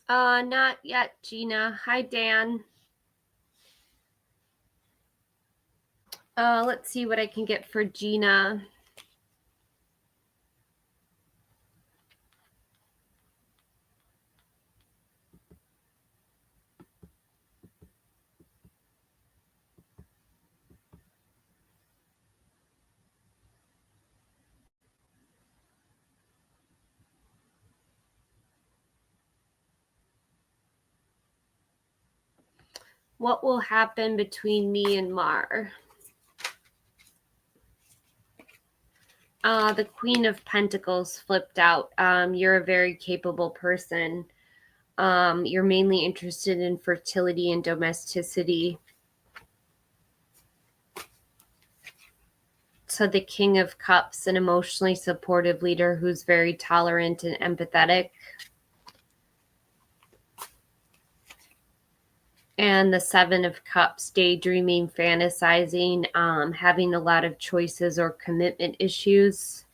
Not yet, Gina. Hi, Dan. Let's see what I can get for Gina. What will happen between me and Mar? The Queen of Pentacles flipped out. You're a very capable person. You're mainly interested in fertility and domesticity. So the King of Cups, an emotionally supportive leader who's very tolerant and empathetic. And the Seven of Cups, daydreaming, fantasizing, having a lot of choices or commitment issues.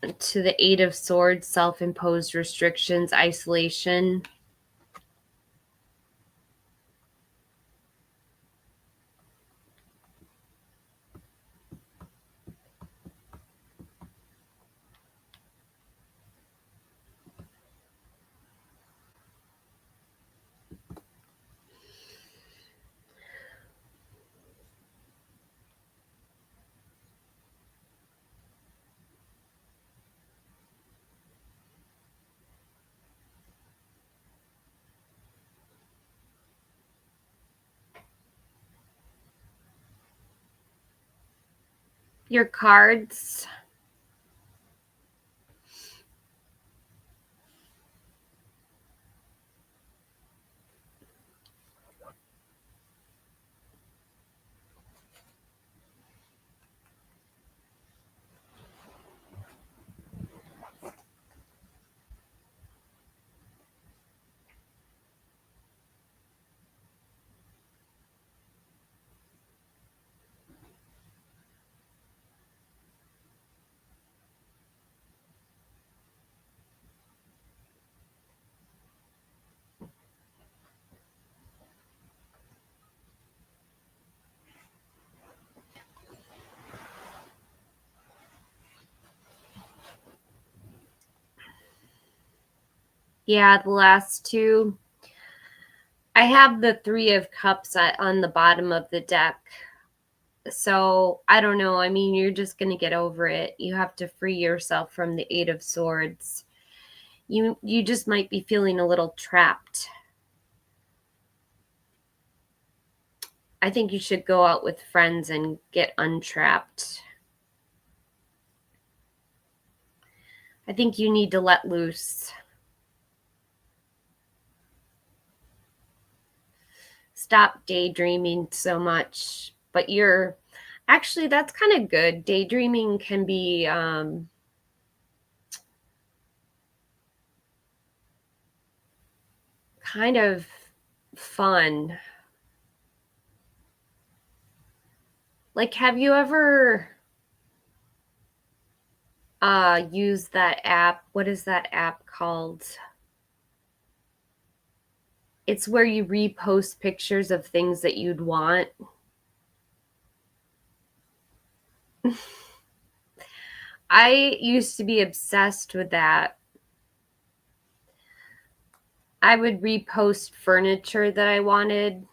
To the Eight of Swords, self-imposed restrictions, isolation. Your cards. Yeah, the last two. I have the Three of Cups on the bottom of the deck. So I don't know. I mean, you're just going to get over it. You have to free yourself from the Eight of Swords. You just might be feeling a little trapped. I think you should go out with friends and get untrapped. I think you need to let loose. Stop daydreaming so much. But you're actually, that's kind of good. Daydreaming can be kind of fun. Like, have you ever used that app? What is that app called? It's where you repost pictures of things that you'd want. I used to be obsessed with that. I would repost furniture that I wanted.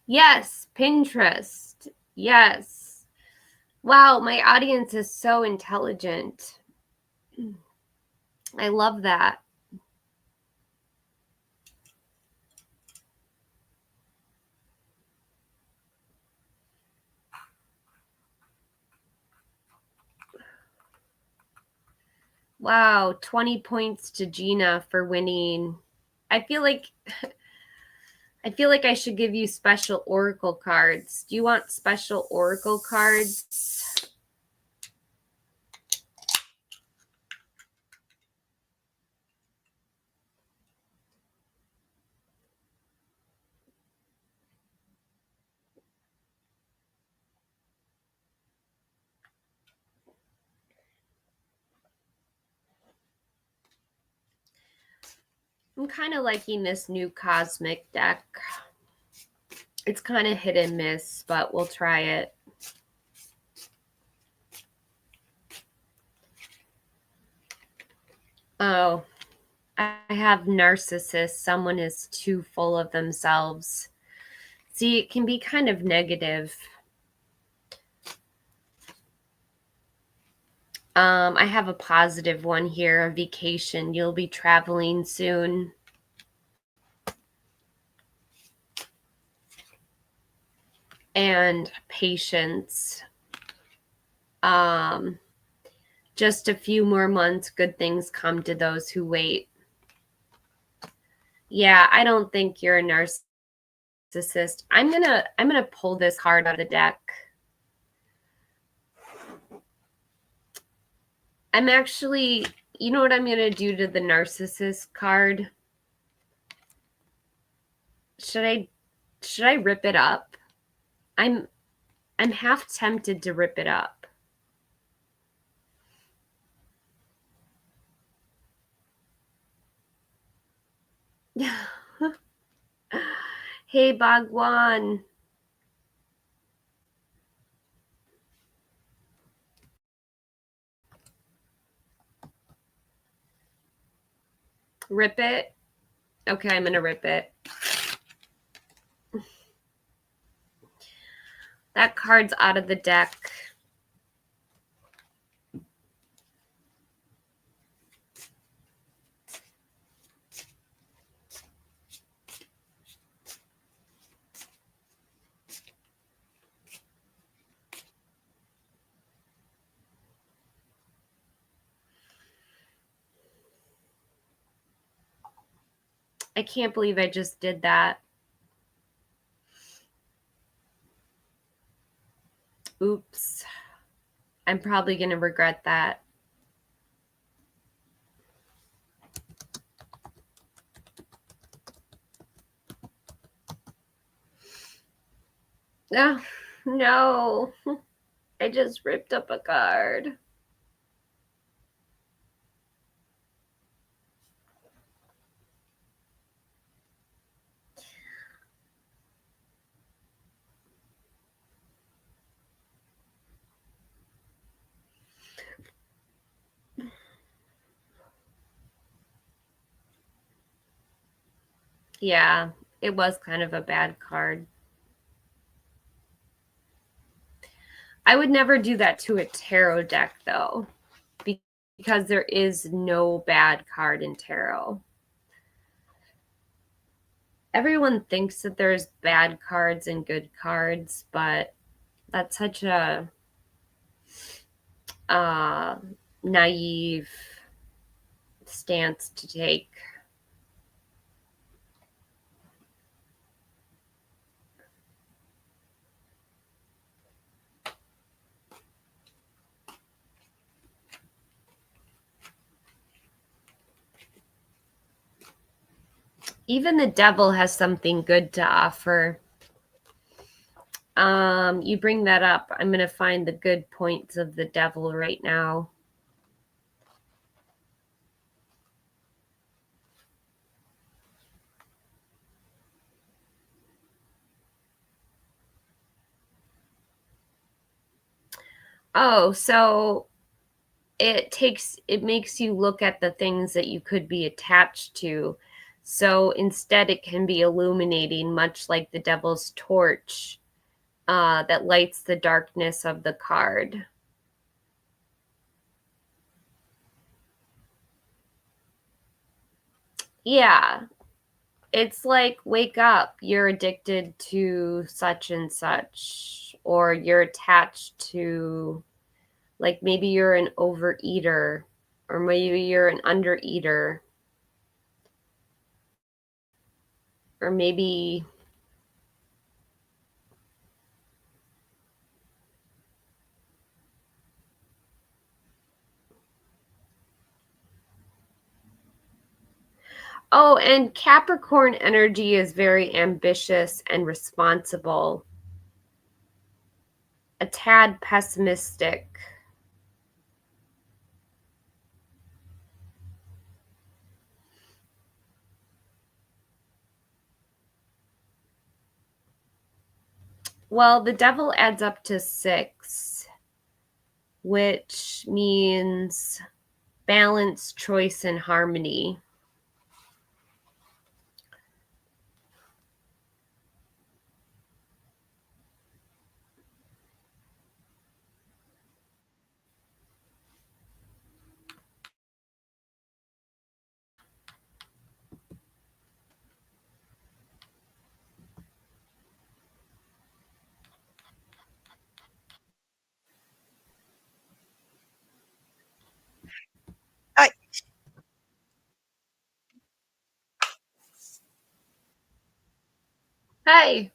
Yes, Pinterest. Yes. Wow, my audience is so intelligent. I love that. Wow, 20 points to Gina for winning. I feel like I should give you special oracle cards. Do you want special oracle cards? I'm kind of liking this new cosmic deck. It's kind of hit and miss, but we'll try it. Oh, I have narcissist. Someone is too full of themselves. See, it can be kind of negative. I have a positive one here, a vacation. You'll be traveling soon. And patience. Just a few more months, good things come to those who wait. Yeah, I don't think you're a narcissist. I'm gonna pull this card out of the deck. I'm actually, you know what I'm gonna do to the narcissist card? Should I rip it up? I'm half tempted to rip it up. Hey, Bhagwan. Rip it? Okay, I'm gonna rip it. That card's out of the deck. I can't believe I just did that. Oops. I'm probably going to regret that. Oh, no. I just ripped up a card. Yeah, it was kind of a bad card. I would never do that to a tarot deck, though, because there is no bad card in tarot. Everyone thinks that there's bad cards and good cards, but that's such a naive stance to take. Even the devil has something good to offer. You bring that up. I'm going to find the good points of the devil right now. Oh, so it makes you look at the things that you could be attached to. So instead, it can be illuminating, much like the devil's torch that lights the darkness of the card. Yeah, it's like, wake up, you're addicted to such and such, or you're attached to, like, maybe you're an overeater, or maybe you're an undereater, or maybe oh, and Capricorn energy is very ambitious and responsible, a tad pessimistic. Well, the devil adds up to 6, which means balance, choice, and harmony. Hi. Hi.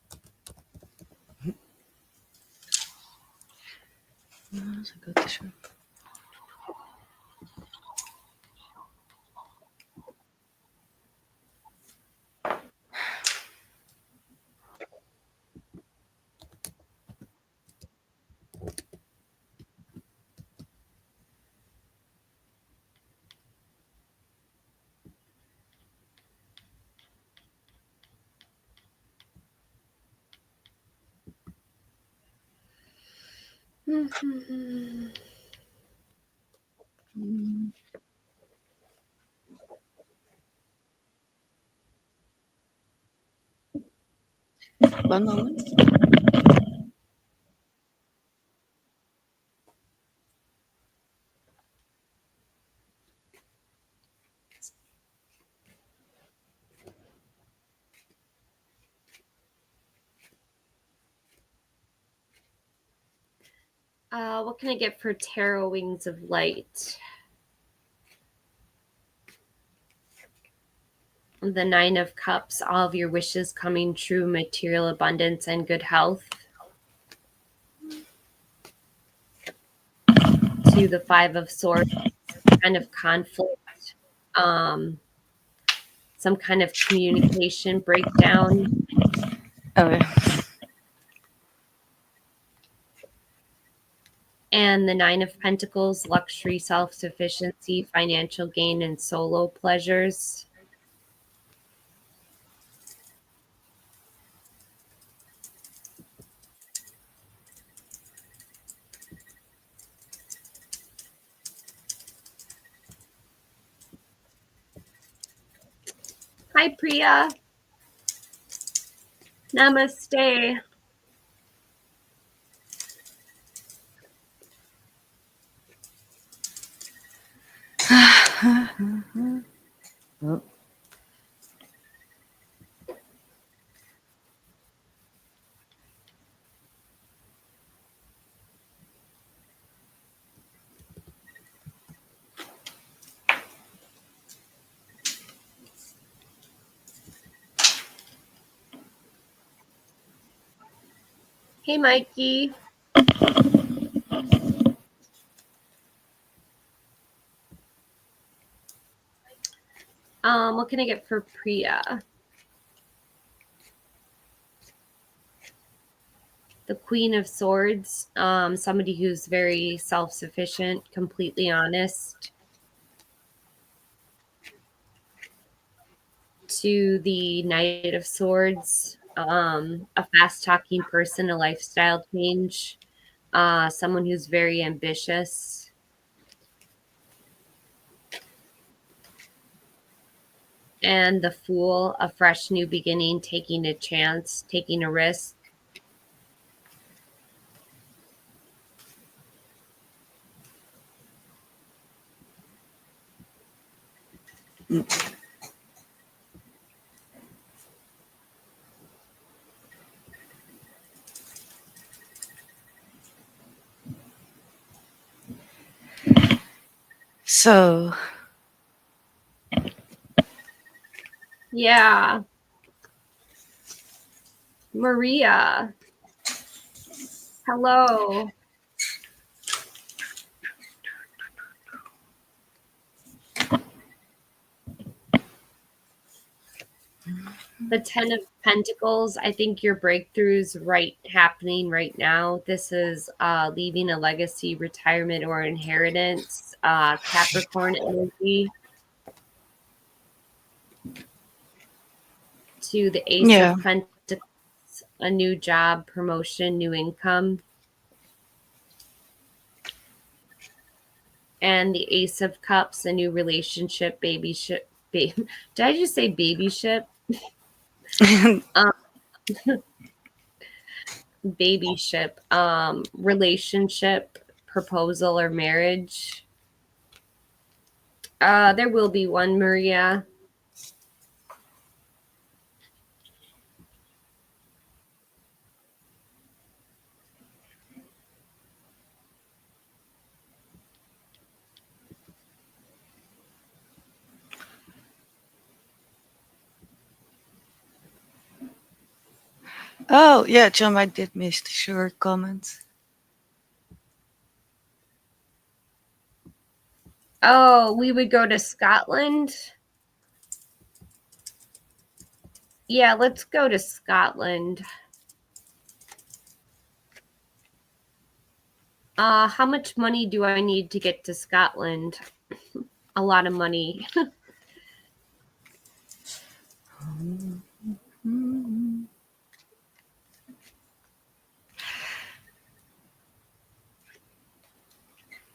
One moment. What can I get for Tarot Wings of Light? The 9 of Cups, all of your wishes coming true, material abundance and good health. To the 5 of Swords, kind of conflict, some kind of communication breakdown. Okay. And the 9 of Pentacles, luxury, self-sufficiency, financial gain, and solo pleasures. Hi, Priya. Namaste. Oh. Hey, Mikey. What can I get for Priya? The Queen of Swords, somebody who's very self-sufficient, completely honest. To the Knight of Swords, a fast-talking person, a lifestyle change, someone who's very ambitious. And the Fool, a fresh new beginning, taking a chance, taking a risk. So, Yeah. Maria. Hello. The 10 of Pentacles, I think your breakthrough's happening right now. This is leaving a legacy, retirement, or inheritance. Capricorn energy. To the Ace yeah. of Pentacles, Cups, a new job, promotion, new income. And the Ace of Cups, a new relationship, babyship. Did I just say babyship? Um, babyship, relationship, proposal, or marriage. There will be one, Maria. Oh, yeah, John, I did miss the short comment. Oh, we would go to Scotland. Yeah, let's go to Scotland. How much money do I need to get to Scotland? A lot of money.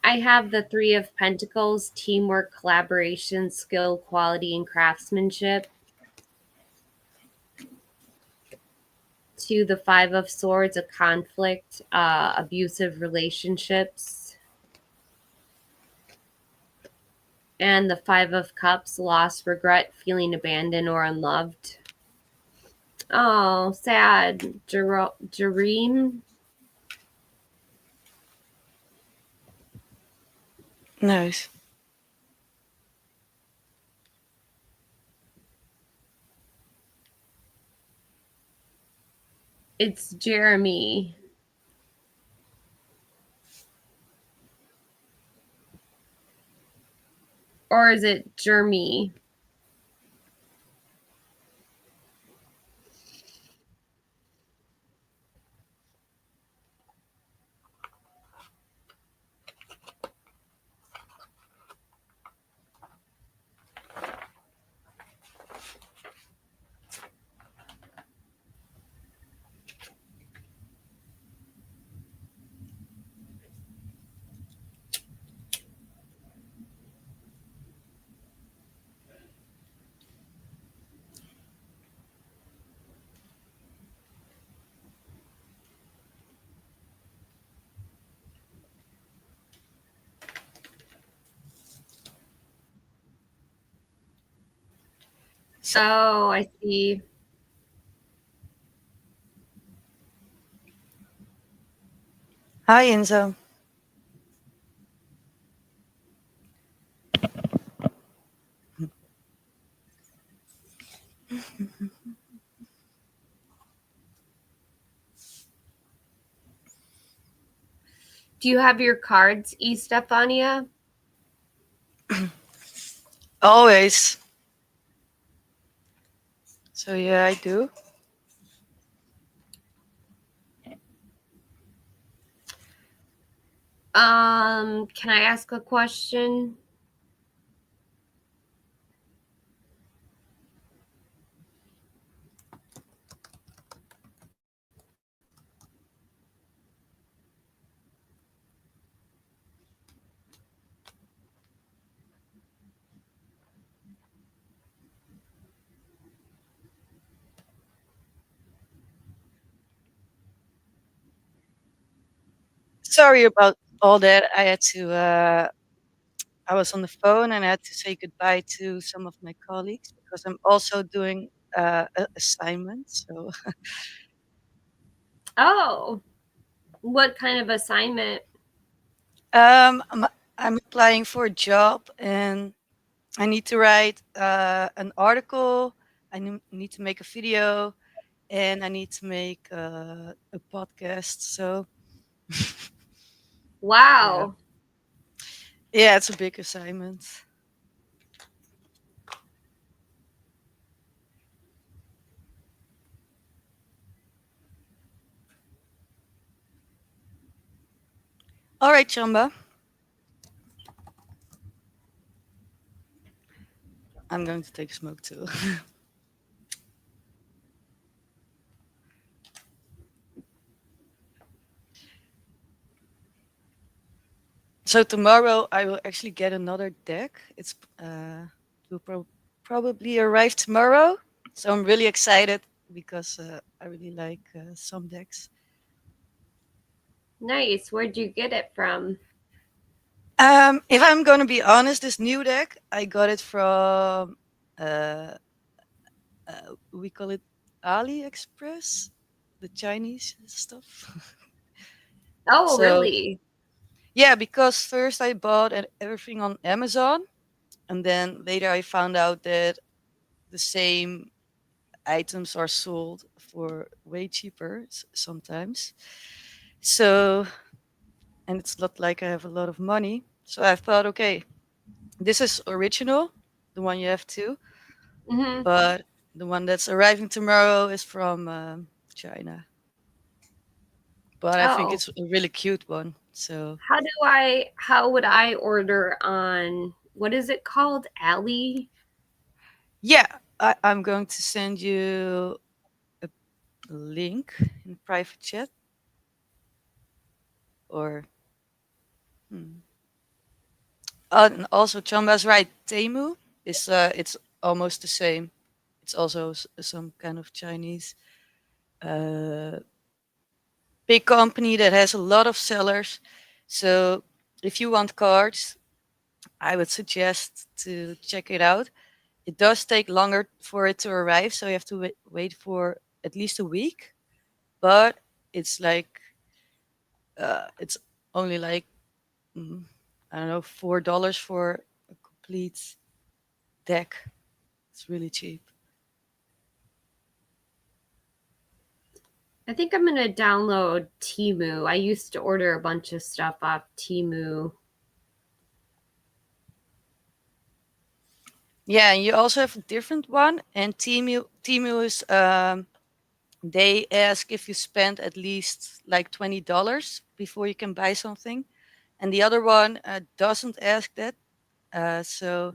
I have the Three of Pentacles, teamwork, collaboration, skill, quality, and craftsmanship. To the Five of Swords, a conflict, abusive relationships. And the Five of Cups, loss, regret, feeling abandoned or unloved. Oh, sad. Jareem. Nice. It's Jeremy. Or is it Jeremy? So, Oh, I see. hi, Enzo. Do you have your cards, Estephania? Always. So, yeah, I do. Can I ask a question? Sorry about all that. I was on the phone and I had to say goodbye to some of my colleagues because I'm also doing assignments. So, Oh, what kind of assignment? I'm, I'm applying for a job and I need to write an article. Need to make a video and I need to make a podcast. So, yeah. Wow. Yeah, it's a big assignment. All right, Chamba. I'm going to take a smoke too. So tomorrow I will actually get another deck. It will probably arrive tomorrow. So I'm really excited because I really like some decks. Nice. Where'd you get it from? If I'm gonna be honest, this new deck I got it from uh, we call it AliExpress, the Chinese stuff. Oh, So really? yeah, because first I bought everything on Amazon, and then later I found out that the same items are sold for way cheaper sometimes. So, and it's not like I have a lot of money. So I thought, okay, this is original, the one you have too, Hmm. but the one that's arriving tomorrow is from China. But I think Oh, it's a really cute one. So how would I order on, what is it called? Alley? yeah, I'm going to send you a link in private chat, or hmm. And also Chamba's right. Temu is it's almost the same. It's also some kind of Chinese uh, big company that has a lot of sellers. So if you want cards, I would suggest to check it out. It does take longer for it to arrive, so you have to wait for at least a week. But it's like it's only like mm, I don't know, $4 for a complete deck. It's really cheap. I think I'm gonna download Temu. I used to order a bunch of stuff off Temu. Yeah, and you also have a different one, and Temu is they ask if you spend at least like $20 before you can buy something, and the other one doesn't ask that. So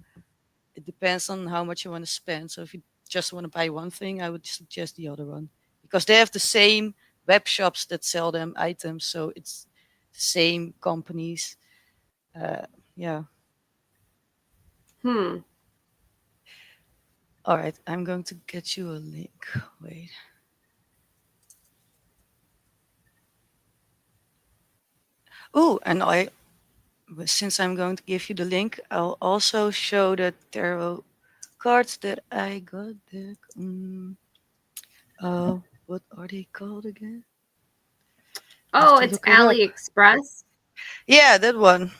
it depends on how much you want to spend. So if you just want to buy one thing, I would suggest the other one because they have the same web shops that sell them items, so it's the same companies. Uh, yeah. Hmm. All right, I'm going to get you a link. Wait. Oh, and since I'm going to give you the link, I'll also show the tarot cards that I got there. What are they called again? I have Oh, to it's look it up. AliExpress. Yeah, that one.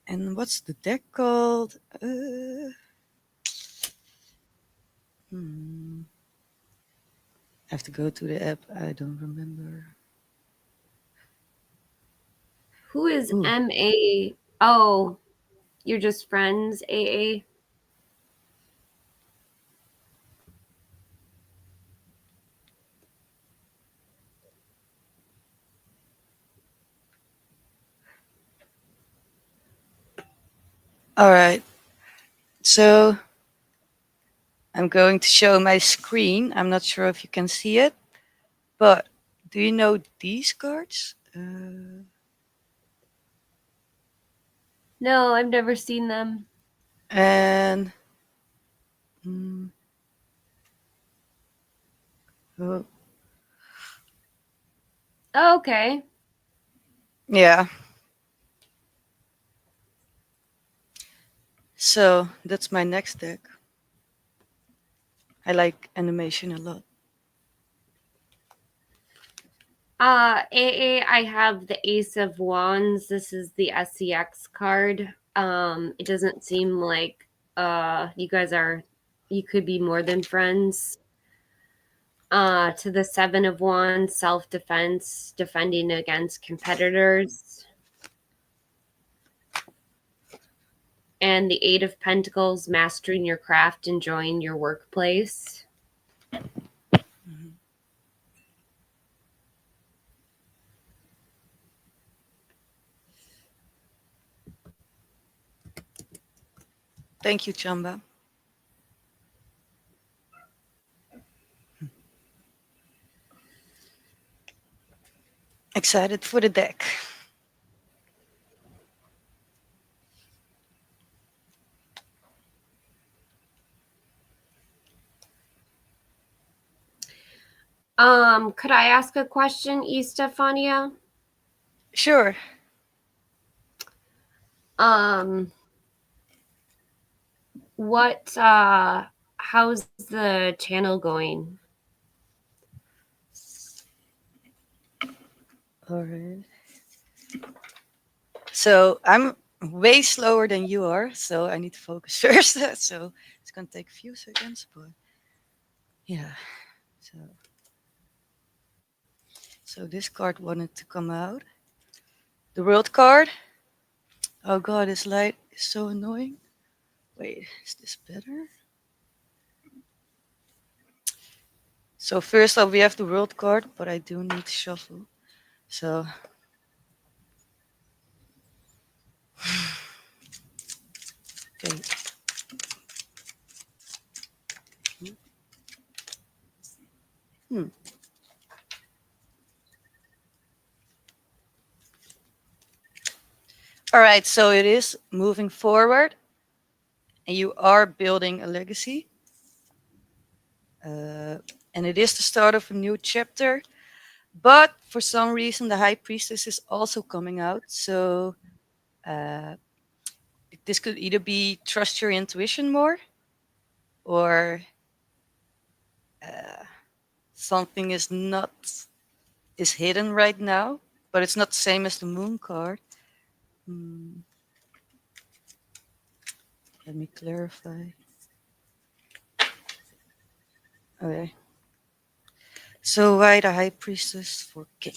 And what's the deck called? Hmm. I have to go to the app. I don't remember. Who is Ooh. MA? Oh, you're just friends, AA? All right. So I'm going to show my screen. I'm not sure if you can see it, but do you know these cards? No, I've never seen them. And mm, oh, Oh, okay. yeah. So that's my next deck. I like animation a lot. AA, I have the Ace of Wands. This is the SEX card. It doesn't seem like you guys are, you could be more than friends. To the Seven of Wands, self defense, defending against competitors. And the Eight of Pentacles, mastering your craft, enjoying your workplace. Mhm. Thank you, Chamba. Excited for the deck. Could I ask a question, Estephania? Sure. Um, what how's the channel going? All right. So I'm way slower than you are, so I need to focus first. So it's gonna take a few seconds, but yeah. So so this card wanted to come out. The world card. Oh god, this light is so annoying. Wait, is this better? So first up we have the world card, but I do need to shuffle. So okay. Hmm. All right, so it is moving forward, and you are building a legacy. And it is the start of a new chapter. But for some reason, the High Priestess is also coming out. So uh, this could either be trust your intuition more, or uh, something is hidden right now, but it's not the same as the Moon card. Hmm, let me clarify. Okay. So why the High Priestess for King?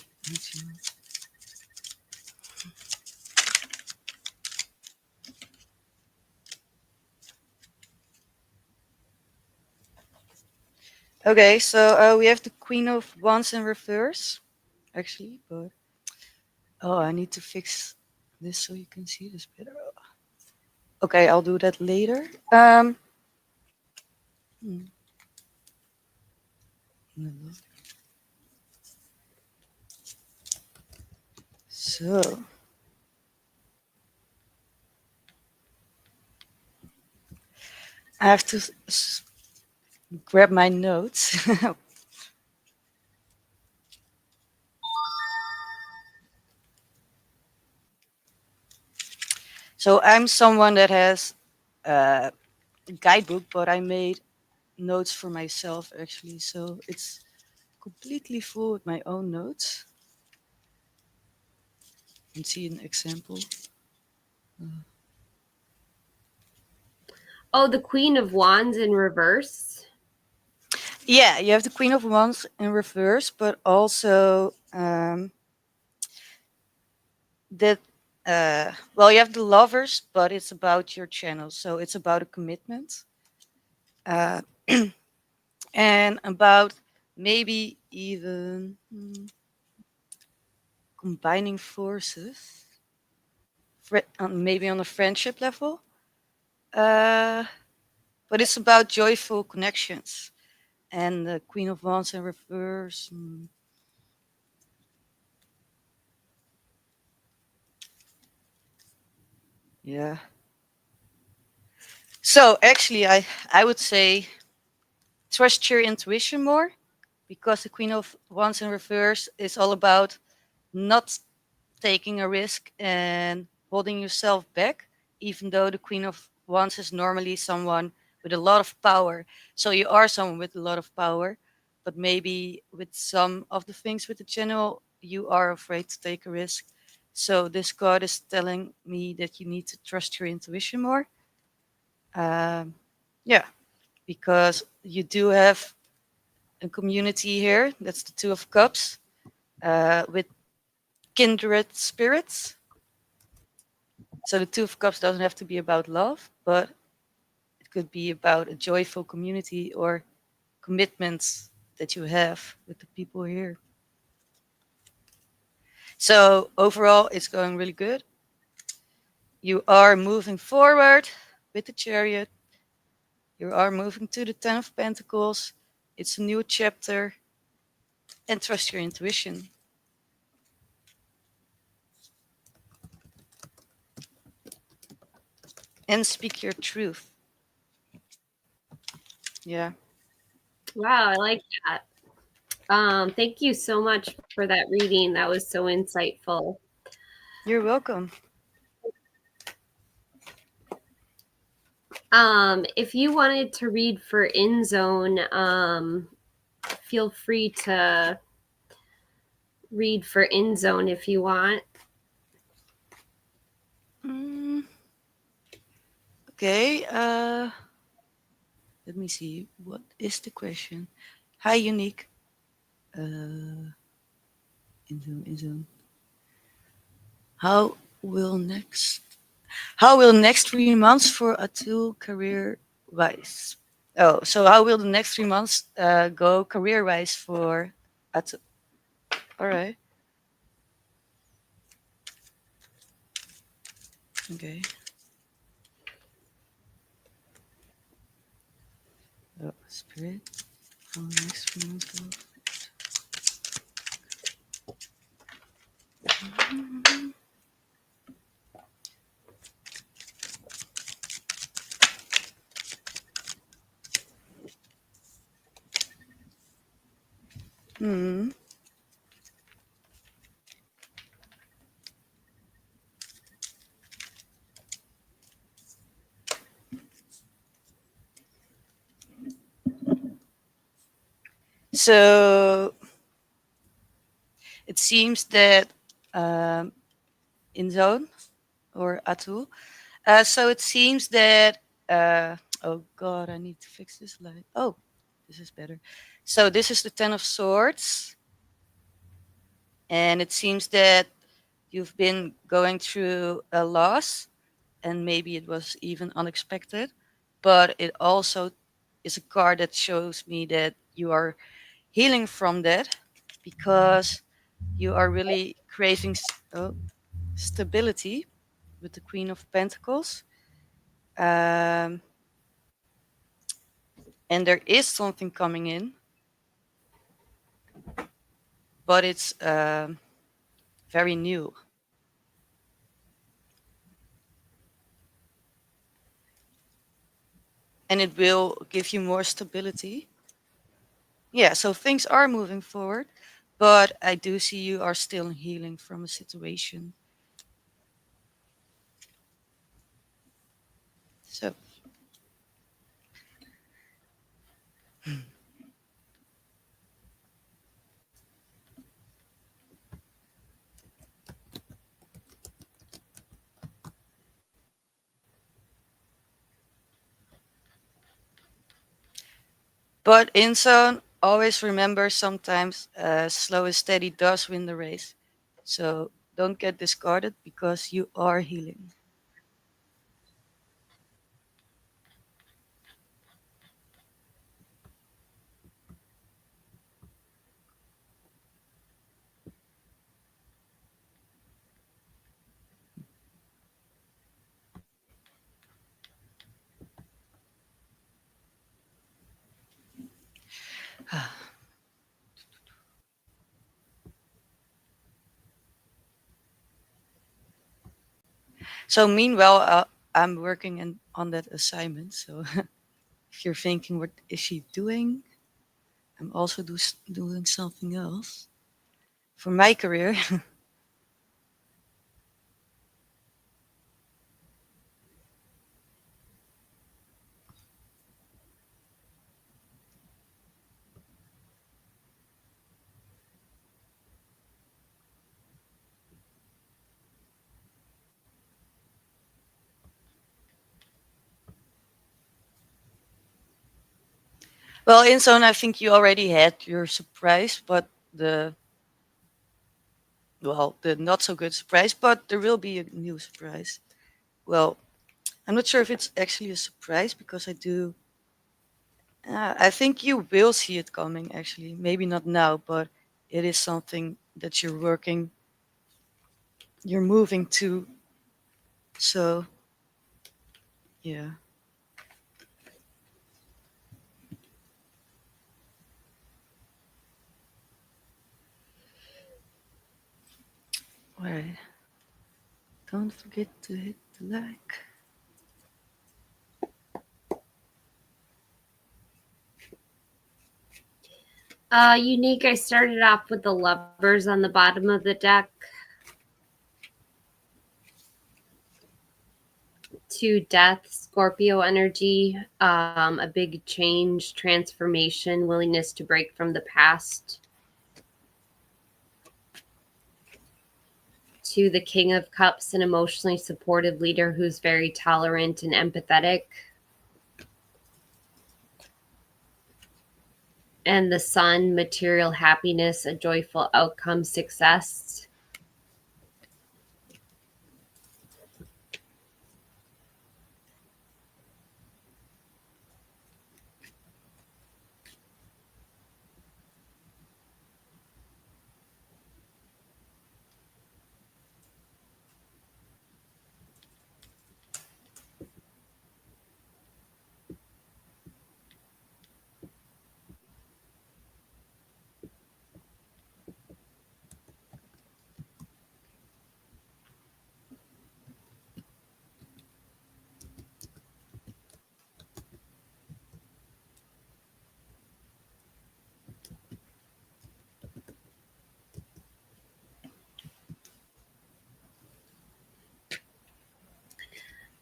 Okay, so we have the Queen of Wands in reverse, actually, but oh, I need to fix this so you can see this better. Okay, I'll do that later. Hmm, no. So I have to grab my notes. So I'm someone that has a guidebook, but I made notes for myself actually. So it's completely full with my own notes. You can see an example. Oh, the Queen of Wands in reverse. Yeah, you have the Queen of Wands in reverse, but also that well, you have the Lovers, but it's about your channel, so it's about a commitment, uh, and about maybe even combining forces, maybe on a friendship level. Uh, but it's about joyful connections, and the Queen of Wands in reverse. Yeah. So actually, I would say trust your intuition more, because the Queen of Wands in reverse is all about not taking a risk and holding yourself back, even though the Queen of Wands is normally someone with a lot of power. So you are someone with a lot of power, but maybe with some of the things with the channel, you are afraid to take a risk. So this card is telling me that you need to trust your intuition more. Um, yeah, because you do have a community here. That's the Two of Cups, with kindred spirits. So the Two of Cups doesn't have to be about love, but it could be about a joyful community or commitments that you have with the people here. So overall, it's going really good. You are moving forward with the Chariot. You are moving to the Ten of Pentacles. It's a new chapter, and trust your intuition. And speak your truth. Yeah. Wow, I like that. Thank you so much for that reading. That was so insightful. You're welcome. If you wanted to read for In Zone, feel free to read for In Zone if you want. Mm, okay. Let me see. What is the question? Hi, Unique. In Zoom, in Zoom. How will next? How will next 3 months for Atul career wise? Oh, so how will the next 3 months go career wise for Atul? All right. Okay. Oh, spirit. How will next 3 months go? Hmm. So it seems that um, in zone or Atul. So it seems that oh god, I need to fix this light. Oh, this is better. So this is the Ten of Swords, and it seems that you've been going through a loss, and maybe it was even unexpected. But it also is a card that shows me that you are healing from that because you are really craving stability with the Queen of Pentacles. Um, and there is something coming in, but it's very new. And it will give you more stability. Yeah, so things are moving forward, but I do see you are still healing from a situation. So, but in zone, always remember sometimes slow and steady does win the race. So don't get discarded because you are healing. So meanwhile, I'm working on that assignment. So if you're thinking, what is she doing? I'm also doing something else for my career. Well, in zone, I think you already had your surprise, but the the not so good surprise, but there will be a new surprise. Well, I'm not sure if it's actually a surprise because I do. I think you will see it coming. Actually, maybe not now, but it is something that you're moving to. So yeah. All right. Don't forget to hit the like. Unique, I started off with the Lovers on the bottom of the deck. 2 Death, Scorpio energy, a big change, transformation, willingness to break from the past. 2 the King of Cups, an emotionally supportive leader who's very tolerant and empathetic. And the Sun, material happiness, a joyful outcome, success.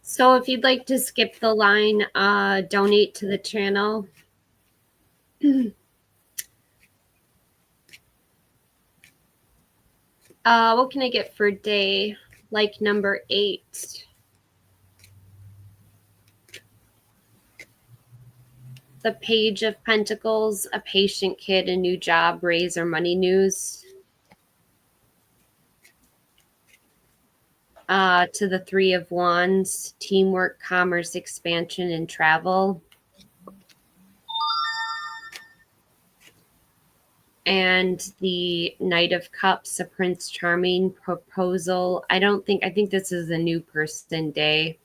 So if you'd like to skip the line, donate to the channel. What can I get for day? Like number 8. The Page of Pentacles, a patient kid, a new job, raise or money news. To the 3 of Wands, teamwork, commerce, expansion, and travel. And the Knight of Cups, a Prince Charming, proposal. I think this is a new person day.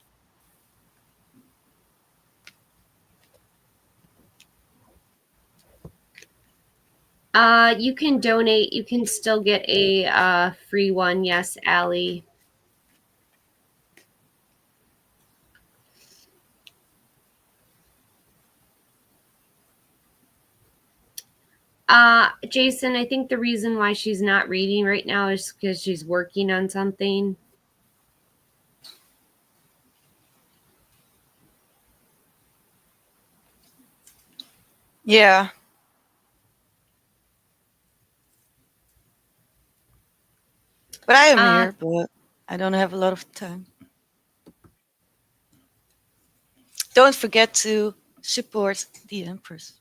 You can donate. You can still get a free one. Yes, Allie. Jason, I think the reason why she's not reading right now is because she's working on something. Yeah. But I am here, but I don't have a lot of time. Don't forget to support the Empress.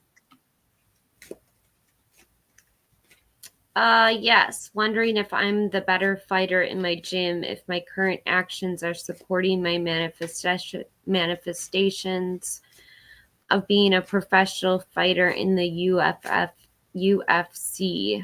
Yes. Wondering if I'm the better fighter in my gym, if my current actions are supporting my manifestations of being a professional fighter in the UFC.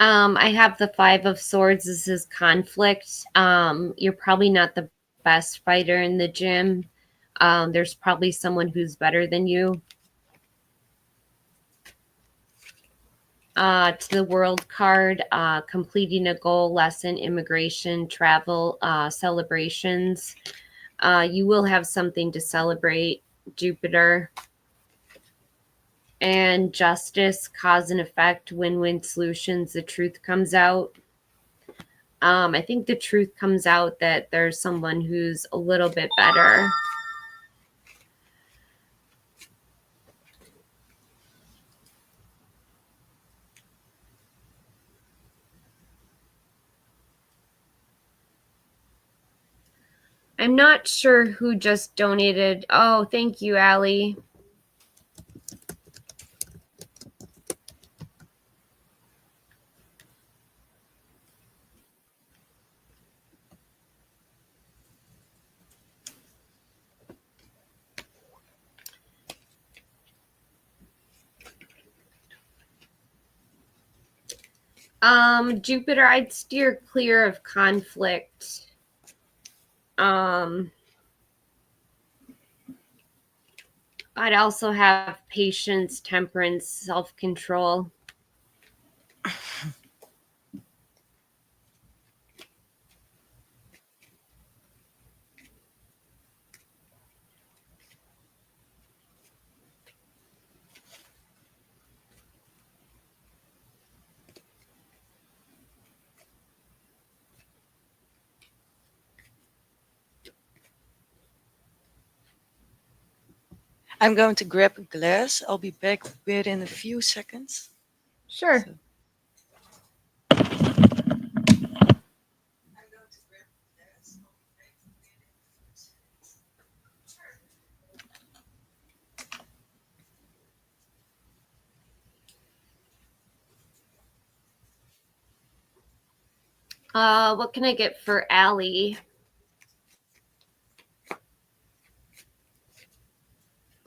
I have the 5 of Swords. This is conflict. You're probably not the best fighter in the gym. There's probably someone who's better than you. To the World card, completing a goal, lesson, immigration, travel, celebrations. You will have something to celebrate, Jupiter. And justice, cause and effect, win-win solutions. The truth comes out. I think the truth comes out that there's someone who's a little bit better. I'm not sure who just donated. Oh, thank you, Allie. Jupiter, I'd steer clear of conflict. I'd also have patience, temperance, self control. I'm going to grab a glass. I'll be back within a few seconds. Sure. So. What can I get for Allie?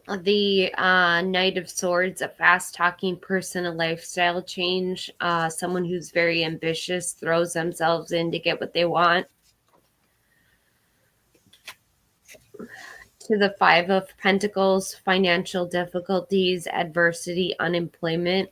The Knight of Swords, a fast talking person, a lifestyle change, someone who's very ambitious, throws themselves in to get what they want. To the Five of Pentacles, financial difficulties, adversity, unemployment.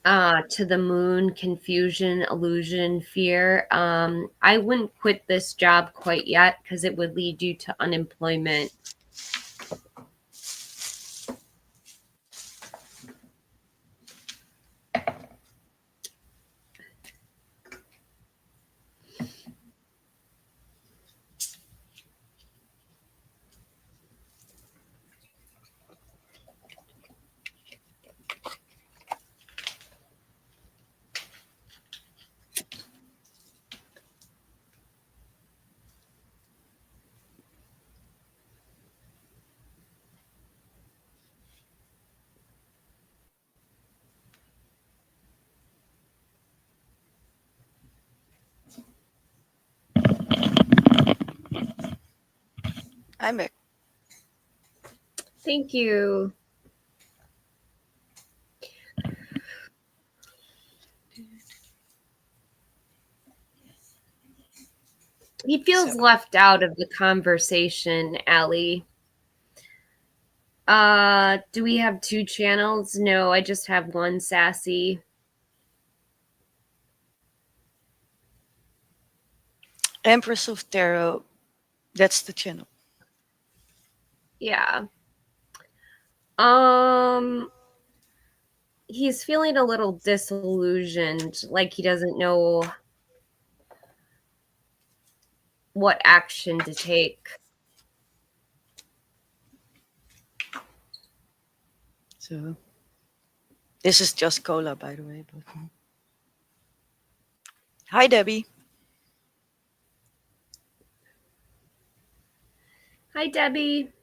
To the Moon, confusion, illusion, fear. I wouldn't quit this job quite yet because it would lead you to unemployment. I'm back. Thank you. He feels So, left out of the conversation, Allie. Do we have two channels? No, I just have one, Sassy. Empress of Tarot, that's the channel. Yeah. Um, he's feeling a little disillusioned, like he doesn't know what action to take. So, this is just cola, by the way. But... Hi, Debbie. Hi, Debbie.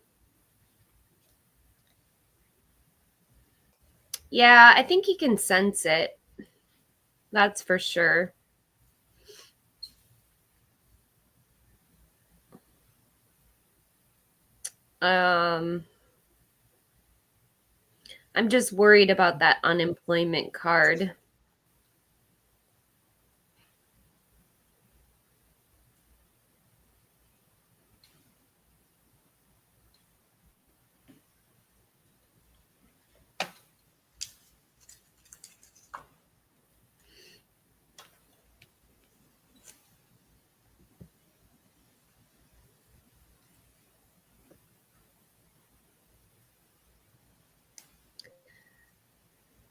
Yeah, I think he can sense it. That's for sure. Um, I'm just worried about that unemployment card.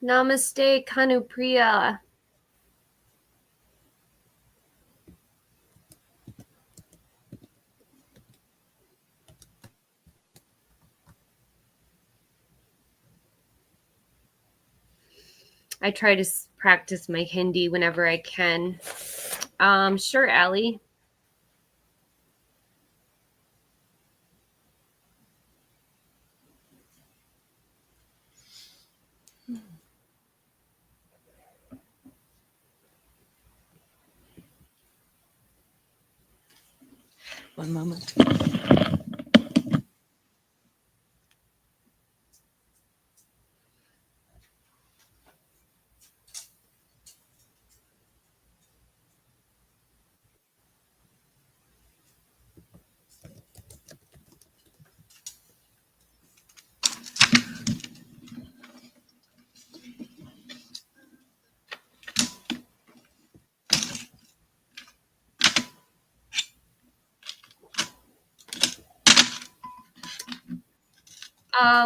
Namaste, Kanupriya. I try to practice my Hindi whenever I can. Sure, Allie. One moment.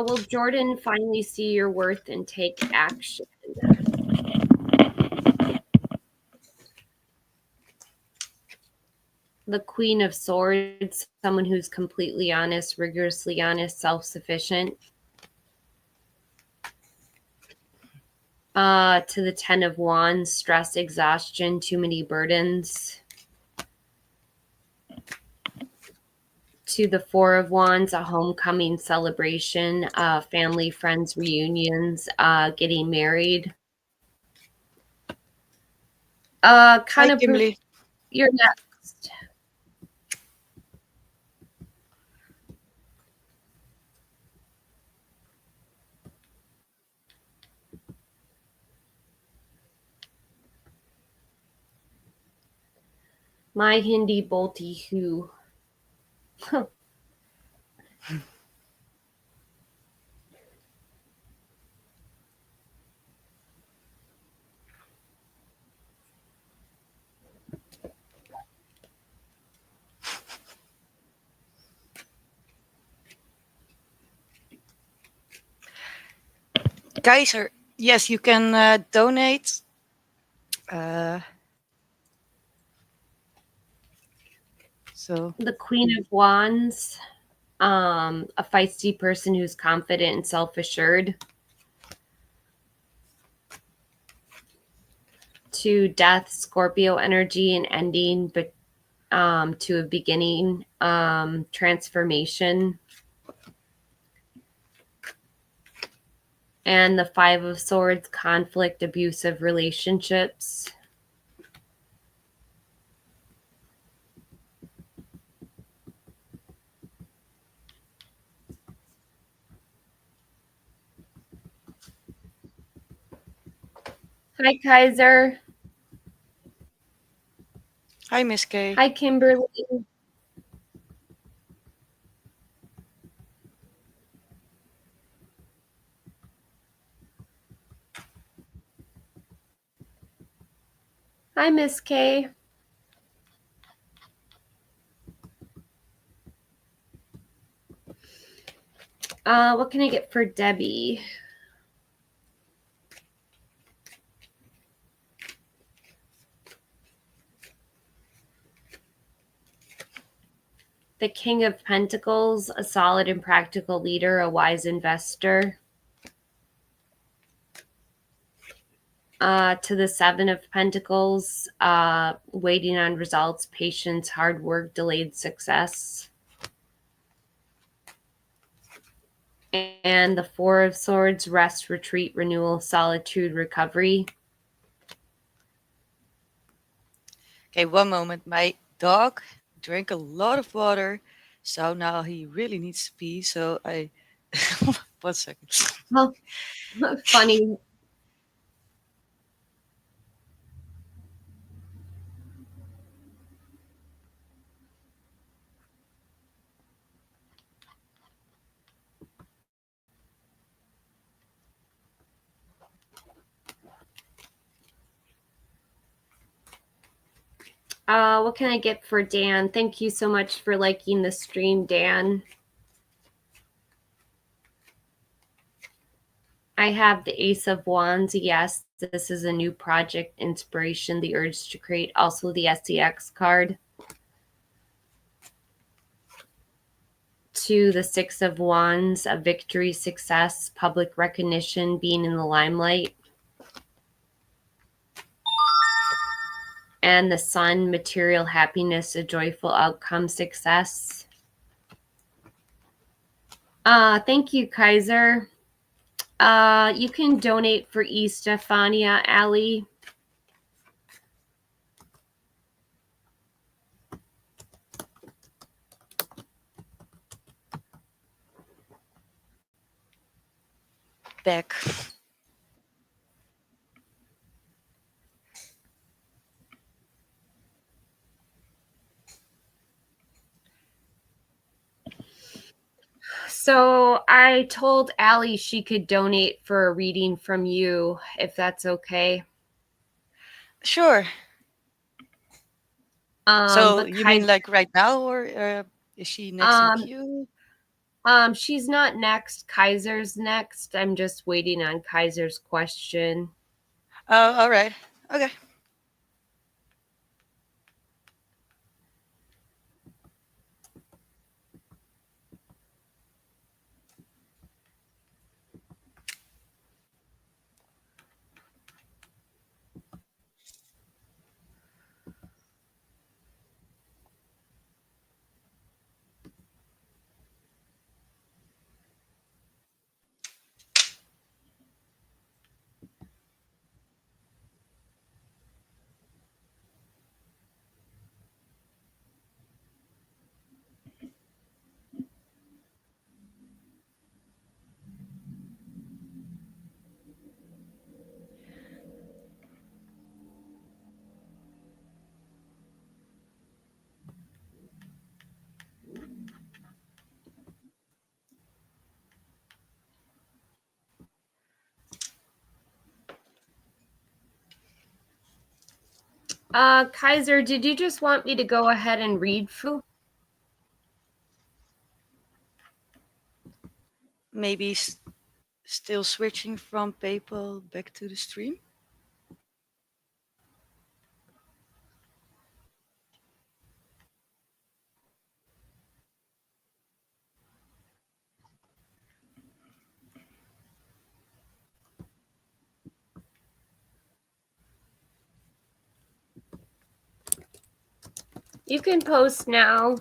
Will Jordan finally see your worth and take action? The Queen of Swords, someone who's completely honest, rigorously honest, self sufficient. To the Ten of Wands, stress, exhaustion, too many burdens. To the Four of Wands, a homecoming celebration, family, friends, reunions, getting married. Kind Hi, of, Kimberly. you're next. My Hindi bolty who. Kaiser. Yes, you can donate. Uh, so The Queen of Wands, a feisty person who's confident and self assured. To Death, Scorpio energy, and ending, but to a beginning, transformation. And the Five of Swords, conflict, abusive relationships. Hi, Kaiser. hi, Miss K. Hi, Kimberly. Hi, Miss K. What can I get for Debbie? The King of Pentacles, a solid and practical leader, a wise investor. To the Seven of Pentacles, waiting on results, patience, hard work, delayed success. And the Four of Swords, rest, retreat, renewal, solitude, recovery. Okay, one moment. My dog drank a lot of water, so now he really needs to pee. So I, 1 second. Oh, funny. What can I get for Dan? Thank you so much for liking the stream, Dan. I have the Ace of Wands. Yes, this is a new project, inspiration, the urge to create. Also the SEX card. To the Six of Wands, a victory, success, public recognition, being in the limelight. And the Sun, material happiness, a joyful outcome, success. Thank you, Kaiser. You can donate for Estephania, Allie. Back. So I told Allie she could donate for a reading from you, if that's okay. Sure. So But you mean Kaiser, like right now, or is she next in um, queue? She's not next. Kaiser's next. I'm just waiting on Kaiser's question. Oh, all right. Okay. Kaiser, did you just want me to go ahead and read Fu? Maybe still switching from PayPal back to the stream. You can post now.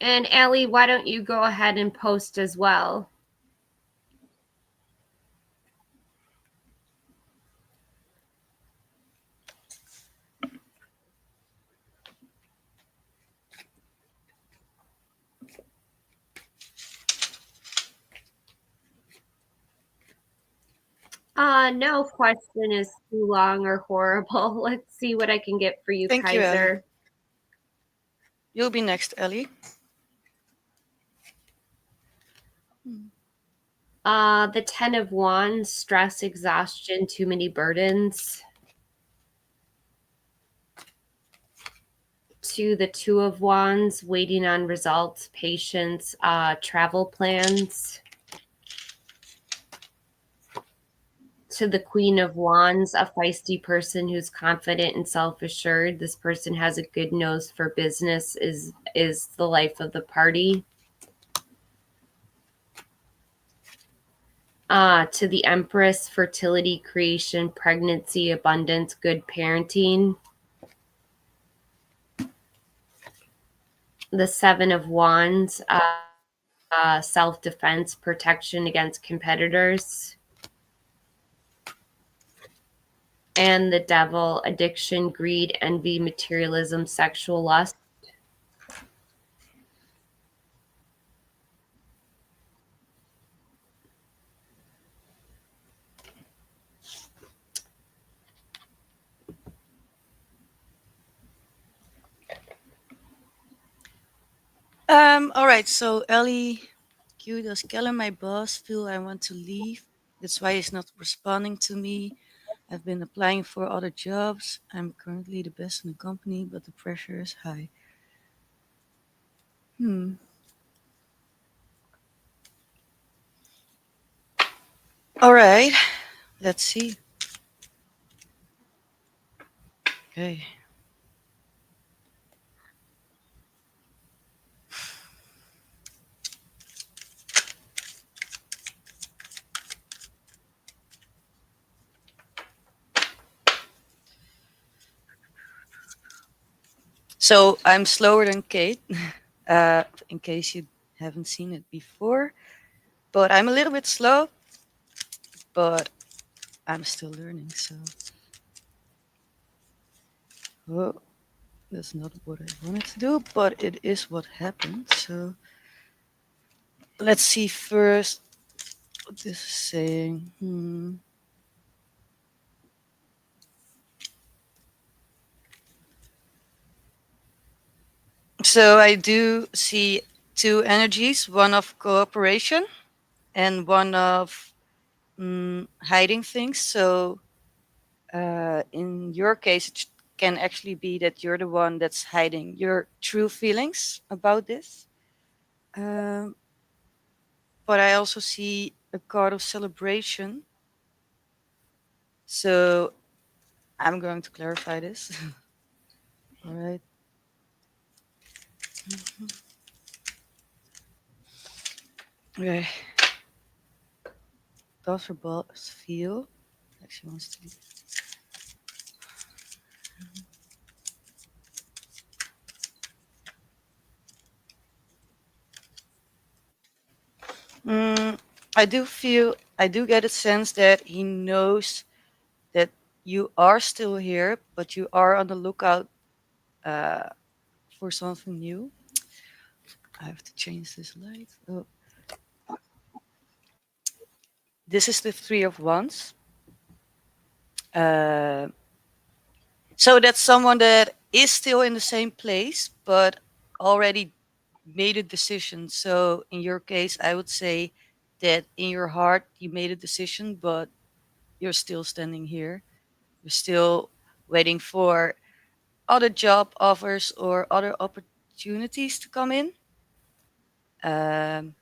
And Allie, why don't you go ahead and post as well? No question is too long or horrible. Let's see what I can get for you, Thank you, Ellie. Kaiser. You'll be next, Ellie. The 10 of Wands, stress, exhaustion, too many burdens. To the 2 of Wands, waiting on results, patience, travel plans. To the Queen of Wands, a feisty person who's confident and self-assured. This person has a good nose for business, is the life of the party. To the Empress, fertility, creation, pregnancy, abundance, good parenting. The 7 of Wands, self-defense, protection against competitors. And the Devil, addiction, greed, envy, materialism, sexual lust. All right. So Ellie, Q, does Callum, my boss, feel I want to leave? That's why he's not responding to me. I've been applying for other jobs. I'm currently the best in the company, but the pressure is high. All right. Let's see. Okay. So I'm slower than Kate, in case you haven't seen it before. But I'm a little bit slow, but I'm still learning. So, oh, that's not what I wanted to do, but it is what happened. So let's see first what this is saying. So I do see two energies, one of cooperation and one of hiding things. So in your case, can actually be that you're the one that's hiding your true feelings about this. Um, but I also see a card of celebration. So I'm going to clarify this. All right. Okay. Does her boss feel like she wants to leave? Mm, I do get a sense that he knows that you are still here, but you are on the lookout uh, for something new. I have to change this light. Oh, this is the Three of Wands. Uh, so that's someone that is still in the same place, but already made a decision. So in your case, I would say that in your heart, you made a decision, but you're still standing here. You're still waiting for other job offers or other opportunities to come in. Um,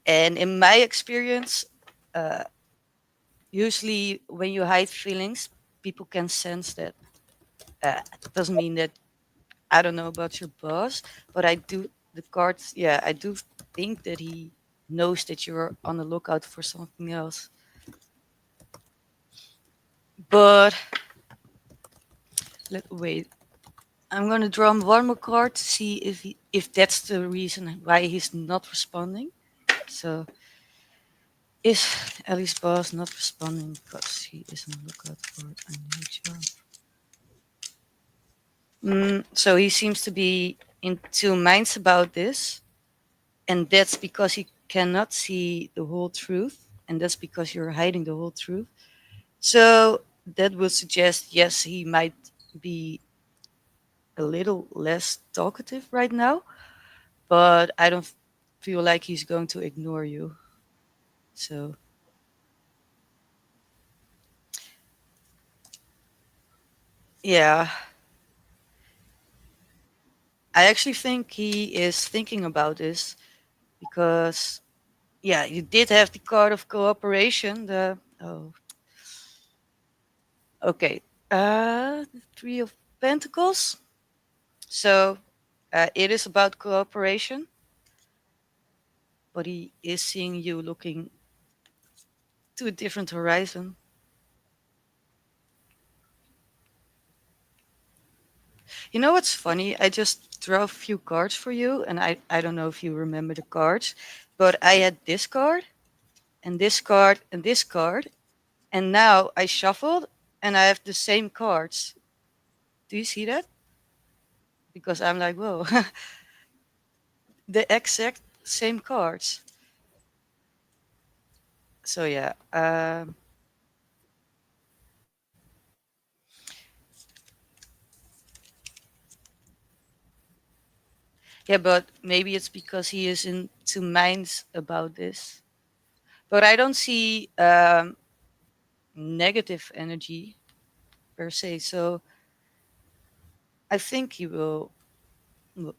and in my experience, uh, usually when you hide feelings, people can sense that. It doesn't mean that I don't know about your boss, but I do the cards. Yeah, I do think that he knows that you're on the lookout for something else. But wait, I'm gonna draw him one more card to see if that's the reason why he's not responding. So is Ellie's boss not responding because he is on the lookout for a new job? So he seems to be in two minds about this, and that's because he cannot see the whole truth, and that's because you're hiding the whole truth. So that would suggest yes, he might be a little less talkative right now, but I don't feel like he's going to ignore you. So yeah, I actually think he is thinking about this because yeah, you did have the card of cooperation. The oh, okay, the Three of Pentacles. So it is about cooperation, but he is seeing you looking to a different horizon. You know what's funny? I just drew a few cards for you, and I don't know if you remember the cards, but I had this card, and this card, and this card, and now I shuffled, and I have the same cards. Do you see that? Because I'm like, whoa, the exact same cards. So yeah, yeah, but maybe it's because he is in two minds about this. But I don't see negative energy per se. So I think he will. Well,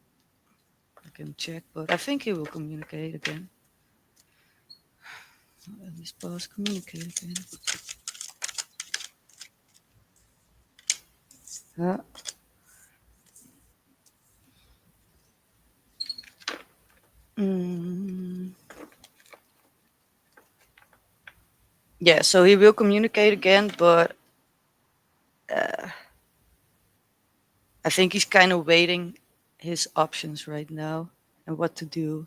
I can check, but I think he will communicate again. At least pause communicate again. Uh, mm, yeah, so he will communicate again, but I think he's kind of waiting his options right now and what to do.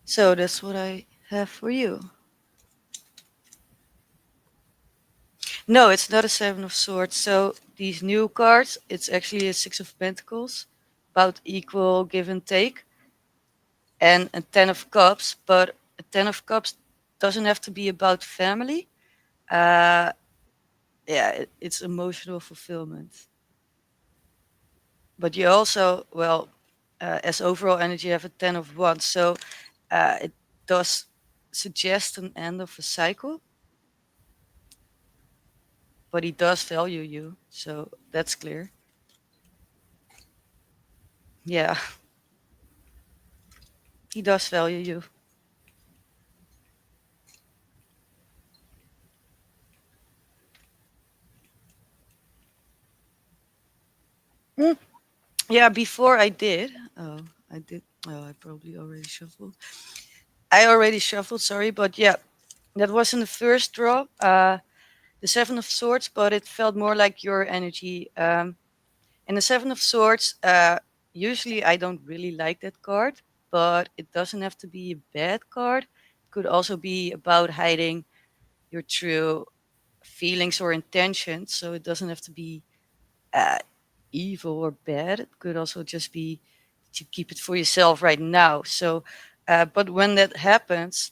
So that's what I have for you. No, it's not a Seven of Swords. So these new cards, it's actually a Six of Pentacles, about equal give and take, and a Ten of Cups. But a Ten of Cups doesn't have to be about family. Uh, yeah, it's emotional fulfillment. But you also, well, as overall energy, you have a Ten of Wands. So it does suggest an end of a cycle. but he does value you, so that's clear. Yeah, he does value you. Mm. Yeah, before I did. Oh, I did. Oh, I probably already shuffled. I already shuffled. Sorry, but yeah, that was in the first draw. The Seven of Swords, but it felt more like your energy. And the Seven of Swords, usually I don't really like that card, but it doesn't have to be a bad card. It could also be about hiding your true feelings or intentions. So it doesn't have to be uh, evil or bad. It could also just be to keep it for yourself right now. So, but when that happens,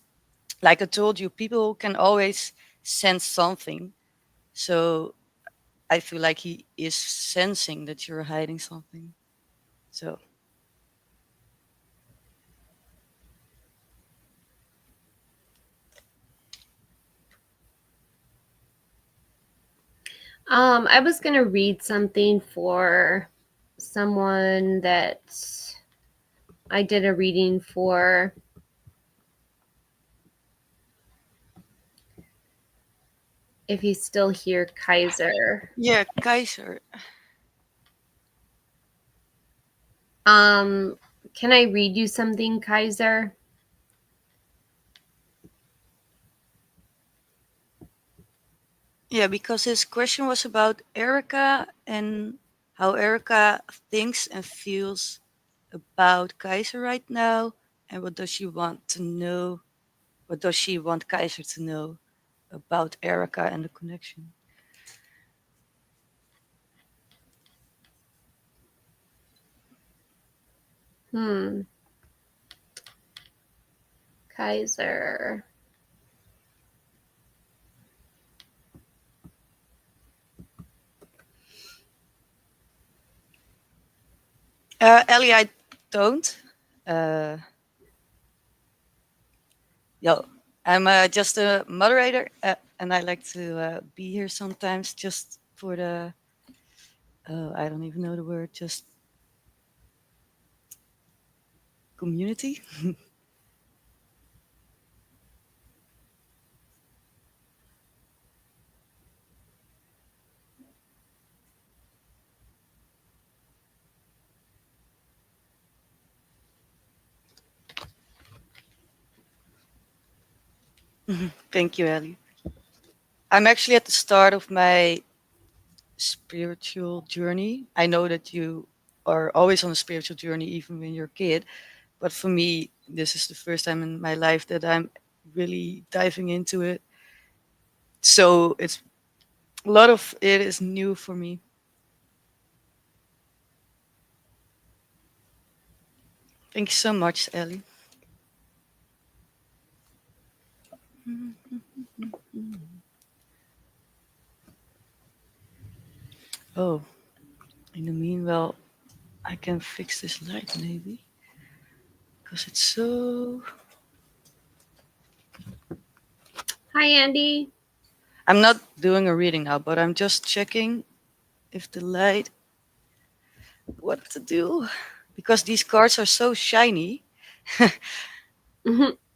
like I told you, people can always sense something. So I feel like he is sensing that you're hiding something. So I was gonna read something for someone that I did a reading for. If he's still here, Kaiser. yeah, Kaiser. Um, can I read you something, Kaiser? Yeah, because his question was about Erica and how Erica thinks and feels about Kaiser right now, and what does she want to know? What does she want Kaiser to know about Erica and the connection? Hmm, Kaiser. Ellie, I don't. Uh, Yo, I'm just a moderator, and I like to be here sometimes just for the, I don't even know the word, just community. Thank you, Ellie. I'm actually at the start of my spiritual journey. I know that you are always on a spiritual journey, even when you're a kid. But for me, this is the first time in my life that I'm really diving into it. So it's a lot of it is new for me. Thank you so much, Ellie. Oh, in the meanwhile, I can fix this light maybe because it's so. Hi, Andy. I'm not doing a reading now, but I'm just checking if the light, what to do, because these cards are so shiny.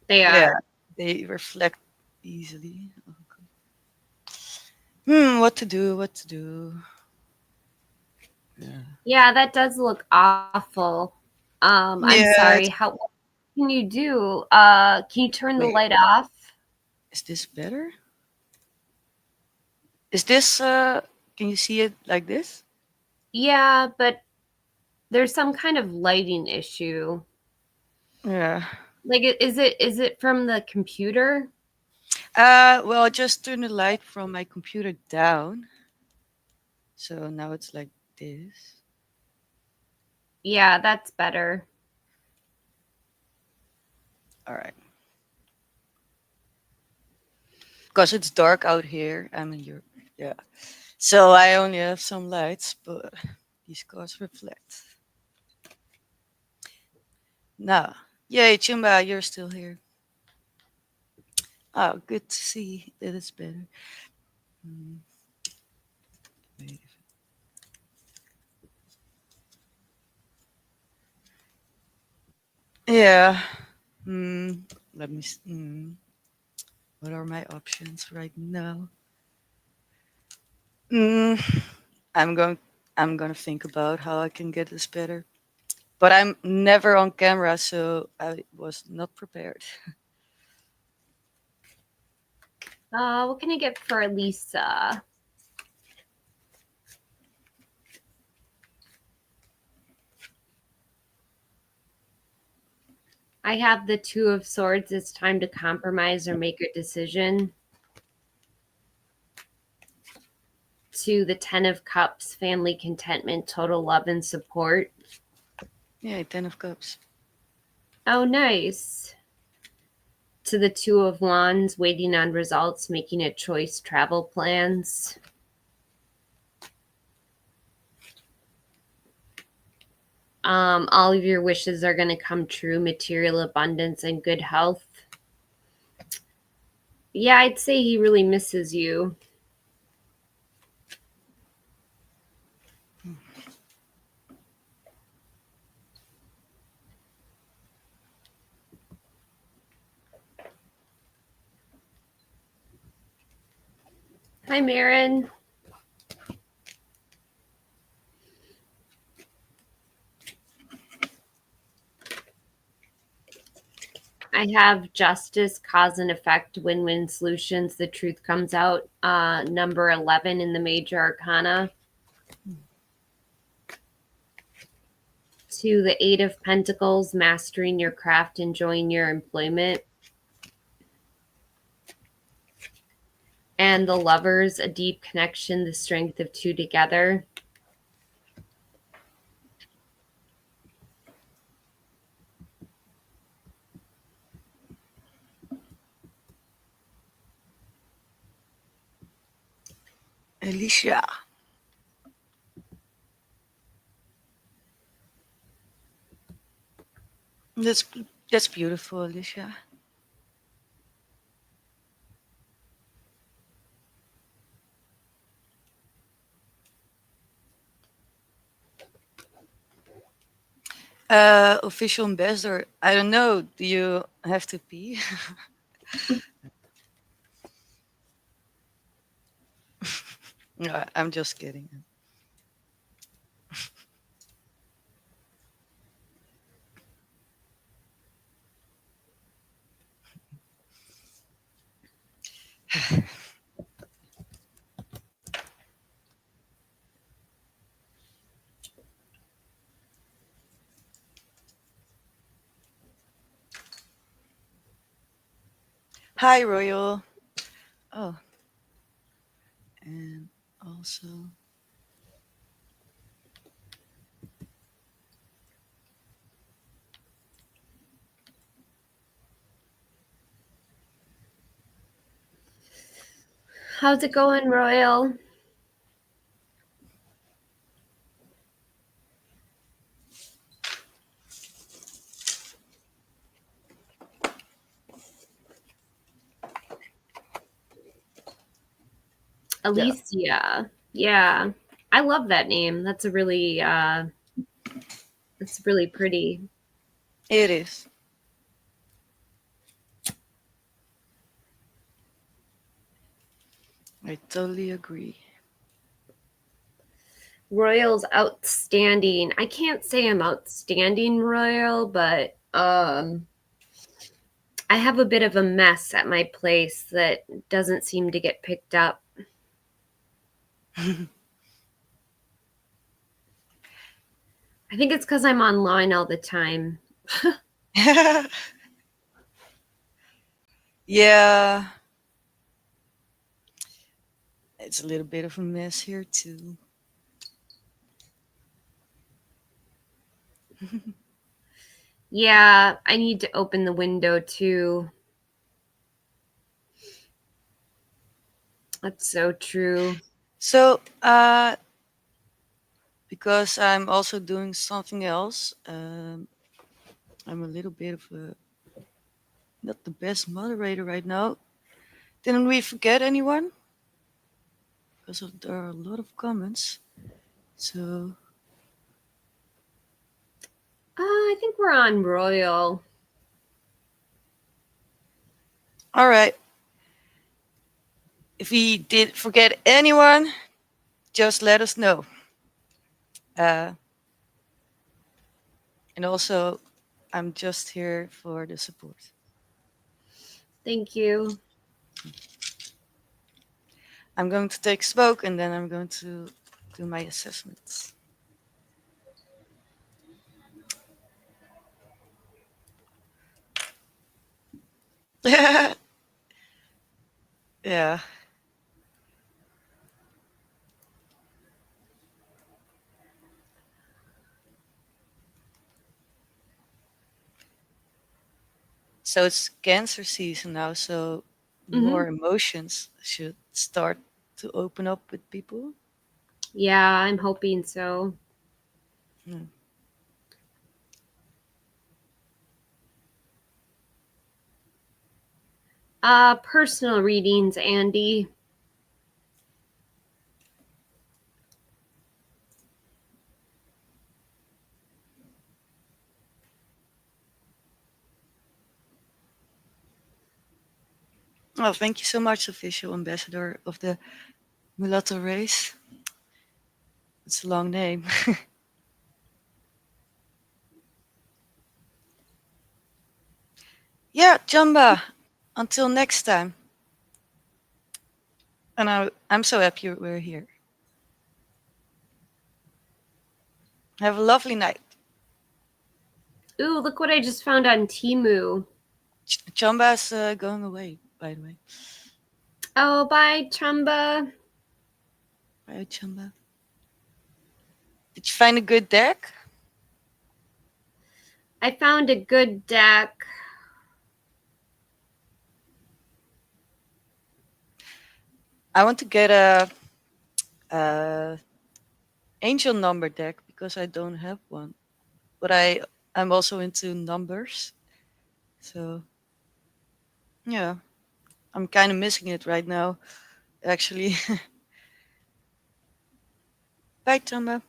They Yeah, are. they reflect easily. What to do? What to do? Yeah. Yeah, that does look awful. I'm sorry. Yeah. How can you do? Can you turn the Wait, light off? is this better? Is this? Can you see it like this? Yeah, but there's some kind of lighting issue. Yeah. Like, is it from the computer? Well, I just turned the light from my computer down, so now it's like this. Yeah, that's better. All right. Because it's dark out here. I'm in Europe. Yeah. So I only have some lights, but these cards reflect. Now, yay, Chumba, you're still here. Oh, good to see that it's better. Mm. Yeah. Hmm. Let me. What are my options right now? Hmm. I'm going. I'm gonna think about how I can get this better. But I'm never on camera, so I was not prepared. What can I get for Lisa? I have the Two of Swords. It's time to compromise or make a decision. To the Ten of Cups, family contentment, total love and support. Yeah, 10 of Cups. Oh, nice. To the Two of Wands, waiting on results, making a choice, travel plans. All of your wishes are going to come true, material abundance and good health. Yeah, I'd say he really misses you. Hi, Marin. I have justice, cause and effect, win-win solutions. The truth comes out. Number 11 in the major arcana. To the Eight of Pentacles, mastering your craft, enjoying your employment. And the Lovers, a deep connection, the strength of two together. Alicia. That's that's beautiful, Alicia. Official ambassador. I don't know. Do you have to pee? No, I'm just kidding. Hi, Royal. Oh, and also. How's it going, Royal? Yeah, Alicia. Yeah. I love that name. That's really pretty. it is. I totally agree. Royal's outstanding. I can't say I'm outstanding, Royal, but I have a bit of a mess at my place that doesn't seem to get picked up. I think it's because I'm online all the time. Yeah, it's a little bit of a mess here too. Yeah, I need to open the window too. That's so true. So, because I'm also doing something else, I'm a little bit of a not the best moderator right now. Didn't we forget anyone? Because there are a lot of comments. So, I I think we're on Royal. All right. If we did forget anyone, just let us know. Uh, and also, I'm just here for the support. Thank you. I'm going to take smoke and then I'm going to do my assessments. Yeah. So it's cancer season now, so Hmm. more emotions should start to open up with people. Yeah, I'm hoping so. Mm. Personal readings, Andy. Oh, thank you so much, official ambassador of the mulatto race. It's a long name. Yeah, Jamba. Until next time. And I'm so happy we're here. Have a lovely night. Ooh, look what I just found on Timu. Chamba's going away, by the way. Oh, bye, Chumba. Bye, Chamba. Did you find a good deck? I found a good deck. I want to get a angel number deck because I don't have one. But I'm also into numbers. So yeah, I'm kind of missing it right now, actually. Bye, Chamba.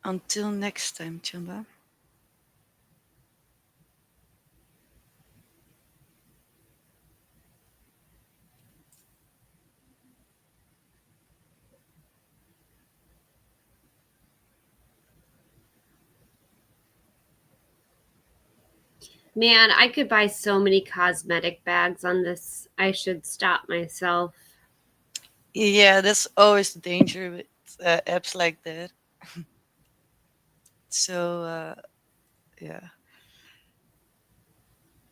Until next time, Chamba. Man, I could buy so many cosmetic bags on this. I should stop myself. Yeah, that's always the danger with apps like that. So yeah,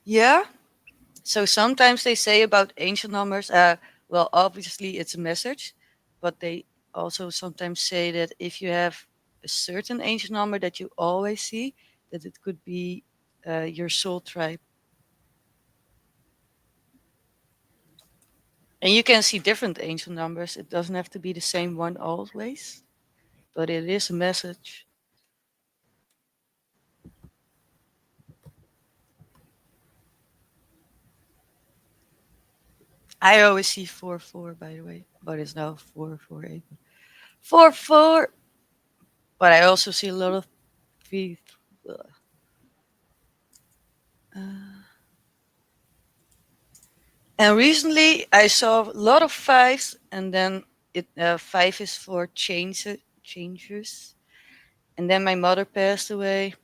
yeah. So sometimes they say about ancient numbers, well, obviously it's a message, but they also sometimes say that if you have a certain ancient number that you always see, that it could be your soul tribe. And you can see different ancient numbers. It doesn't have to be the same one always, but it is a message. I always see 4 4, by the way, but it's now 4 4 8. 4 4. But I also see a lot of 3. Uh, and recently I saw a lot of fives, and then it 5 is for changes. And then my mother passed away.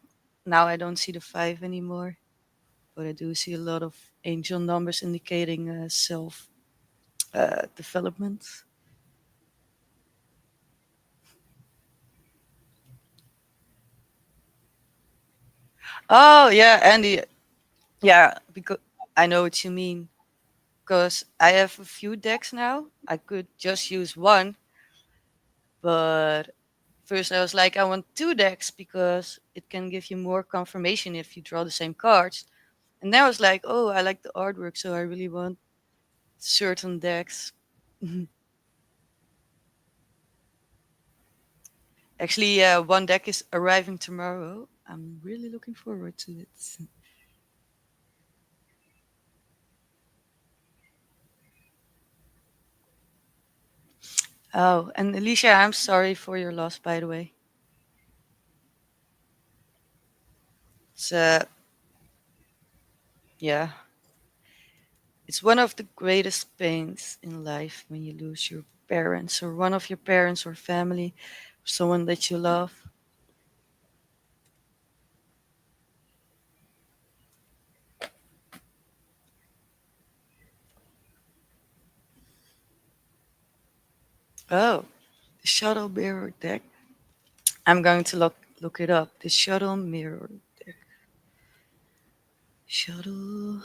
Now I don't see the 5 anymore, but I do see a lot of angel numbers indicating self development. Oh yeah, Andy. Yeah, because I know what you mean. Because I have a few decks now. I could just use one, but first I was like, I want 2 decks because it can give you more confirmation if you draw the same cards. And then I was like, oh, I like the artwork, so I really want certain decks. Actually, one deck is arriving tomorrow. I'm really looking forward to it. Oh, and Alicia, I'm sorry for your loss, by the way. It's yeah, it's one of the greatest pains in life when you lose your parents or one of your parents or family, someone that you love. Oh, the shuttle mirror deck. I'm going to look it up. The shuttle mirror deck. Shuttle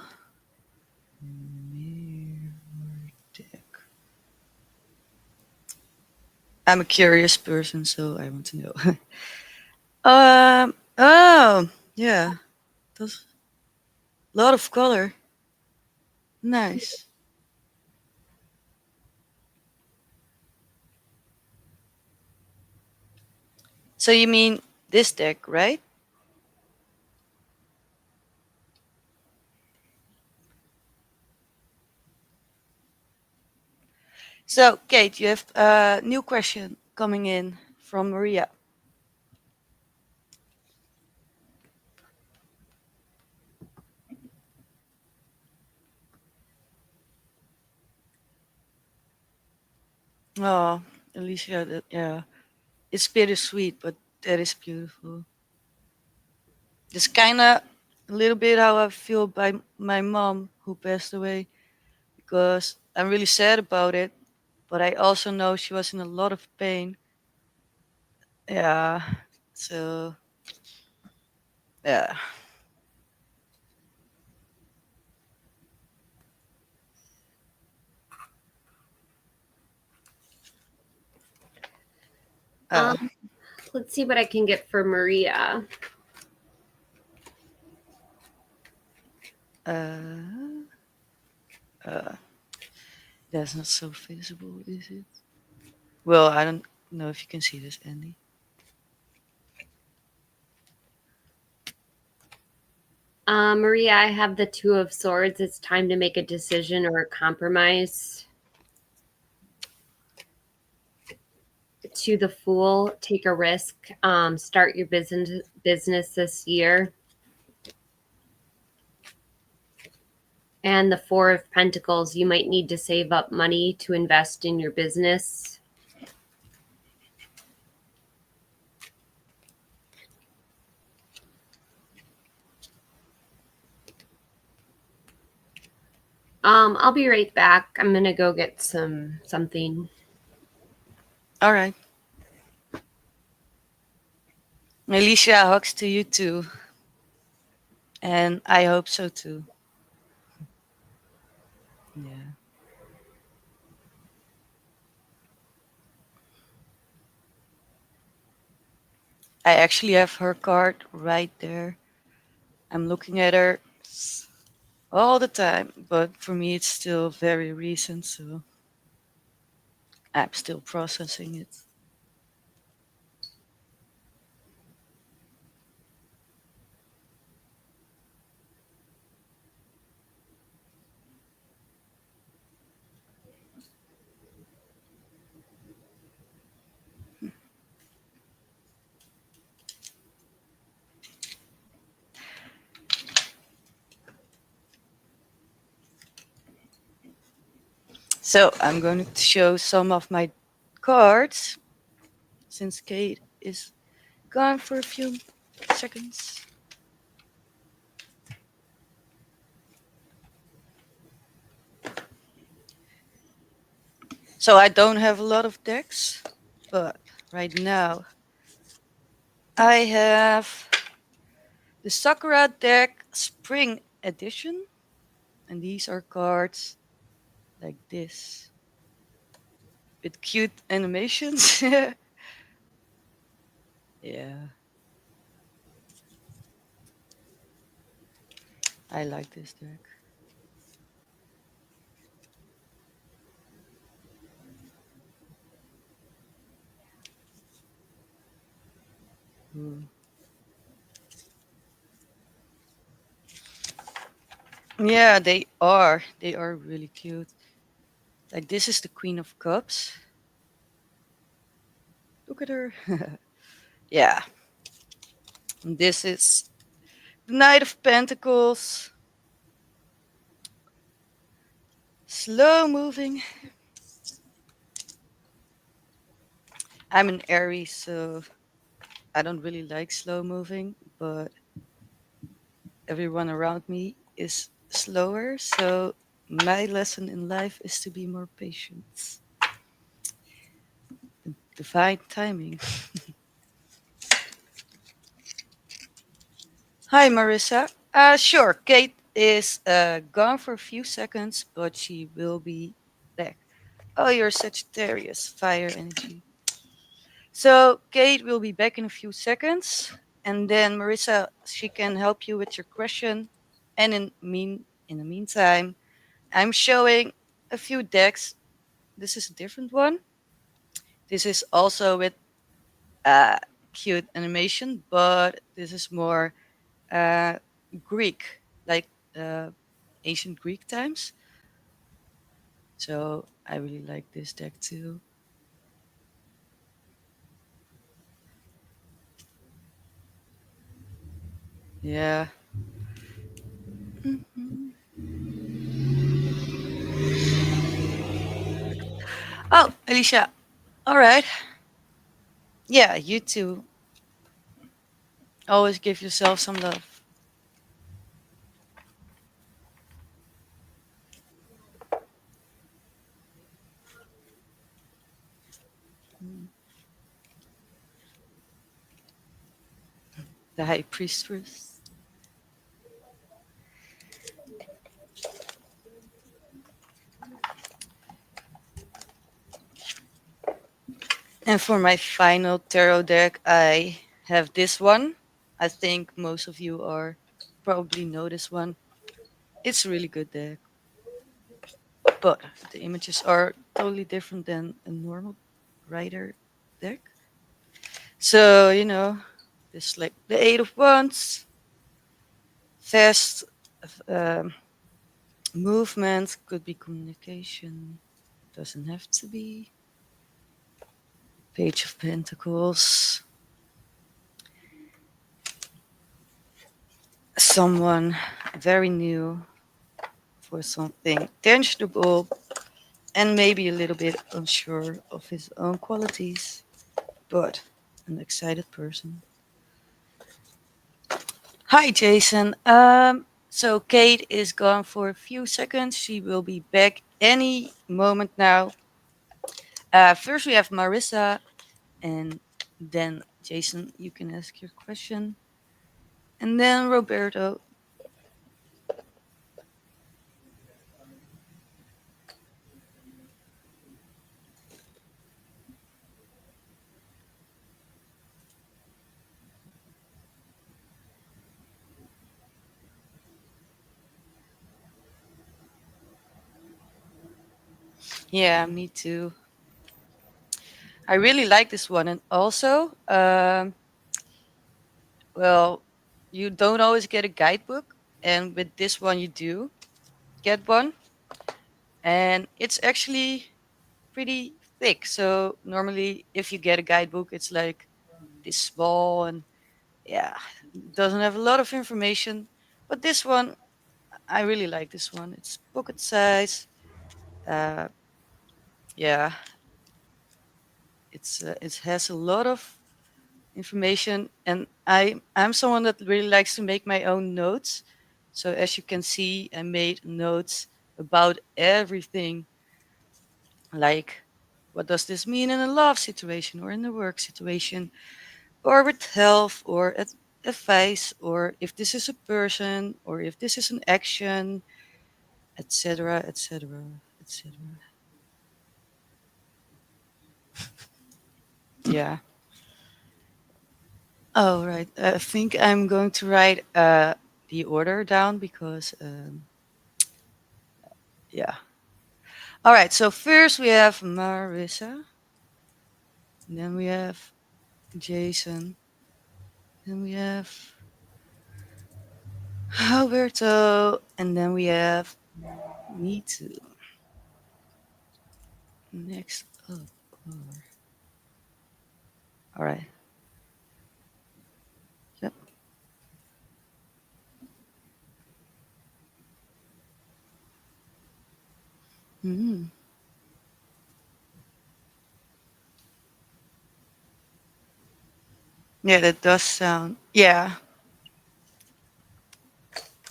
mirror deck. I'm a curious person, so I want to know. Oh, yeah. That's a lot of color. Nice. So you mean this deck, right? So, Kate, you have a new question coming in from Maria. Oh, Alicia, yeah, it's bittersweet, but that is beautiful. It's kind of a little bit how I feel by my mom who passed away because I'm really sad about it, but I also know she was in a lot of pain. Yeah, so yeah. Uh, Um, let's see what I can get for Maria. uh, uh, that's not so visible, is it? Well, I don't know if you can see this, Andy. Maria, I have the Two of Swords. It's time to make a decision or a compromise. To the Fool, take a risk. Start your business this year. And the Four of Pentacles, you might need to save up money to invest in your business. I'll be right back. I'm gonna go get something. All right. Alicia, hugs to you too. And I hope so too. Yeah. I actually have her card right there. I'm looking at her all the time, but for me it's still very recent, so I'm still processing it. So I'm going to show some of my cards since Kate is gone for a few seconds. So I don't have a lot of decks, but right now I have the Sakura deck Spring Edition, and these are cards like this with cute animations. Yeah, I like this deck. Ooh. Yeah, they are. They are really cute. Like this is the Queen of Cups. Look at her. Yeah. And this is the Knight of Pentacles. Slow moving. I'm an Aries, so I don't really like slow moving, but everyone around me is slower. So my lesson in life is to be more patient. Divine timing. Hi, Marissa. Sure. Kate is gone for a few seconds, but she will be back. Oh, you're Sagittarius, fire energy. So Kate will be back in a few seconds, and then Marissa, she can help you with your question. And in the meantime, I'm showing a few decks. This is a different one. This is also with uh, cute animation, but this is more uh, Greek, like uh, ancient Greek times. So I really like this deck too. Yeah. Mhm. Oh, Alicia. All right. Yeah, you too. Always give yourself some love. Mm. The High Priestess. And for my final tarot deck, I have this one. I think most of you are probably know this one. It's a really good deck, but the images are totally different than a normal writer deck. So, this like the Eight of Wands, fast um, movement, could be communication, doesn't have to be. Page of Pentacles, someone very new for something tangible and maybe a little bit unsure of his own qualities, but an excited person. Hi, Jason. So Kate is gone for a few seconds. She will be back any moment now. First, we have Marissa, and then Jason, you can ask your question, and then Roberto. Yeah, me too. I really like this one, and also, well, you don't always get a guidebook, and with this one, you do get one, and it's actually pretty thick. So normally, if you get a guidebook, it's like this small and yeah, doesn't have a lot of information. But this one, I really like this one. It's pocket size. Uh, yeah, it has a lot of information, and I'm someone that really likes to make my own notes. So as you can see, I made notes about everything, like what does this mean in a love situation or in a work situation or with health or advice, or if this is a person or if this is an action, etc., etc., etc. Yeah. Oh, right. I think I'm going to write the order down because yeah. All right, so first we have Marissa, and then we have Jason, Then we have Alberto, and then we have me too. Next up. All right. Yep. Hmm. Yeah, that does sound. Yeah,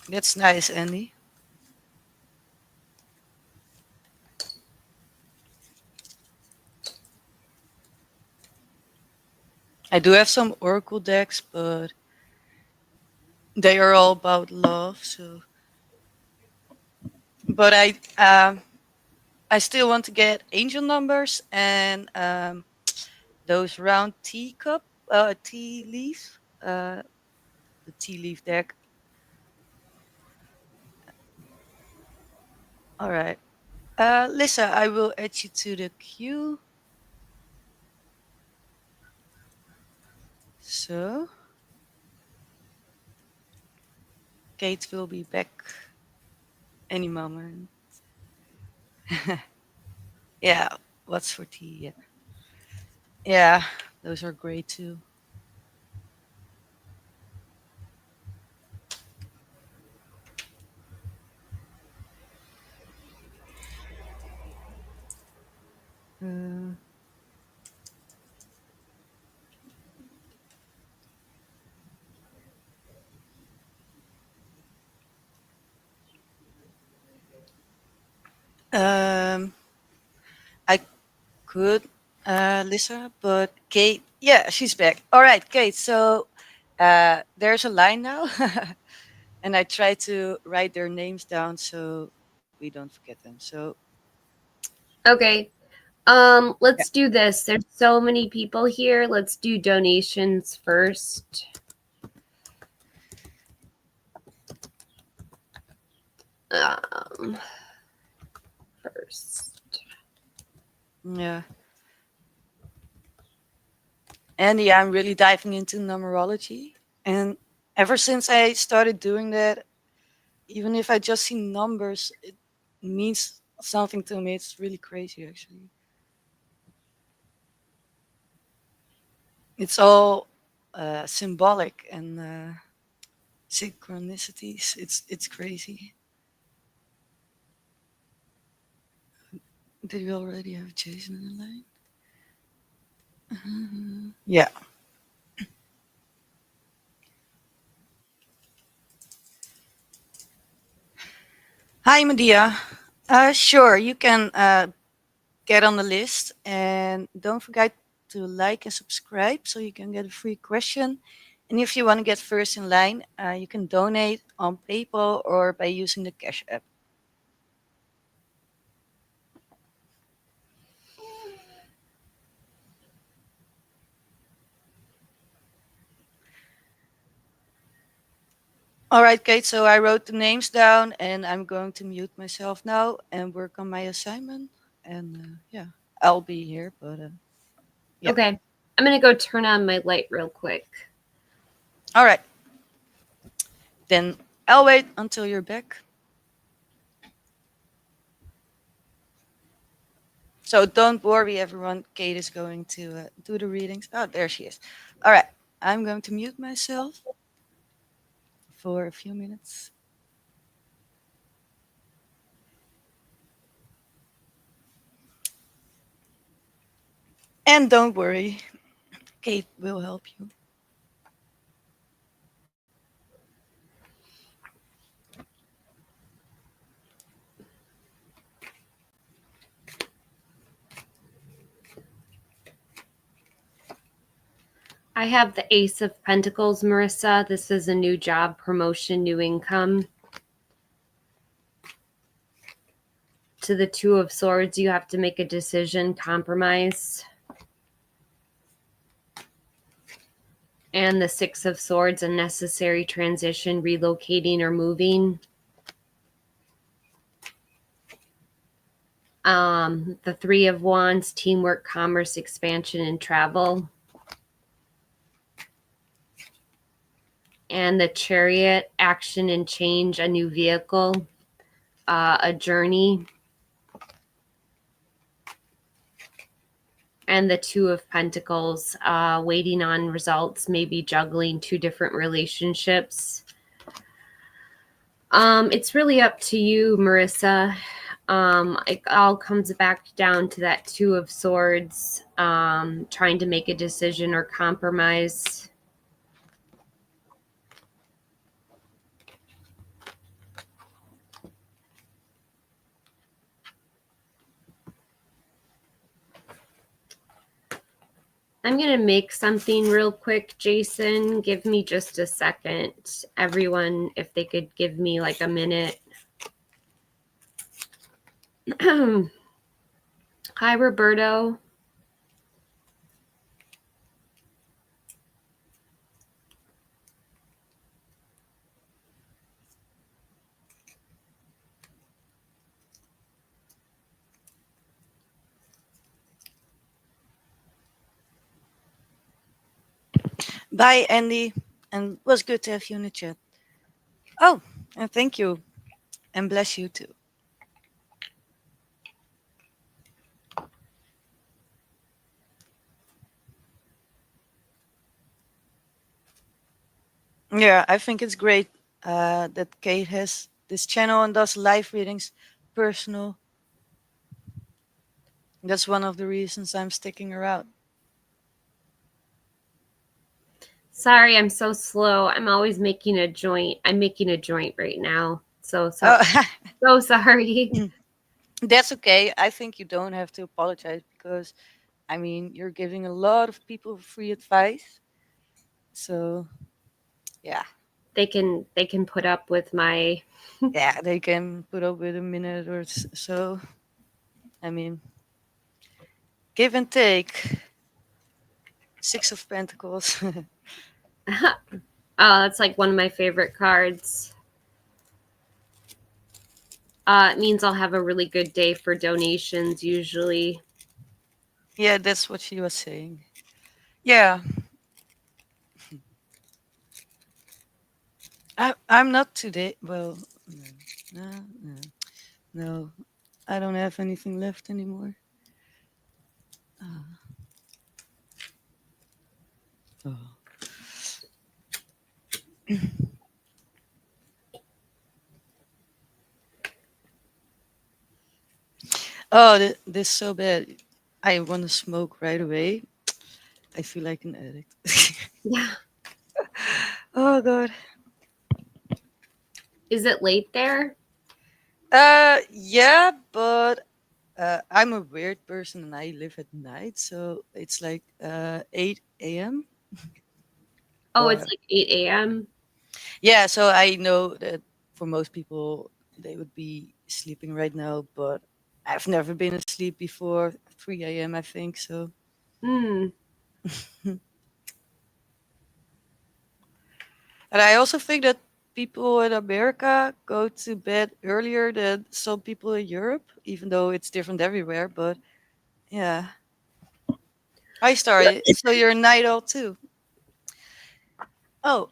that's nice, Andy. I do have some Oracle decks, but they are all about love. So, but I still want to get angel numbers and those round teacup, tea leaf, the tea leaf deck. All right. Lisa, I will add you to the queue. So, Kate will be back any moment. Yeah, what's for tea? Yeah, yeah, those are great too. Uh, um, I could, Lisa, but Kate, yeah, she's back. All right, Kate. So, there's a line now, and I try to write their names down so we don't forget them. So, Okay. yeah. Let's do this. There's so many people here. Let's do donations first. Um, first. Yeah. And yeah, I'm really diving into numerology. And ever since I started doing that, even if I just see numbers, it means something to me. It's really crazy, actually. It's all symbolic and synchronicities. It's crazy. Did we already have Jason in the line? Yeah. Hi, Medea. Sure, you can get on the list. And don't forget to like and subscribe so you can get a free question. And if you want to get first in line, you can donate on PayPal or by using the Cash app. All right, Kate. So I wrote the names down and I'm going to mute myself now and work on my assignment. And yeah, I'll be here. But yeah. Okay. I'm going to go turn on my light real quick. All right. Then I'll wait until you're back. So don't worry, everyone. Kate is going to do the readings. Oh, there she is. All right. I'm going to mute myself for a few minutes. And don't worry, Kate will help you. I have the Ace of Pentacles, Marissa. This is a new job, promotion, new income. To the Two of Swords, you have to make a decision, compromise. And the Six of Swords, a necessary transition, relocating or moving. The Three of Wands, teamwork, commerce, expansion, and travel. And the Chariot, action and change, a new vehicle, a journey. And the Two of Pentacles, waiting on results, maybe juggling two different relationships. It's really up to you, Marissa. It all comes back down to that Two of Swords, trying to make a decision or compromise. I'm going to make something real quick, Jason. Give me just a second. Everyone, if they could give me like a minute. Hi, Roberto. Bye, Andy, and it was good to have you in the chat. Oh, and thank you, and bless you too. Yeah, I think it's great that Kate has this channel and does live readings, personal. That's one of the reasons I'm sticking around. Sorry, I'm so slow. I'm always making a joint. I'm making a joint right now. So Oh, so sorry. that's okay. I think you don't have to apologize because, I mean, you're giving a lot of people free advice. So, yeah. They can put up with my Yeah, they can put up with a minute or so. I mean, give and take. Six of Pentacles. Oh, that's like one of my favorite cards. It means I'll have a really good day for donations usually. Yeah, that's what she was saying. Yeah. I'm not today. Well, no. I don't have anything left anymore. Oh. Oh, this is so bad. I want to smoke right away. I feel like an addict. Yeah. Oh god. Is it late there? Yeah, but I'm a weird person and I live at night, so it's like 8 a.m. Oh, it's Or like 8 a.m. yeah, so I know that for most people they would be sleeping right now, but I've never been asleep before 3 a.m. I think so. Hmm. And I also think that people in America go to bed earlier than some people in Europe, even though it's different everywhere. But yeah. Hi, Starry. So you're a night owl too. Oh,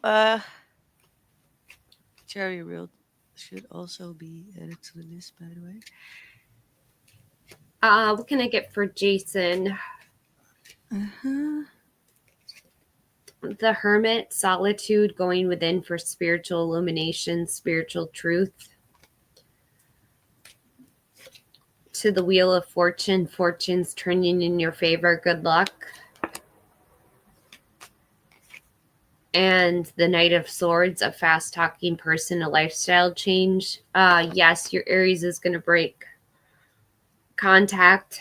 Cherry Reel should also be added to the list, by the way. What can I get for Jason? Uh-huh. The Hermit, solitude, going within for spiritual illumination, spiritual truth. To the Wheel of Fortune, fortune's turning in your favor, good luck. And the Knight of Swords, a fast talking person, a lifestyle change. Yes, your Aries is going to break contact.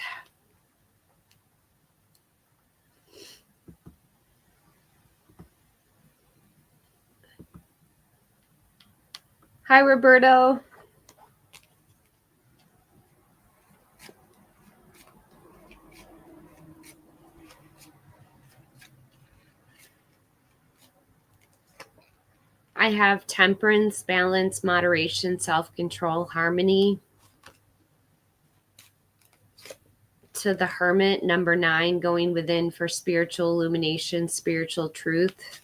Hi, Roberto. I have temperance, balance, moderation, self-control, harmony. To the Hermit, number 9, going within for spiritual illumination, spiritual truth.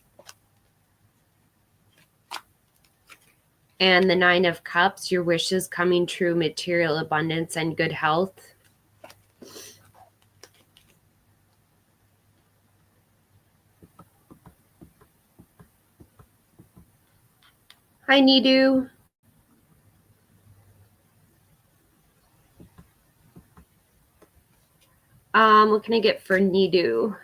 And the Nine of Cups, your wishes coming true, material abundance and good health. Hi, Nidu. What can I get for Nidu?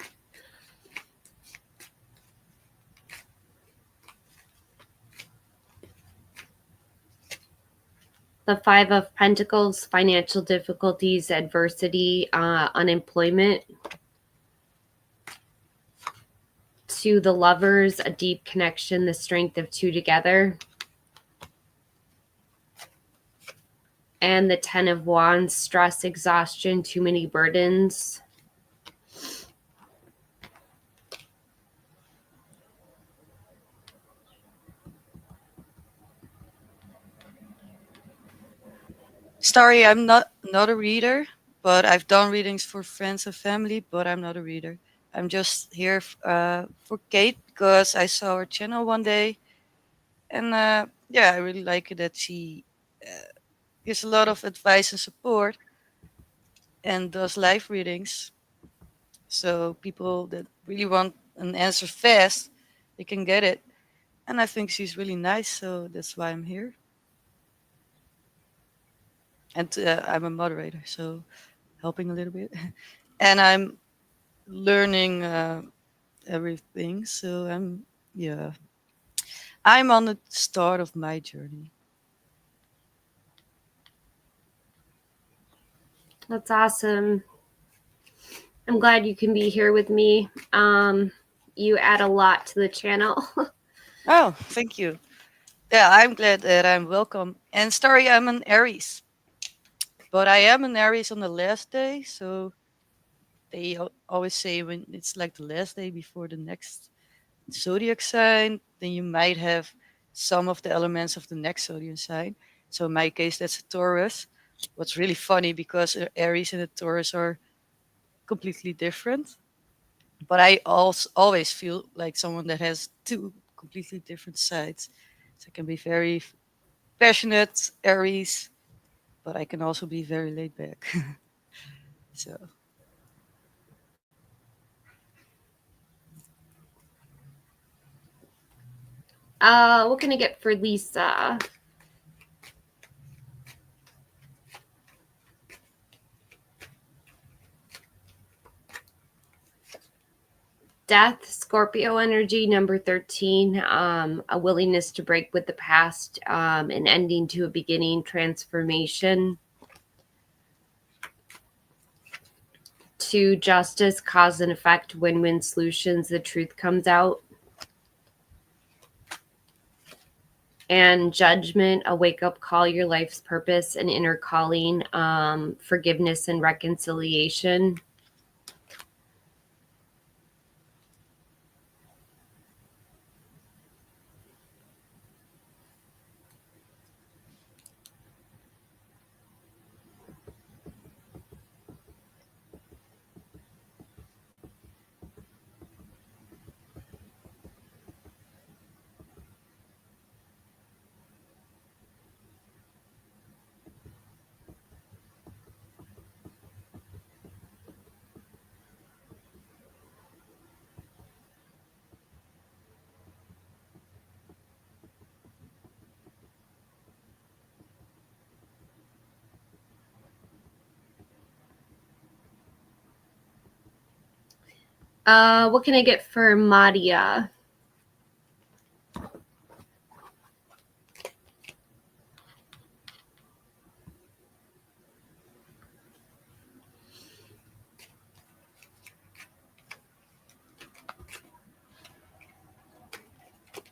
The Five of Pentacles, financial difficulties, adversity, unemployment. To the Lovers, a deep connection, the strength of two together. And the Ten of Wands, stress, exhaustion, too many burdens. Sorry, I'm not a reader, but I've done readings for friends and family, but I'm not a reader. I'm just here for Kate because I saw her channel one day, and yeah, I really like it that she gives a lot of advice and support and does live readings. So people that really want an answer fast, they can get it. And I think she's really nice, so that's why I'm here. And I'm a moderator, so helping a little bit. And I'm learning everything. So yeah, I'm on the start of my journey. That's awesome. I'm glad you can be here with me. You add a lot to the channel. Oh, thank you. Yeah, I'm glad that I'm welcome. And sorry, I'm an Aries, but I am an Aries on the last day. So they always say when it's like the last day before the next zodiac sign, then you might have some of the elements of the next zodiac sign. So in my case, that's a Taurus. What's really funny because Aries and a Taurus are completely different. But I also always feel like someone that has two completely different sides. So I can be very passionate, Aries, but I can also be very laid back. So What can I get for Lisa? Death, Scorpio energy, number 13, a willingness to break with the past, an ending to a beginning, transformation. To Justice, cause and effect, win-win solutions, the truth comes out. And Judgment, a wake-up call, your life's purpose, an inner calling, forgiveness and reconciliation. What can I get for Madia?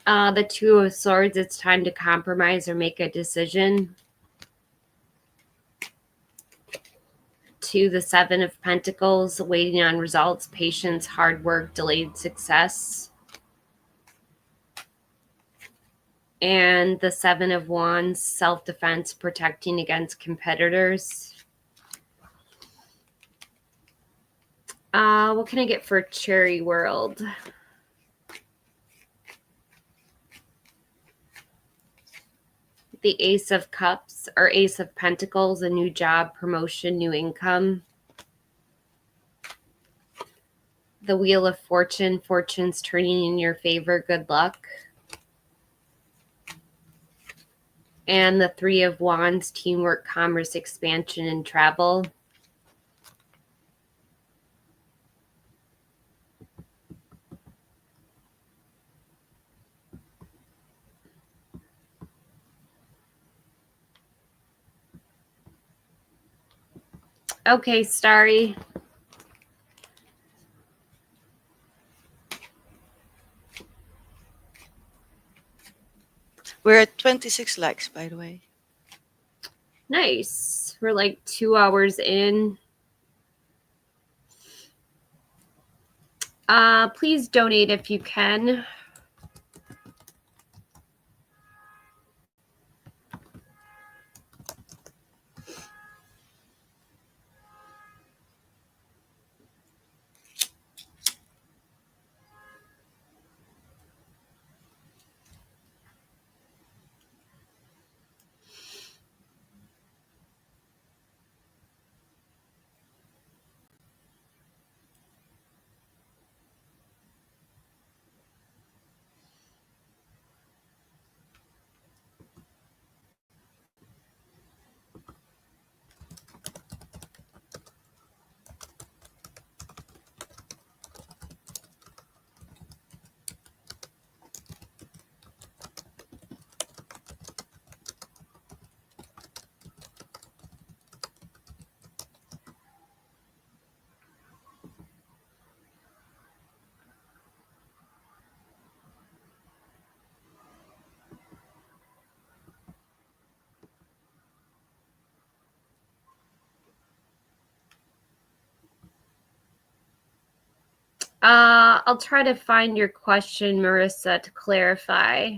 The Two of Swords, it's time to compromise or make a decision. To the Seven of Pentacles, waiting on results, patience, hard work, delayed success. And the Seven of Wands, self-defense, protecting against competitors. What can I get for Cherry World? The Ace of Cups or Ace of Pentacles, a new job, promotion, new income. The Wheel of Fortune, fortune's turning in your favor, good luck. And the Three of Wands, teamwork, commerce, expansion, and travel. Okay, Starry. We're at 26 likes, by the way. Nice. We're like 2 hours in. Please donate if you can. I'll try to find your question, Marissa, to clarify.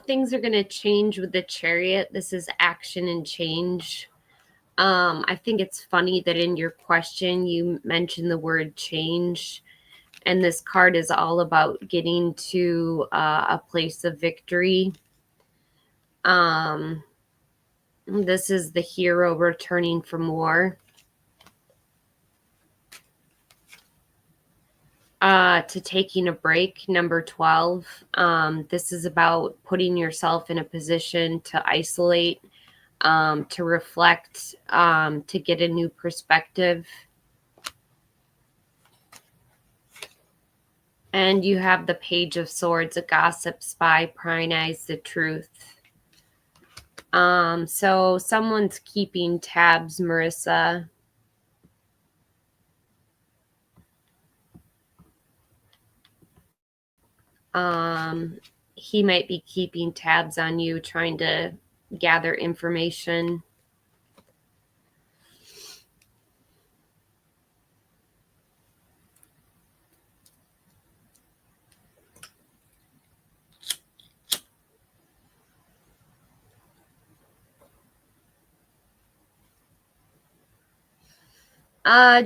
Things are going to change with the Chariot. This is action and change. I think it's funny that in your question you mentioned the word change, and this card is all about getting to a place of victory. This is the hero returning from war. To taking a break, number 12. This is about putting yourself in a position to isolate, to reflect, to get a new perspective. And you have the Page of Swords, a gossip, spy, prying eyes, the truth. So someone's keeping tabs, Marissa. He might be keeping tabs on you, trying to gather information.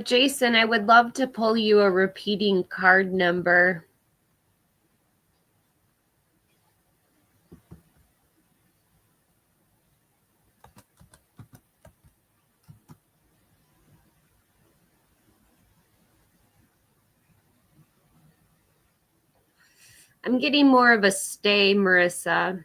Jason, I would love to pull you a repeating card number. I'm getting more of a stay, Marissa.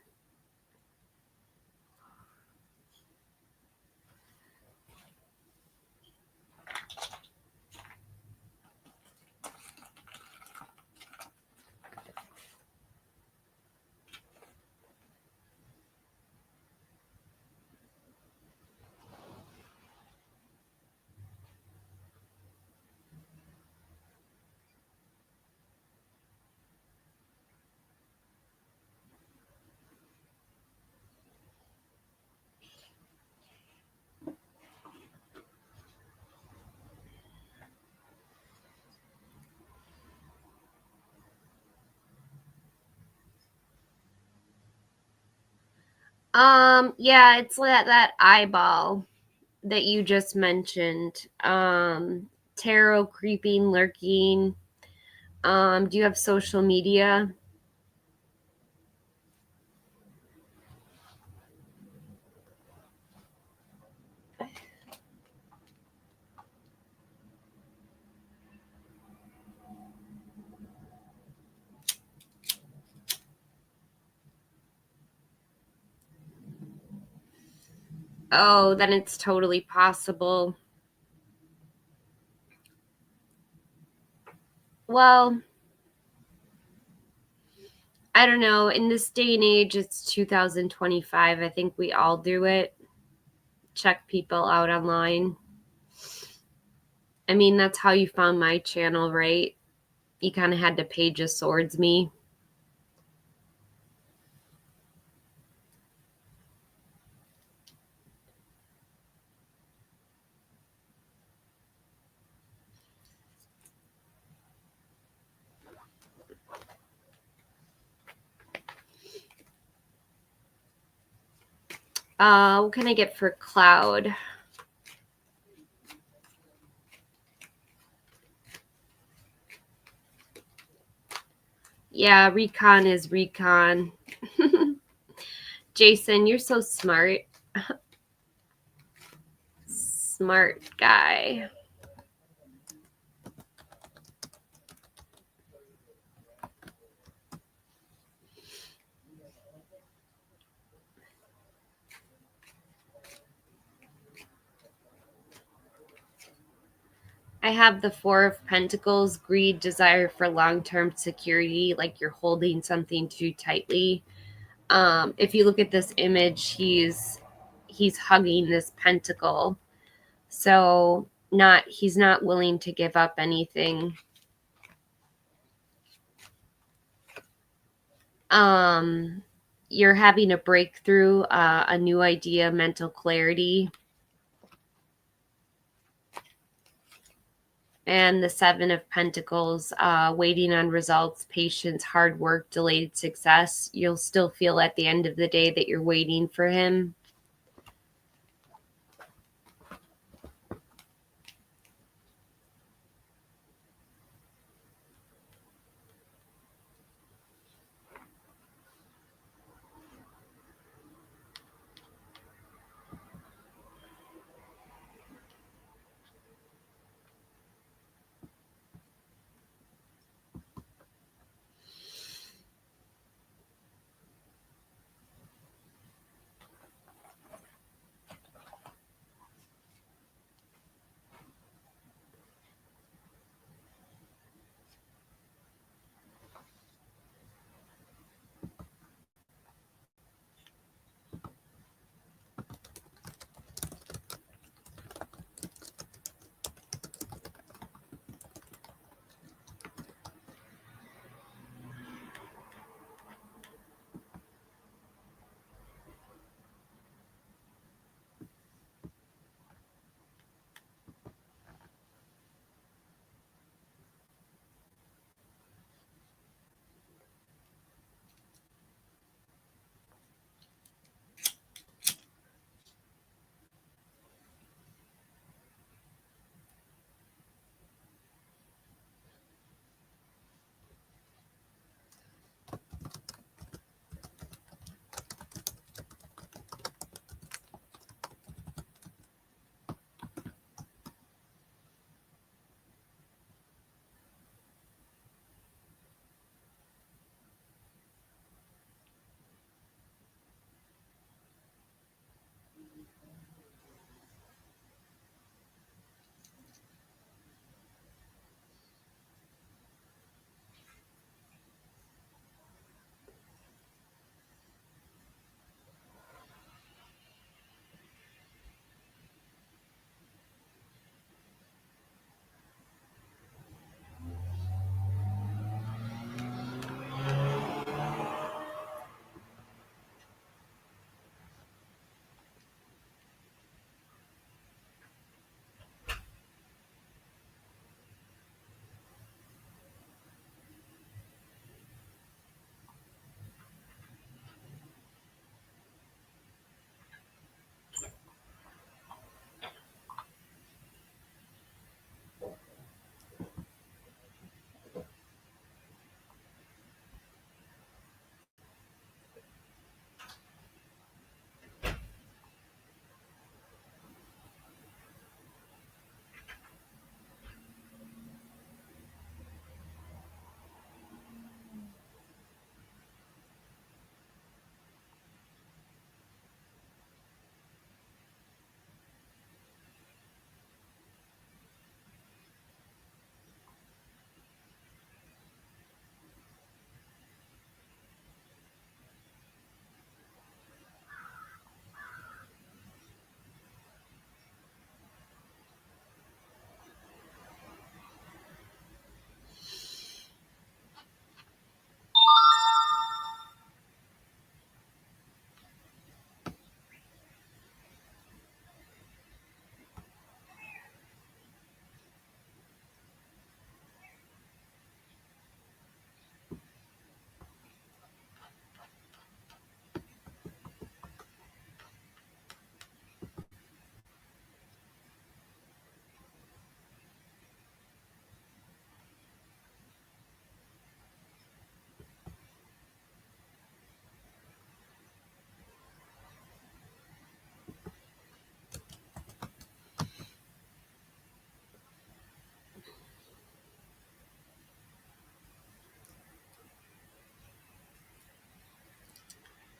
Yeah, it's that eyeball that you just mentioned. Tarot creeping, lurking. Do you have social media? Oh, then it's totally possible. Well, I don't know. In this day and age, it's 2025. I think we all do it. Check people out online. I mean, that's how you found my channel, right? You kind of had to Page of Swords me. What can I get for Cloud? Yeah, recon is recon. Jason, you're so smart. Smart guy. I have the Four of Pentacles, greed, desire for long-term security, like you're holding something too tightly. If you look at this image, he's hugging this pentacle. So he's not willing to give up anything. You're having a breakthrough, a new idea, mental clarity. And the Seven of Pentacles, waiting on results, patience, hard work, delayed success. You'll still feel at the end of the day that you're waiting for him.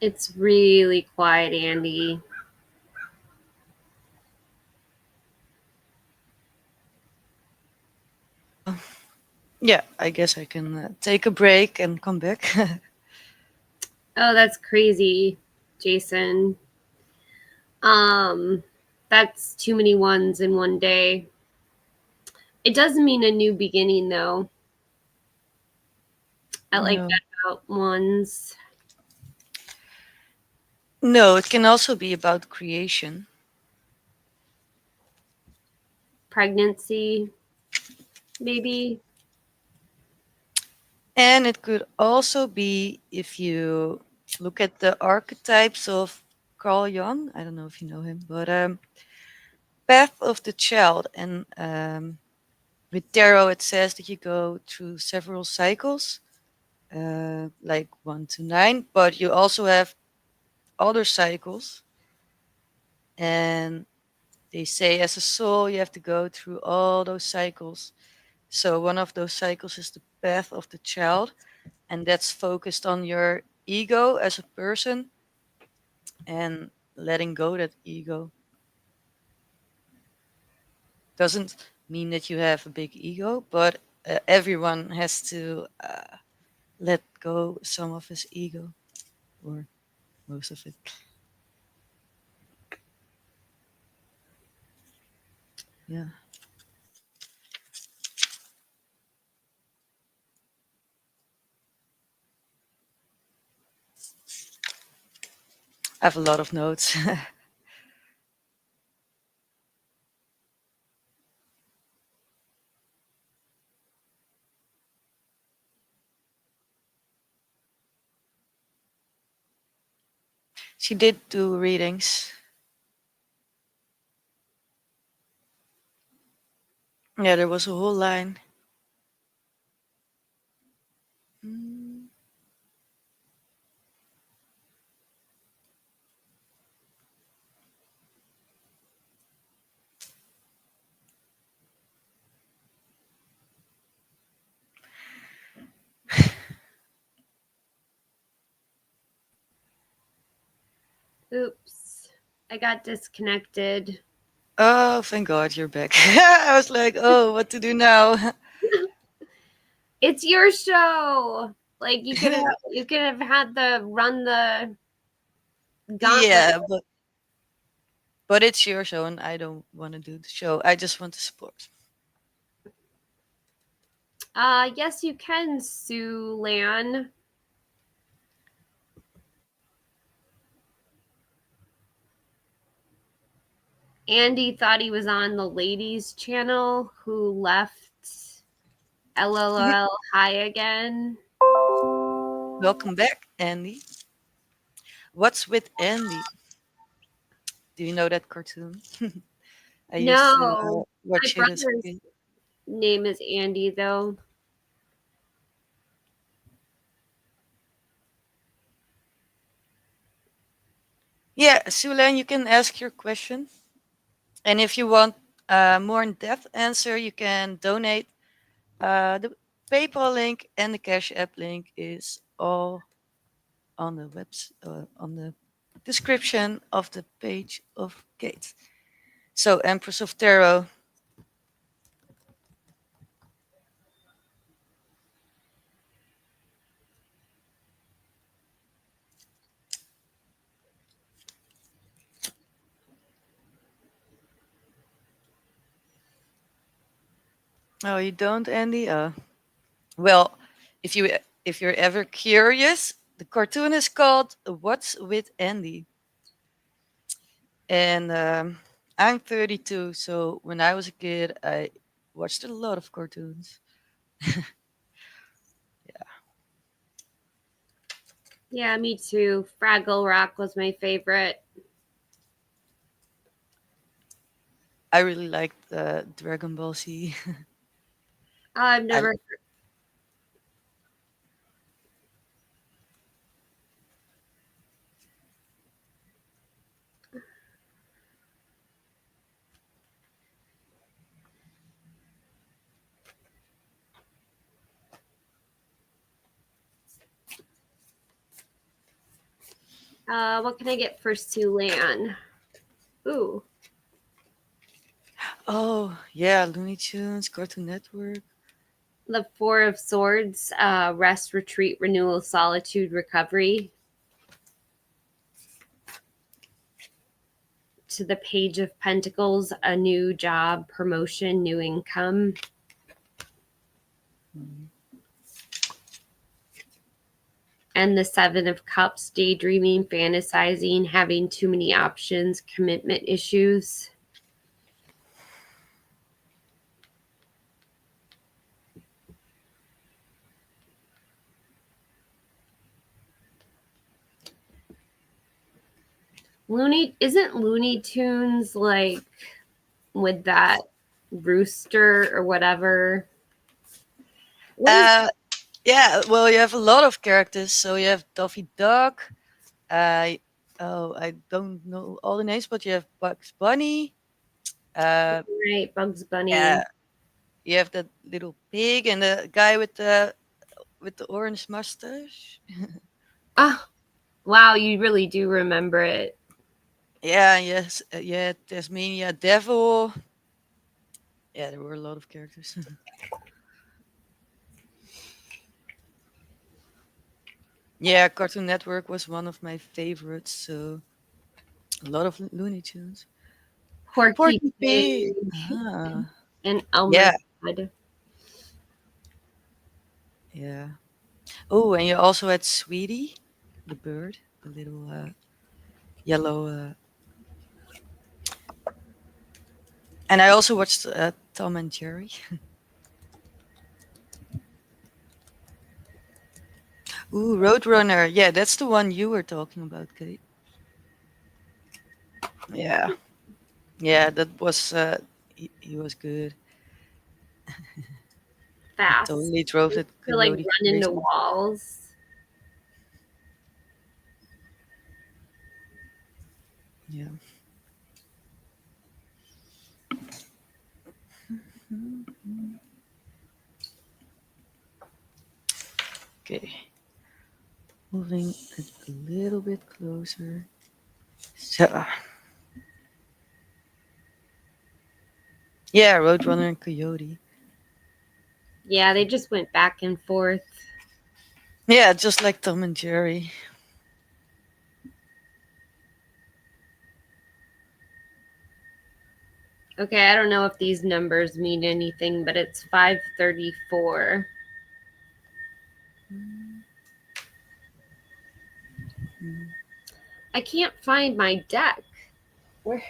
It's really quiet, Andy. Yeah, I guess I can take a break and come back. Oh, that's crazy, Jason. Um, that's too many ones in one day. It doesn't mean a new beginning, though. I like No. that about ones. No, it can also be about creation. Pregnancy, maybe. And it could also be if you look at the archetypes of Carl Jung. I don't know if you know him, but path of the child. And with tarot, it says that you go through several cycles, like 1 to 9, but you also have other cycles. And they say as a soul, you have to go through all those cycles. So one of those cycles is the path of the child, and that's focused on your ego as a person and letting go that ego. Doesn't mean that you have a big ego, but everyone has to let go some of his ego, or most of it. Yeah. I have a lot of notes. She did do readings. Yeah, there was a whole line. Mm. Oops. I got disconnected. Oh, thank God you're back. I was like, oh, what to do now? It's your show. Like you could have had the run the gauntlet. Yeah, but it's your show, and I don't want to do the show. I just want to support. Yes, you can, Sue Lan. Andy thought he was on the ladies' channel who left LOL hi again. Welcome back, Andy. What's with Andy? Do you know that cartoon? I used to No, my watch it as a brother's kid. name is Andy, though. Yeah, Sulan, you can ask your question. And if you want a more in-depth answer, you can donate. The PayPal link and the Cash App link is all on the on the description of the page of Kate. So, Empress of Tarot. Oh, you don't, Andy? Well, if you if you're ever curious, the cartoon is called "What's with Andy," and I'm 32. So when I was a kid, I watched a lot of cartoons. Yeah, me too. Fraggle Rock was my favorite. I really liked Dragon Ball Z. I've I, never. What can I get for Sulan? Ooh, Oh, yeah, Looney Tunes, Cartoon Network. the Four of Swords, rest, retreat, renewal, solitude, recovery. To the Page of Pentacles, a new job, promotion, new income. Mhm. And the Seven of Cups, daydreaming, fantasizing, having too many options, commitment issues. Isn't Looney Tunes like with that rooster or whatever? What is Uh, yeah, well, you have a lot of characters. So you have Daffy Duck. I I don't know all the names, but you have Bugs Bunny. Uh, right? Bugs Bunny. yeah, you have that little pig and the guy with the orange mustache. Oh, wow, you really do remember it. Yeah, yes, yeah, Tasmania Devil. Yeah, there were a lot of characters. Yeah, Cartoon Network was one of my favorites. So a lot of Looney Tunes. Porky Porky Pig. Pig Ah, and Elmer yeah, Fudd. yeah. Oh, and you also had Sweetie, the bird, the little yellow. And I also watched Tom and Jerry. Ooh, Roadrunner. Yeah, that's the one you were talking about, Kate. Yeah, yeah, that was. He was good. He Fast. totally drove that To like coyote run into crazy. walls. Yeah. Okay, moving it a little bit closer. So, yeah, Roadrunner and Coyote. Yeah, they just went back and forth. Yeah, just like Tom and Jerry. Okay, I don't know if these numbers mean anything, but it's 534. I can't find my deck. Where?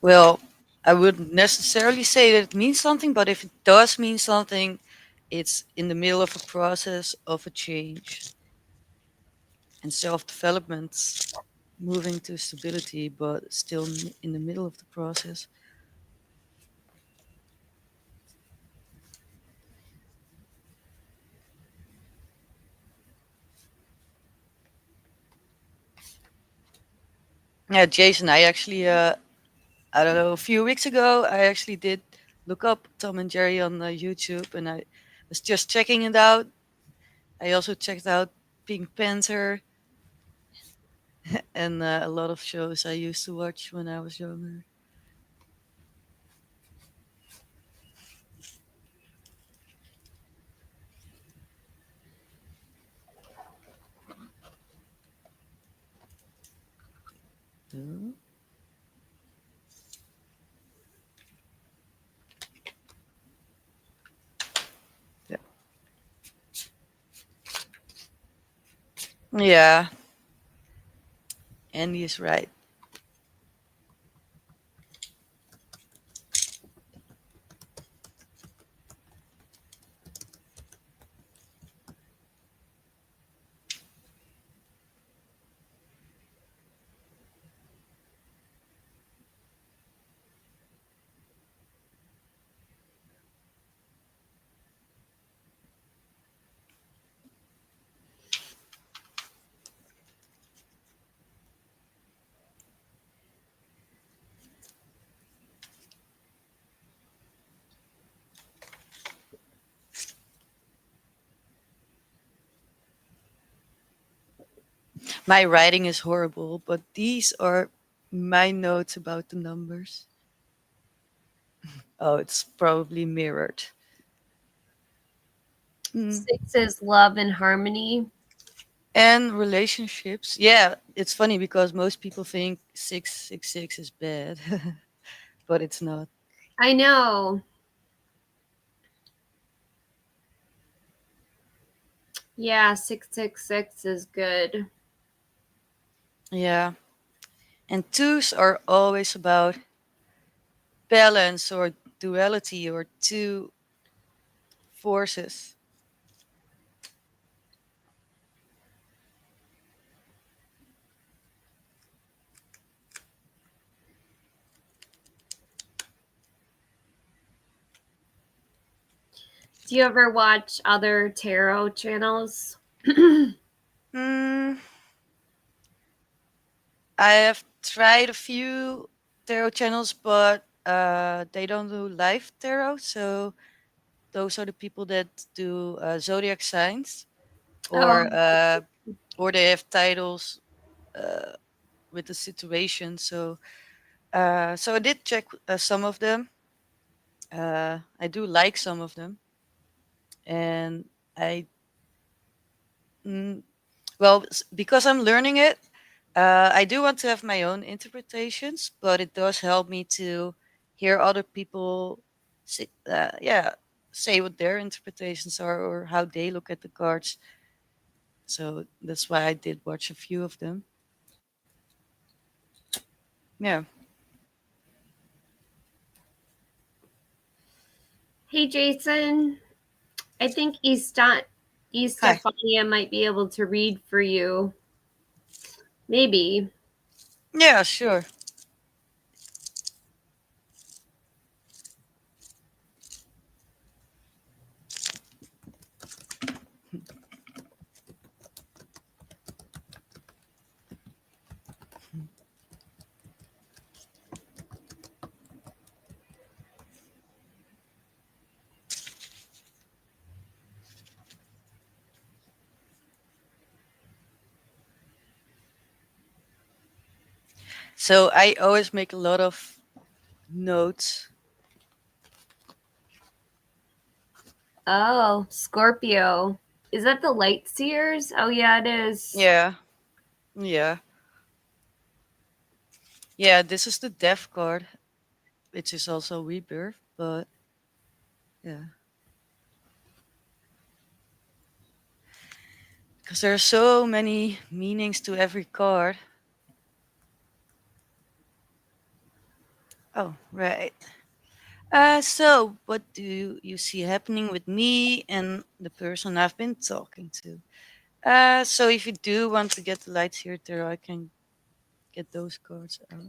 Well, I wouldn't necessarily say that it means something, but if it does mean something, it's in the middle of a process of a change and self development, moving to stability, but still in the middle of the process. Yeah, Jason, I actually, I don't know, a few weeks ago, I actually did look up Tom and Jerry on YouTube and I was just checking it out. I also checked out Pink Panther and a lot of shows I used to watch when I was younger. So, yeah. Yeah, Andy is right. My writing is horrible, but these are my notes about the numbers. Oh, it's probably mirrored. Mm. Six is love and harmony. And relationships. Yeah, it's funny because most people think 666 is bad, but it's not. I know. Yeah, 666 is good. Yeah. And twos are always about balance or duality or two forces. Do you ever watch other tarot channels? Mm, I have tried a few tarot channels, but they don't do live tarot. So those are the people that do zodiac signs, Oh, or they have titles uh, with the situation. So I did check some of them. I do like some of them, and I mm, well because I'm learning it. I do want to have my own interpretations, but it does help me to hear other people say what their interpretations are or how they look at the cards. So that's why I did watch a few of them. Yeah. hey Jason. I think Hi. Estephania might be able to read for you. Maybe. Yeah, sure. So I always make a lot of notes. Oh, Scorpio. Is that the light seers? Oh yeah, it is. Yeah. Yeah. Yeah, this is the death card, which is also rebirth, but yeah. Because there are so many meanings to every card. Oh, right. So what do you see happening with me and the person I've been talking to? So if you do want to get the lights here, there I can get those cards out.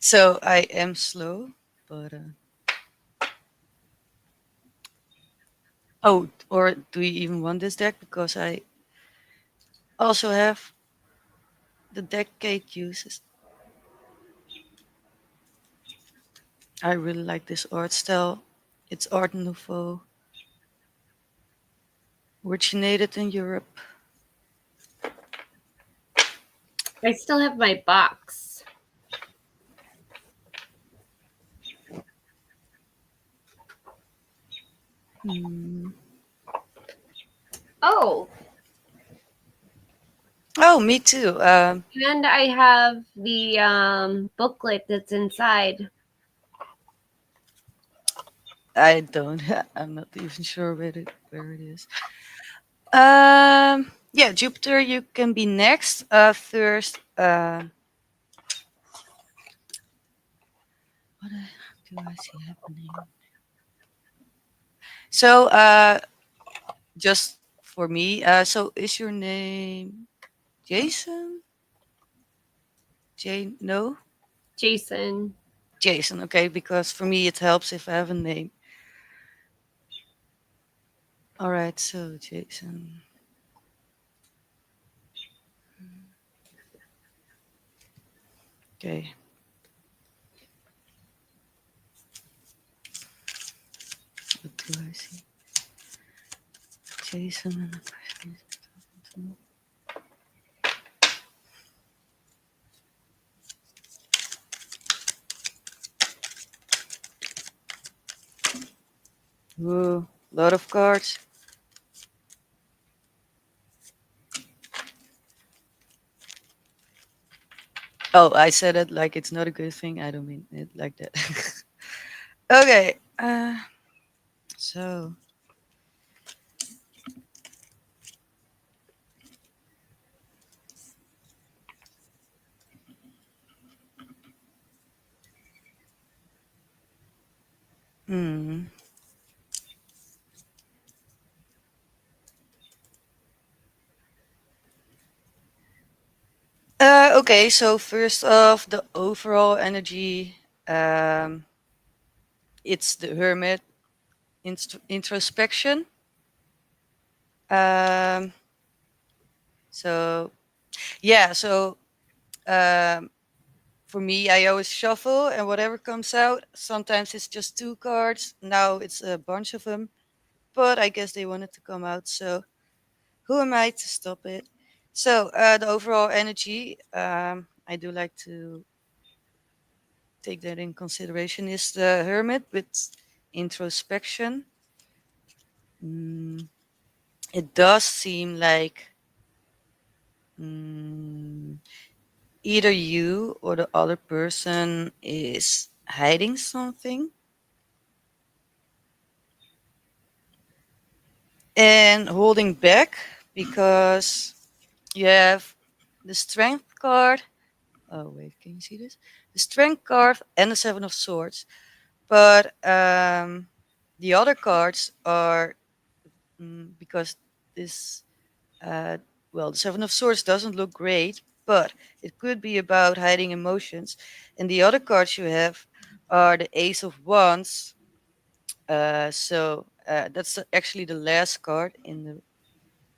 So I am slow, but oh, or do you even want this deck? Because I also have the deck Cake uses. I really like this art style. It's Art Nouveau, originated in Europe. I still have my box. Hmm. Oh, Oh, me too. and I have the booklet that's inside. I don't. I'm not even sure where it is. Yeah, Jupiter, you can be next. First, what do I see happening? So, just for me. So is your name Jason? Jane? No, Jason. Jason. Okay, because for me it helps if I have a name. All right, so Jason. Okay. Jason. Whoa, lot of cards. Oh, I said it like it's not a good thing. I don't mean it like that. Okay. So. Hmm. Okay, so first off, the overall energy, um, it's the hermit introspection. Um, so yeah, so um, for me, I always shuffle and whatever comes out. Sometimes it's just two cards. Now it's a bunch of them, but I guess they wanted to come out. So who am I to stop it? So the overall energy, I do like to take that in consideration, is the hermit with introspection. Mm, it does seem like mm, either you or the other person is hiding something and holding back because you have the strength card. Oh, wait, can you see this? The strength card and the seven of swords. But the other cards are because this Uh, well, the Seven of Swords doesn't look great, but it could be about hiding emotions. And the other cards you have are the Ace of Wands. That's actually the last card in the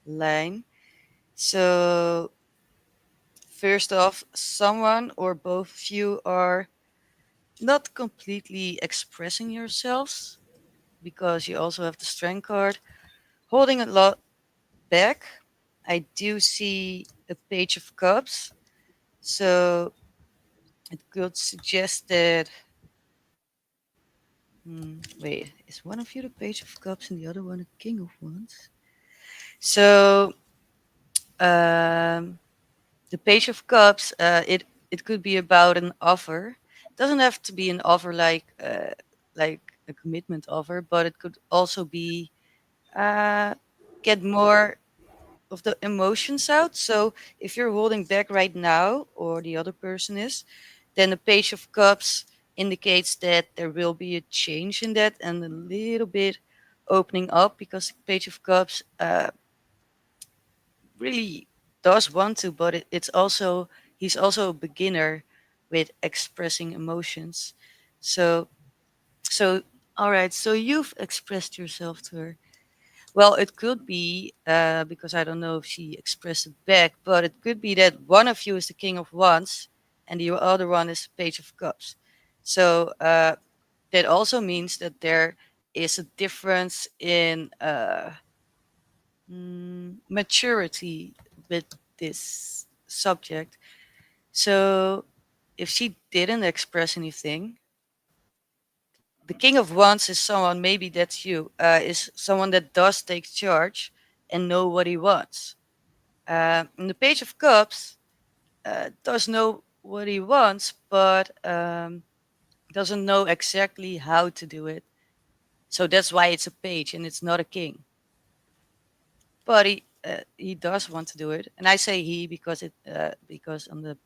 line. So, first off, someone or both of you are not completely expressing yourselves because you also have the Strength card, holding a lot back. I do see a Page of Cups. So it could suggest that. Wait, is one of you the Page of Cups and the other one the King of Wands? So um, the Page of Cups, it could be about an offer. It doesn't have to be an offer like a commitment offer, but it could also be uh, get more of the emotions out. So if you're holding back right now, or the other person is, then the Page of Cups indicates that there will be a change in that and a little bit opening up because the Page of Cups really does want to, but it's also he's also a beginner with expressing emotions. So so all right, so you've expressed yourself to her. Well, it could be because I don't know if she expressed it back, but it could be that one of you is the King of Wands and the other one is the Page of Cups. So that also means that there is a difference in maturity with this subject. So if she didn't express anything, the King of Wands is someone, maybe that's you, is someone that does take charge and know what he wants. And the Page of Cups does know what he wants, but doesn't know exactly how to do it. So that's why it's a page and it's not a king. But he does want to do it, and I say he because on the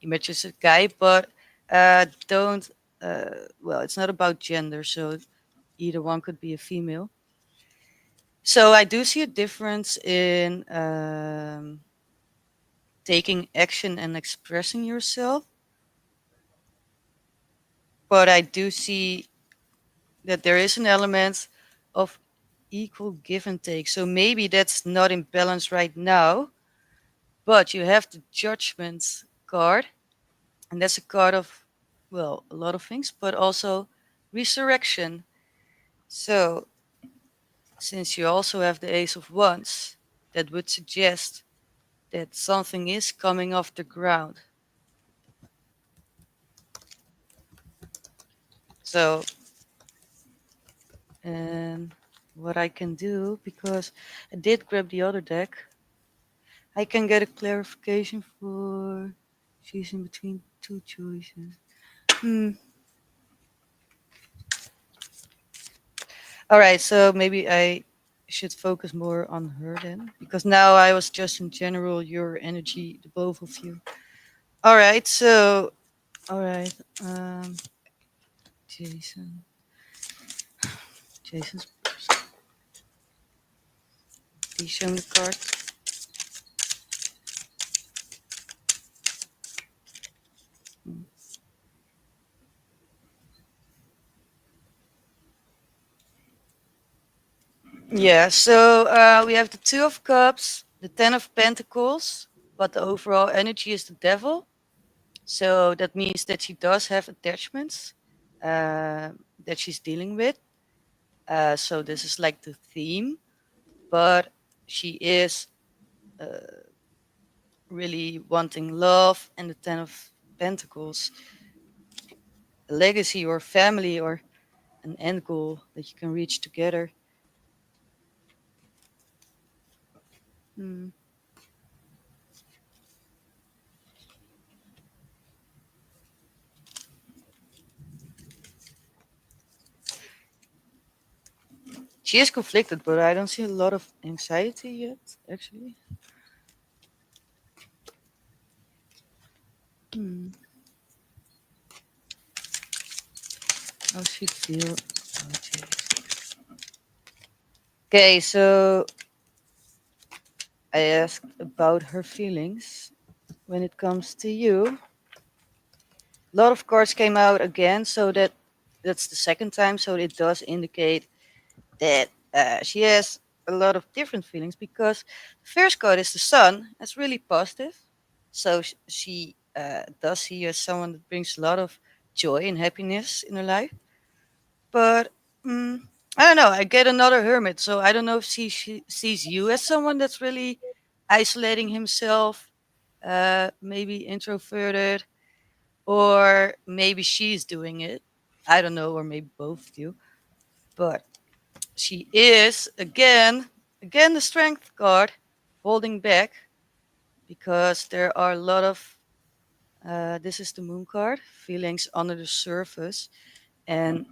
image is a guy, but don't. Well, it's not about gender, so either one could be a female. So I do see a difference in taking action and expressing yourself, but I do see that there is an element of equal give and take. So maybe that's not in balance right now, but you have the judgment card, and that's a card of, well, a lot of things, but also resurrection. So Since you also have the Ace of Wands, that would suggest that something is coming off the ground. So, and what I can do, because I did grab the other deck, I can get a clarification for choosing between two choices. Hmm. All right, so maybe I should focus more on her then, because now I was just in general your energy, the both of you. All right, so all right, Jason, Jason's. Please show me the card. Yeah, so we have the Two of Cups, the Ten of Pentacles, but the overall energy is the Devil. So that means that she does have attachments that she's dealing with. So this is like the theme, but she is really wanting love, and the Ten of Pentacles, a legacy or family or an end goal that you can reach together. Hmm. She is conflicted, but I don't see a lot of anxiety yet, actually. Hmm. How she feel? Okay, so I asked about her feelings when it comes to you. A lot of cards came out again, so that's the second time. So it does indicate that she has a lot of different feelings, because the first card is the Sun. That's really positive. So she does see you as someone that brings a lot of joy and happiness in her life. But I don't know. I get another Hermit, so I don't know if she sees you as someone that's really isolating himself, maybe introverted, or maybe she's doing it. I don't know, or maybe both of you. But she is again the Strength card, holding back, because there are a lot of. This is the Moon card, feelings under the surface, and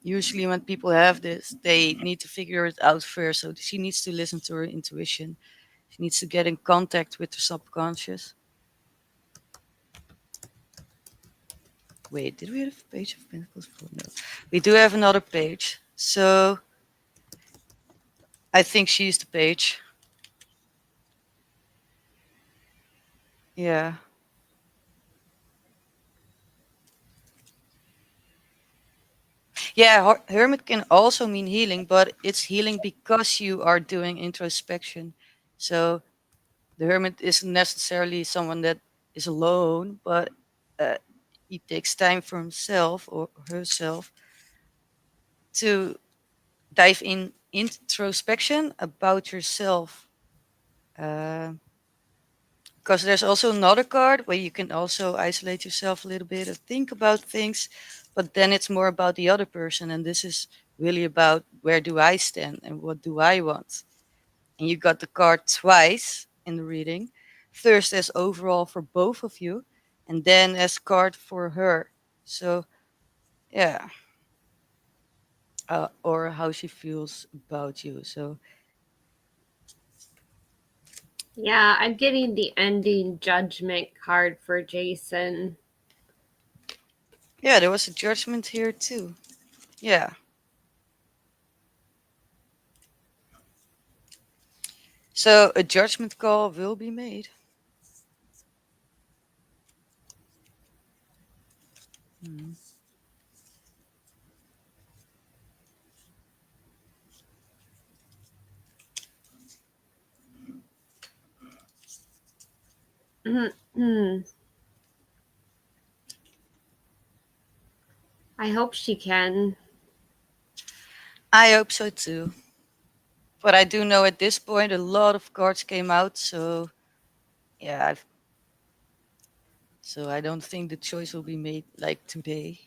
usually when people have this, they need to figure it out first. So she needs to listen to her intuition. She needs to get in contact with the subconscious. Wait, did we have a page of pentacles? No, we do have another page. So I think she's the page. Yeah. Yeah, hermit can also mean healing, but it's healing because you are doing introspection. So the hermit isn't necessarily someone that is alone, but uh, he takes time for himself or herself to dive in introspection about yourself. Because there's also another card where you can also isolate yourself a little bit or think about things, but then it's more about the other person, and this is really about where do I stand and what do I want. And you got the card twice in the reading. First as overall for both of you, and then as card for her. So yeah, or how she feels about you. So Yeah, I'm getting the ending judgment card for Jason. yeah, there was a judgment here too. Yeah. So a judgment call will be made. Hmm. I hope she can. I hope so too. But I do know at this point a lot of cards came out, so yeah, so I don't think the choice will be made like today.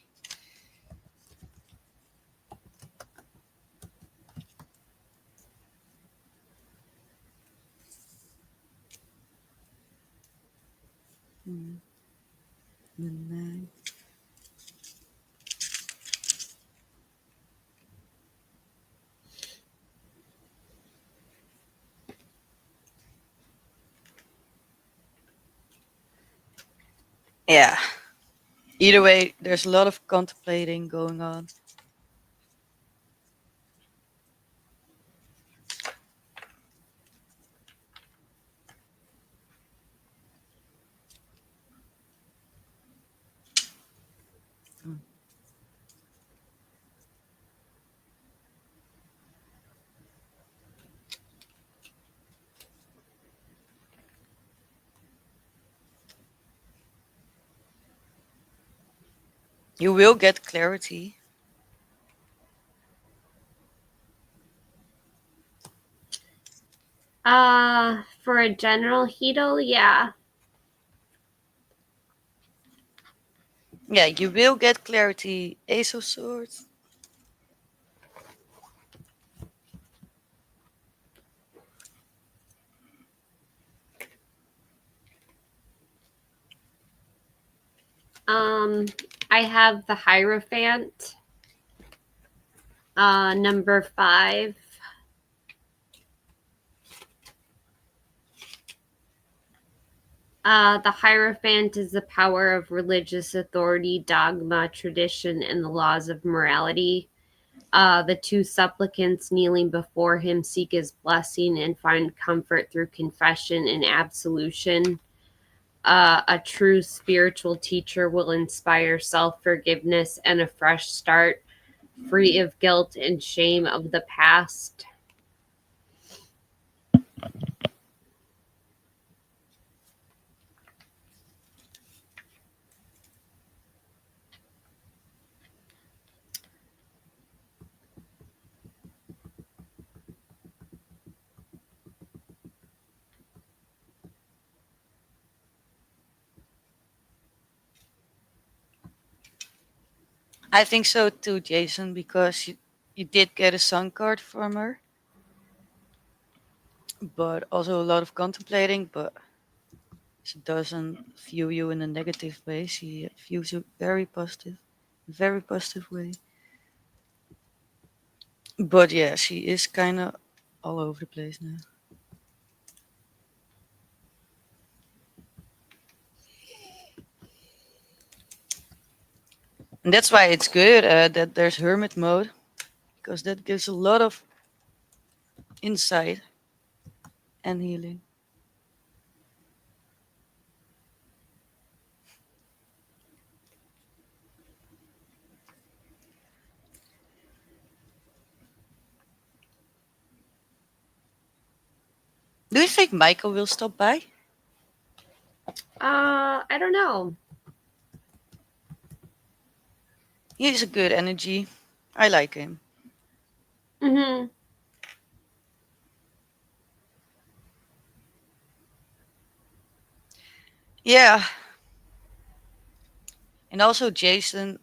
Hmm. The nine. Yeah. Either way, there's a lot of contemplating going on. Mm. You will get clarity. For a general heal, yeah. Yeah, you will get clarity. Ace of Swords. Um, I have the Hierophant, number 5. The Hierophant is the power of religious authority, dogma, tradition, and the laws of morality. The two supplicants kneeling before him seek his blessing and find comfort through confession and absolution. A true spiritual teacher will inspire self forgiveness and a fresh start, free of guilt and shame of the past. I think so too, Jason, because you did get a sun card from her, but also a lot of contemplating, but she doesn't view you in a negative way. She views you very positive way. But yeah, she is kind of all over the place now. And that's why it's good that there's hermit mode, because that gives a lot of insight and healing. Do you think Michael will stop by? I don't know. He's a good energy. I like him. Hmm. Yeah. And also, Jason,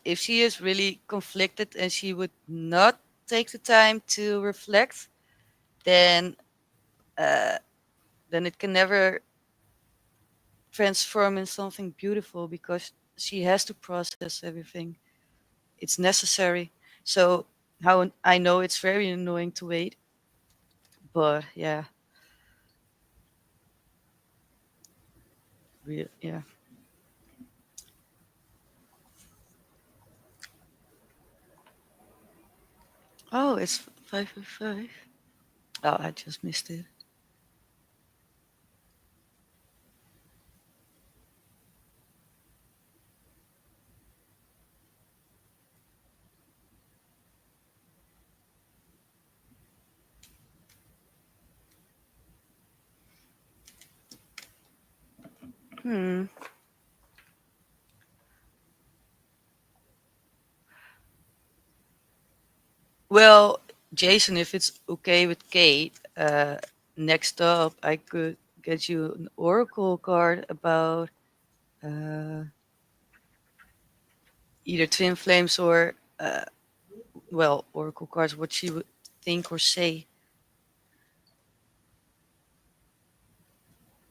if she is really conflicted and she would not take the time to reflect, then uh, then it can never transform in something beautiful because she has to process everything. It's necessary. So how I know it's very annoying to wait, but yeah, yeah. Oh, it's 5:05. Oh, I just missed it. Hmm. Well, Jason, if it's okay with Kate, next up I could get you an oracle card about uh, either twin flames or well, oracle cards, what she would think or say.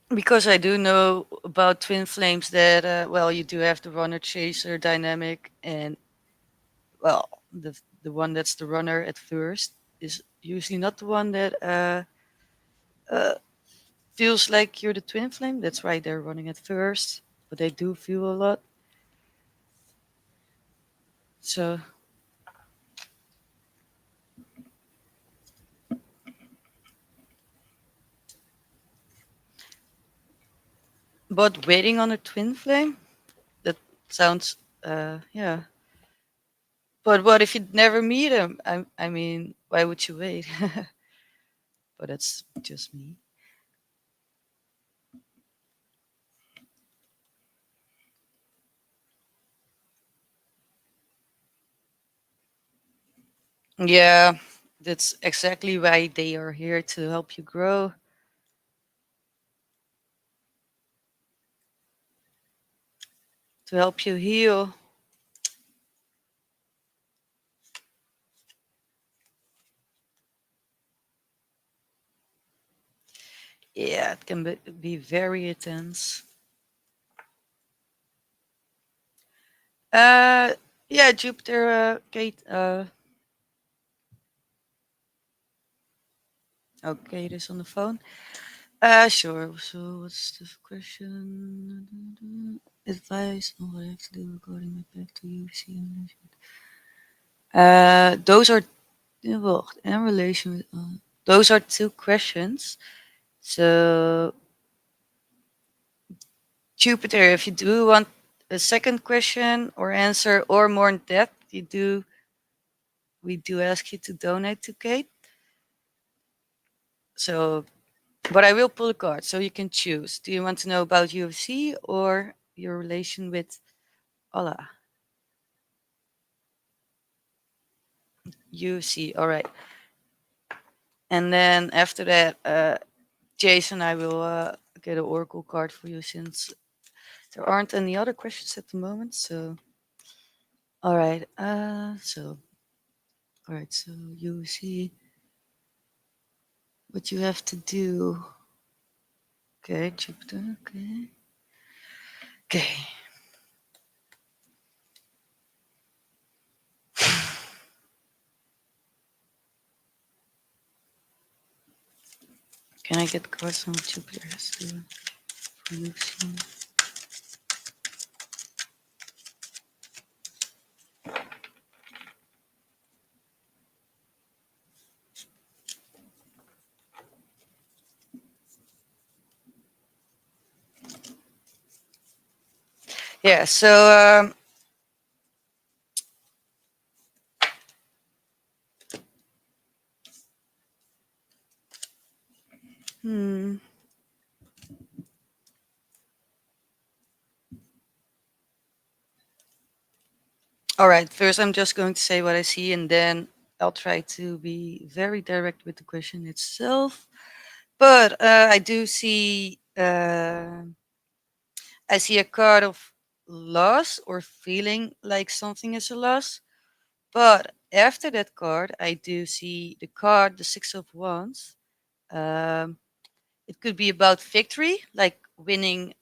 Because I do know about twin flames that well, you do have the runner chaser dynamic, and well, the one that's the runner at first is usually not the one that uh, feels like you're the twin flame. That's why they're running at first, but they do feel a lot. So, but waiting on a twin flame, that sounds, yeah. But what if you never meet him? I mean, why would you wait? But that's just me. Yeah, that's exactly why they are here to help you grow, to help you heal. Yeah, it can be very intense. Uh, yeah, Jupiter, Kate. Okay, it is on the phone. Sure. So, what's the question? Advice on what I have to do regarding my back to you. Those are well in relation with. Those are two questions. So, Jupiter, if you do want a second question or answer or more in depth, we do ask you to donate to Kate. So, but I will pull a card so you can choose. Do you want to know about UFC or your relation with Allah? UFC, all right. And then after that, Jason, I will get an oracle card for you since there aren't any other questions at the moment. So, all right. All right. So you see what you have to do. Okay, Jupiter. Okay. Okay. Can I get cards on what Jupiter has to do for you? Yeah. So, hmm. All right. First, I'm just going to say what I see, and then I'll try to be very direct with the question itself. But I do see. I see a card of loss or feeling like something is a loss. But after that card, I do see the card, the Six of Wands. Um, it could be about victory, like winning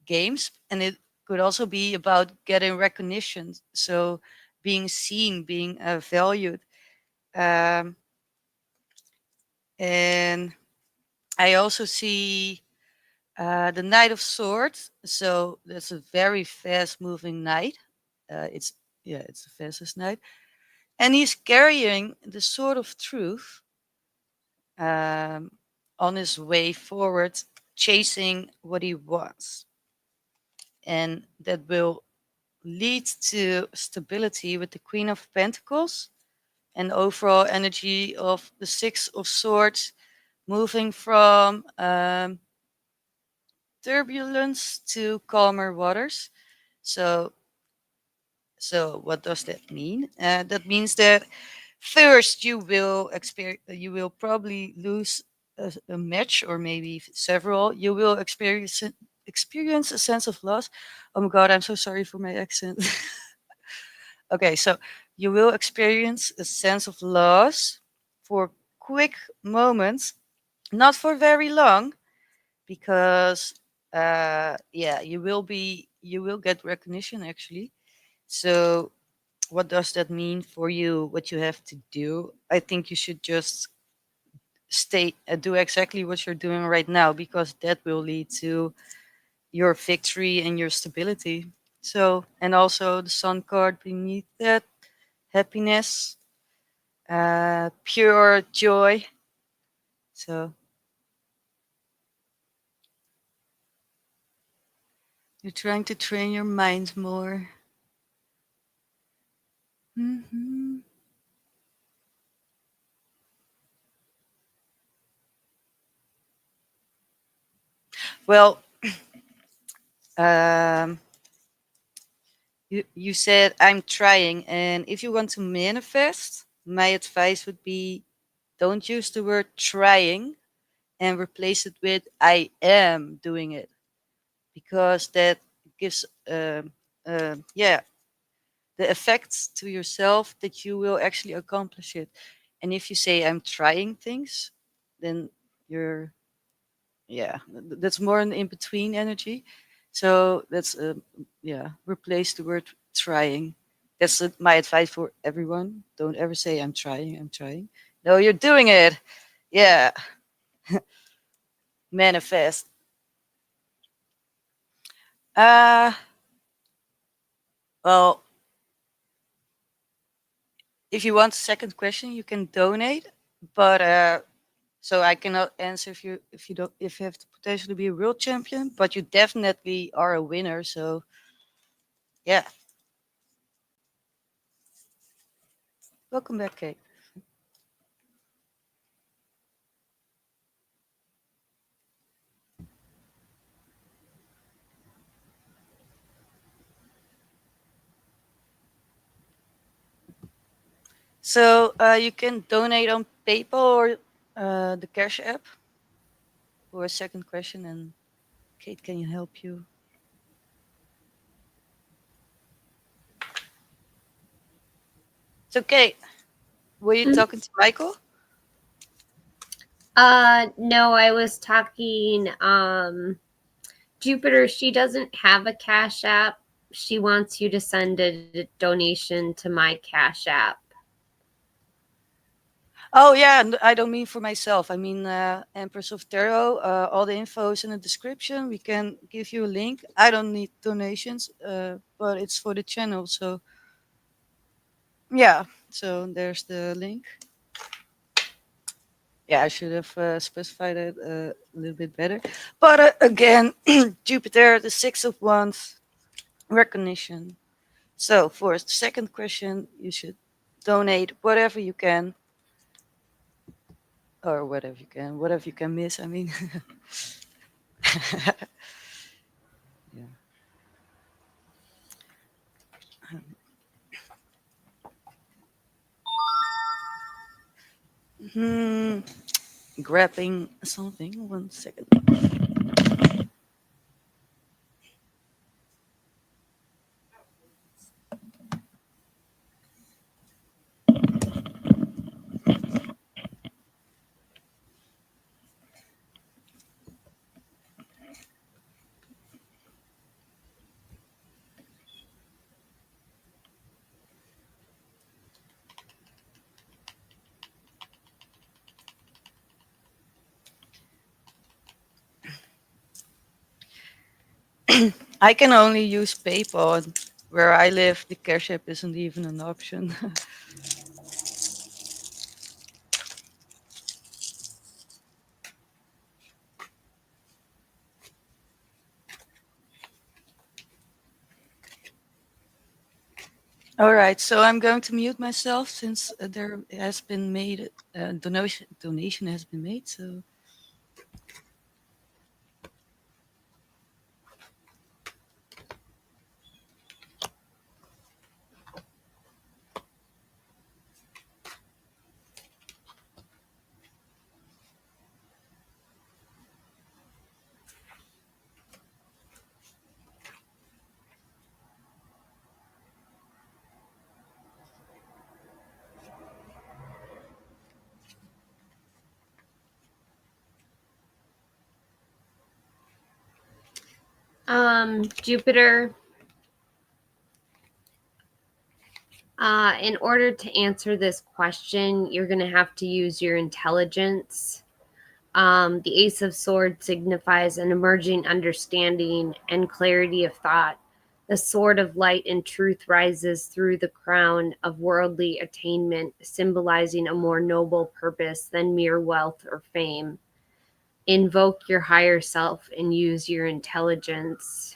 games, and it could also be about getting recognition. So being seen, being valued. Um, and I also see the Knight of Swords. So that's a very fast moving knight. It's yeah, it's the fastest knight, and he's carrying the sword of truth um, on his way forward, chasing what he wants, and that will lead to stability with the Queen of Pentacles and overall energy of the Six of Swords, moving from turbulence to calmer waters. So, so what does that mean? That means that First, you will probably lose a match or maybe several. You will experience a sense of loss. Oh my god, I'm so sorry for my accent. Okay, so you will experience a sense of loss for quick moments, not for very long, because yeah, you will get recognition actually. So what does that mean for you? What you have to do? I think you should just stay do exactly what you're doing right now, because that will lead to your victory and your stability. So, and also the sun card beneath that, happiness, pure joy. So you're trying to train your mind more. Hmm. Well, um, you said I'm trying, and if you want to manifest, my advice would be don't use the word trying and replace it with I am doing it, because that gives yeah, the effect to yourself that you will actually accomplish it. And if you say I'm trying things, then you're yeah, that's more an in between energy. So that's yeah, replace the word trying. That's my advice for everyone. Don't ever say I'm trying, I'm trying. No, you're doing it. Yeah, manifest. uh well, if you want a second question, you can donate, but so I cannot answer if you don't if you have the potential to be a world champion, but you definitely are a winner. So yeah, welcome back, Kate. So you can donate on PayPal or the Cash app for a second question, and Kate, can you help you? So Kate, were you talking to Michael? No, I was talking Jupiter, she doesn't have a Cash App. She wants you to send a donation to my Cash App. Oh yeah, I don't mean for myself. I mean Empress of Tarot. All the info is in the description. We can give you a link. I don't need donations, but it's for the channel. So yeah, so there's the link. Yeah, I should have specified it a little bit better. But again, Jupiter, the Six of Wands, recognition. So for the second question, you should donate whatever you can, or whatever you can miss. I mean, yeah. Hmm, grabbing something. 1 second. I can only use PayPal. And where I live, the Cash App isn't even an option. All right, so I'm going to mute myself since there has been made donation has been made. So Jupiter, in order to answer this question, you're going to have to use your intelligence. The Ace of Swords signifies an emerging understanding and clarity of thought. The sword of light and truth rises through the crown of worldly attainment, symbolizing a more noble purpose than mere wealth or fame. Invoke your higher self and use your intelligence.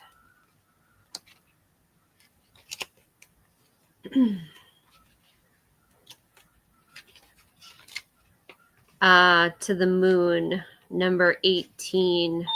To the moon, number 18.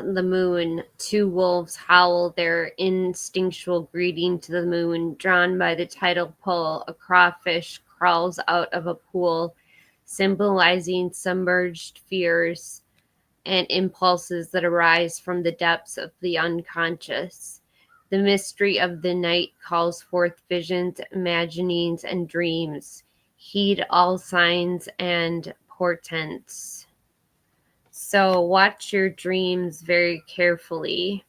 The moon. Two wolves howl their instinctual greeting to the moon. Drawn by the tidal pull, a crawfish crawls out of a pool, symbolizing submerged fears and impulses that arise from the depths of the unconscious. The mystery of the night calls forth visions, imaginings, and dreams. Heed all signs and portents. So watch your dreams very carefully.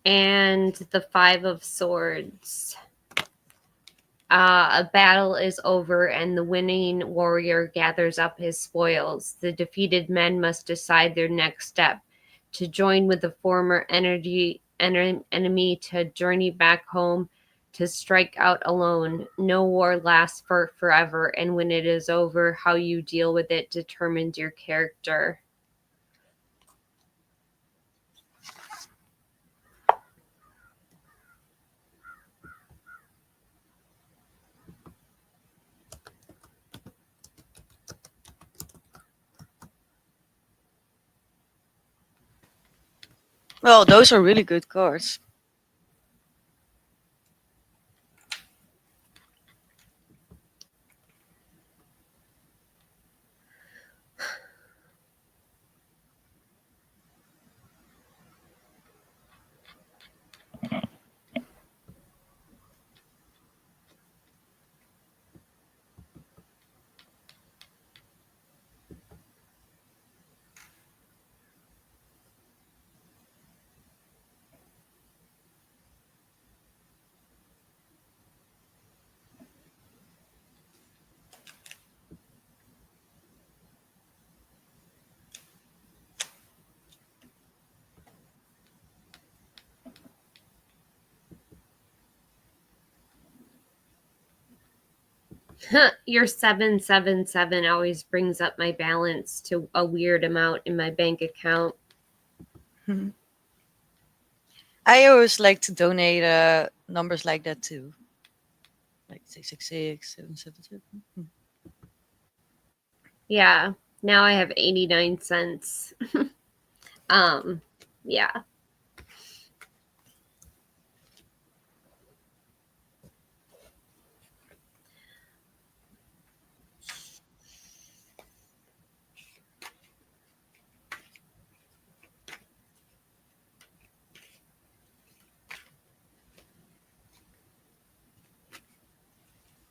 And the Five of Swords. A battle is over and the winning warrior gathers up his spoils. The defeated men must decide their next step: to join with the former enemy, to journey back home, to strike out alone. No war lasts forever, and when it is over, how you deal with it determines your character. Well, those are really good cards. Your 777 always brings up my balance to a weird amount in my bank account. I always like to donate numbers like that too, like 666, 777. Yeah, now I have 89 cents. Yeah.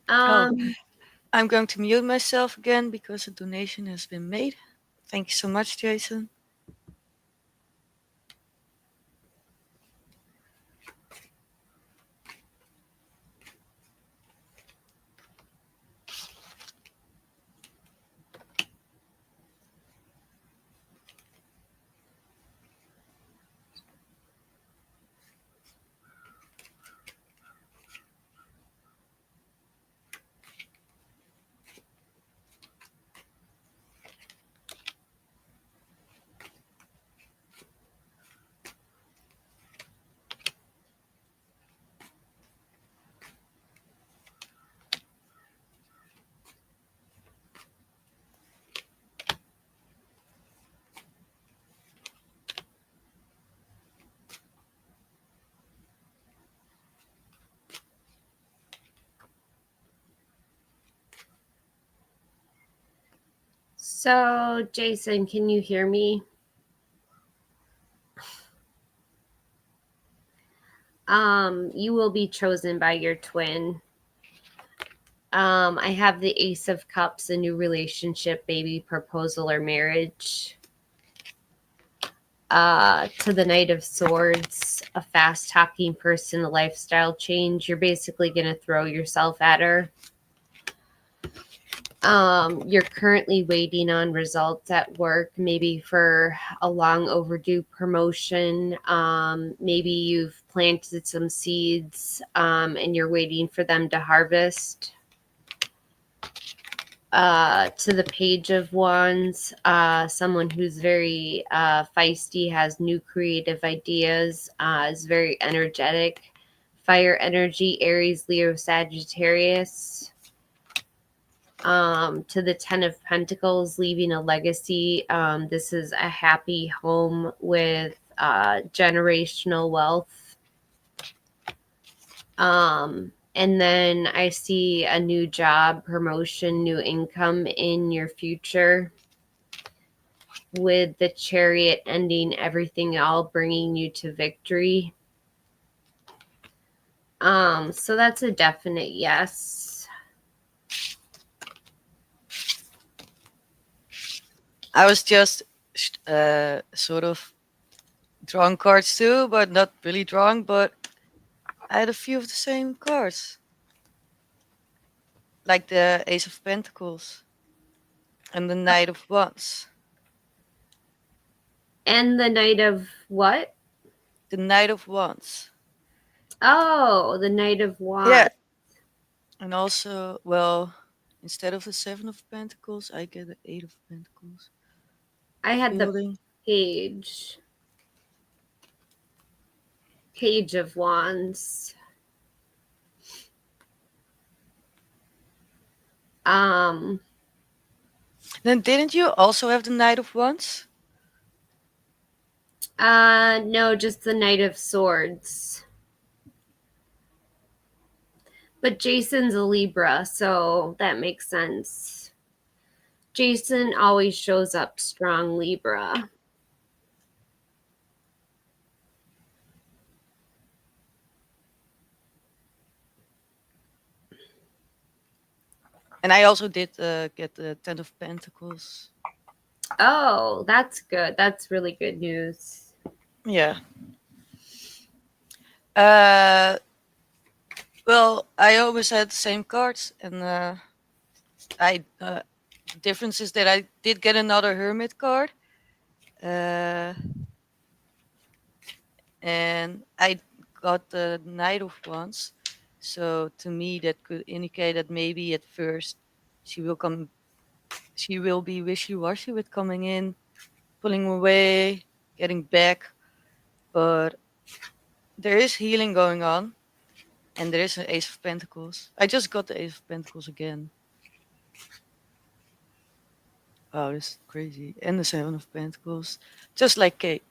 Oh, Um, I'm going to mute myself again because a donation has been made. Thank you so much, Jason. so Jason, can you hear me? You will be chosen by your twin. I have the Ace of Cups, a new relationship, baby, proposal, or marriage. To the Knight of Swords, a fast talking person, a lifestyle change. You're basically going to throw yourself at her. You're currently waiting on results at work, maybe for a long overdue promotion. Maybe you've planted some seeds and you're waiting for them to harvest. To the Page of Wands, someone who's very feisty, has new creative ideas, is very energetic. Fire energy, Aries, Leo, Sagittarius. To the Ten of Pentacles, leaving a legacy. This is a happy home with generational wealth. And then I see a new job, promotion, new income in your future, with the Chariot ending everything, all bringing you to victory. So that's a definite yes. I was just sort of drawing cards too, but not really drawing, but I had a few of the same cards. Like the Ace of Pentacles and the Knight of Wands. And the Knight of what? The Knight of Wands. Oh, the Knight of Yeah. Wands. And also, well, instead of the Seven of Pentacles, I get the Eight of Pentacles. I had the Building. Page of Wands. Um, Then didn't you also have the Knight of Wands? no, just the Knight of Swords. But Jason's a Libra, so that makes sense. Jason always shows up strong Libra. And I also did get the Ten of Pentacles. Oh, that's good. That's really good news. Yeah. Well, I always had the same cards, and the difference is that I did get another Hermit card, and I got the Knight of Wands. So to me, that could indicate that maybe at first she will come, she will be wishy-washy with coming in, pulling away, getting back, but there is healing going on. And there is an Ace of Pentacles. I just got the Ace of Pentacles again. Wow, this is crazy. And the Seven of Pentacles. Just like Kate.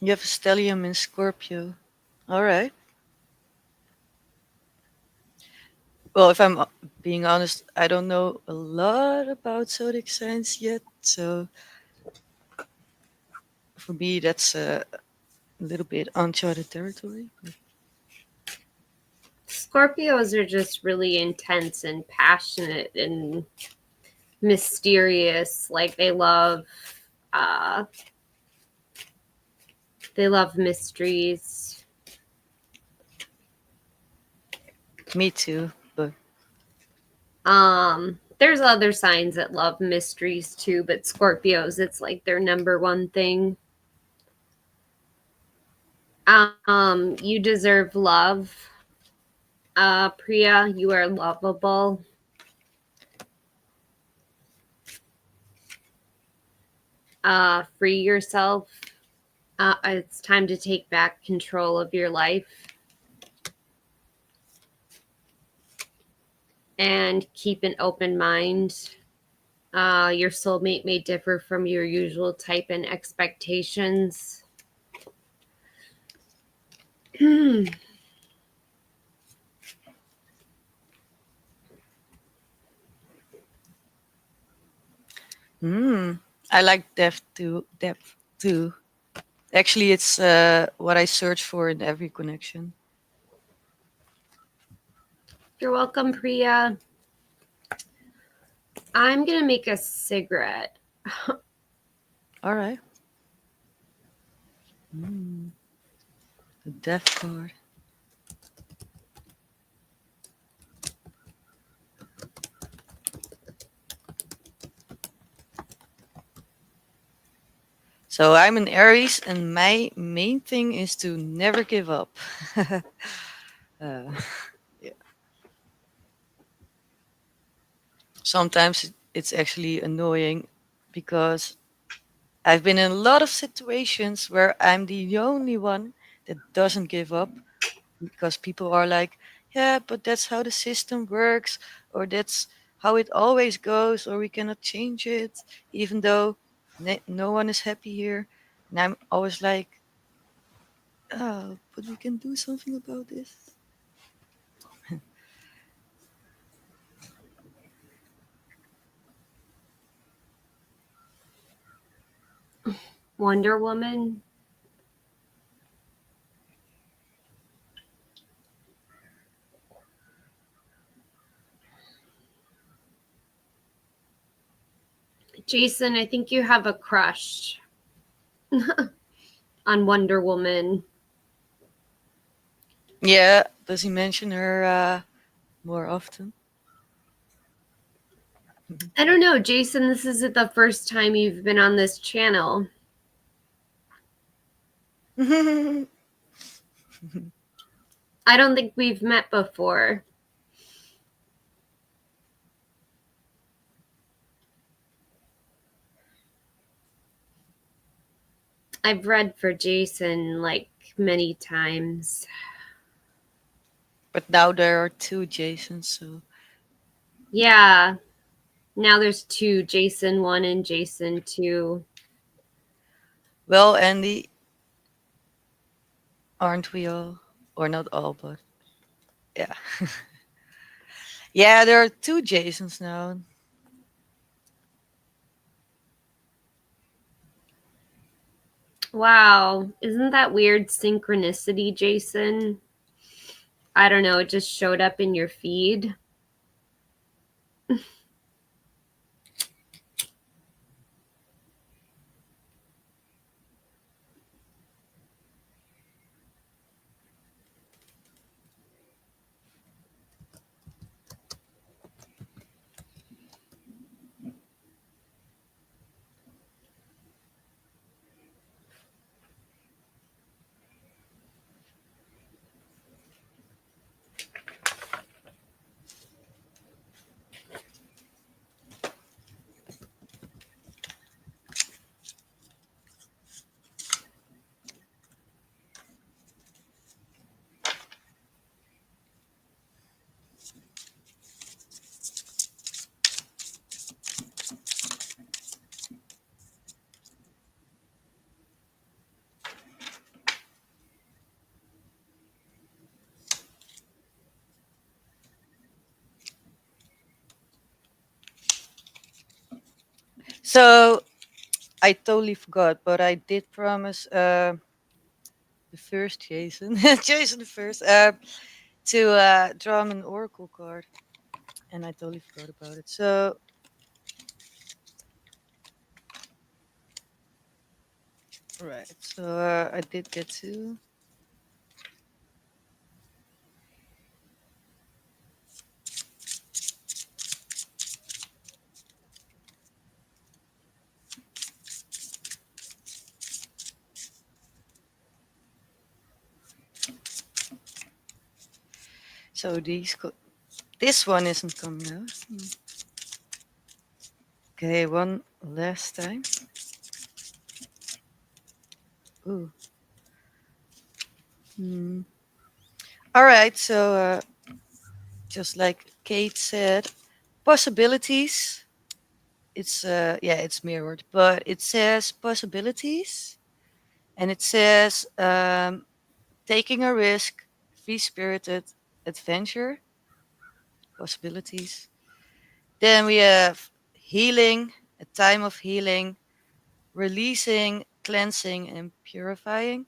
You have a stellium in Scorpio. Alright. Well, if I'm being honest, I don't know a lot about zodiac signs yet. So for me, that's a little bit uncharted territory. But Scorpios are just really intense and passionate and mysterious. Like uh they love mysteries. me too. But There's other signs that love mysteries too, but Scorpios, it's like their number one thing. You deserve love. Priya, you are lovable. Free yourself. It's time to take back control of your life. And keep an open mind. Your soulmate may differ from your usual type and expectations. Hmm. I like depth too. Depth too. Actually, it's what I search for in every connection. You're welcome, Priya. I'm gonna make a cigarette. All right. The depth card. So I'm an Aries, and my main thing is to never give up. uh, yeah. Sometimes it's actually annoying because I've been in a lot of situations where I'm the only one that doesn't give up because people are like, yeah, but that's how the system works, or that's how it always goes, or we cannot change it, even though no one is happy here. And I'm always like, oh, but we can do something about this. Wonder Woman. Jason, I think you have a crush on Wonder Woman. Yeah, does he mention her more often? I don't know, Jason, this isn't the first time you've been on this channel. I don't think we've met before. I've read for Jason like many times. But now there are two Jasons, so Yeah, now there's two, Jason 1 and Jason 2. well, Andy, aren't we all? Or not all, but yeah. Yeah, there are two Jasons now. Wow, isn't that weird synchronicity, Jason? I don't know, it just showed up in your feed. So I totally forgot, but I did promise the first Jason, Jason the first, to draw him an oracle card, and I totally forgot about it. So right, so I did get two. So this one isn't coming out. Okay, one last time. Ooh. Hmm. All right, so just like Kate said, possibilities. It's yeah, it's mirrored, but it says possibilities, and it says taking a risk, free spirited, adventure, possibilities. Then we have healing, a time of healing, releasing, cleansing, and purifying.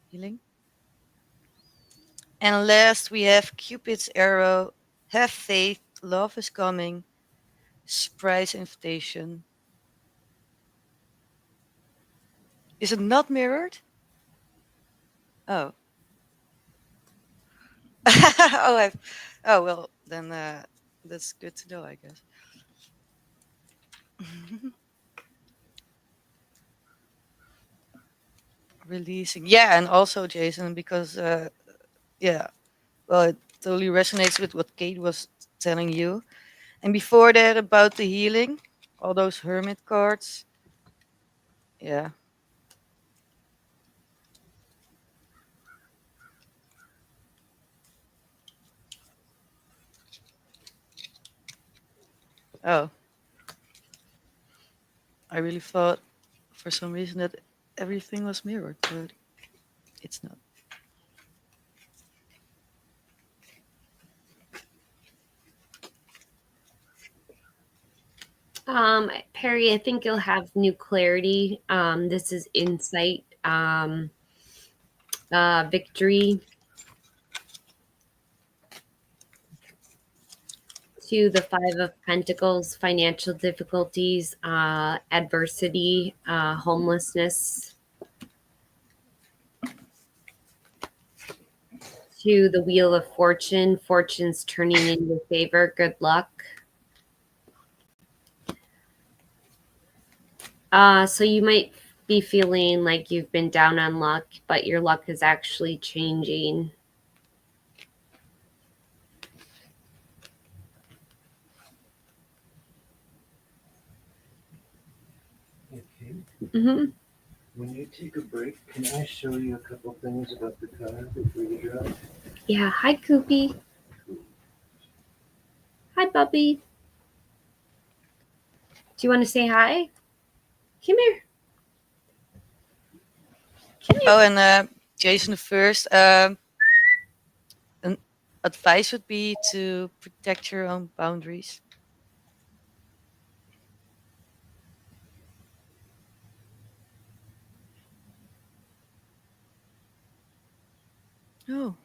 Healing. And last, we have Cupid's arrow, have faith, love is coming, surprise invitation. Is it not mirrored? Oh. oh, oh, well, then that's good to know, I guess. Releasing. Yeah, and also, Jason, because, yeah, well, it totally resonates with what Kate was telling you. And before that, about the healing, all those hermit cards. Yeah. Oh, I really thought for some reason that everything was mirrored, but it's not. Perry, I think you'll have new clarity. This is insight, victory to the Five of Pentacles, financial difficulties, adversity, homelessness, to the Wheel of Fortune, fortune's turning in your favor, good luck. So you might be feeling like you've been down on luck, but your luck is actually changing. Okay. Mm-hmm. When you take a break, can I show you a couple things about the card before you drop? Yeah. Hi, Koopy. Hi, Bubby. Do you want to say hi? Come here. Come here. Oh, and Jason, the first, an advice would be to protect your own boundaries. Oh,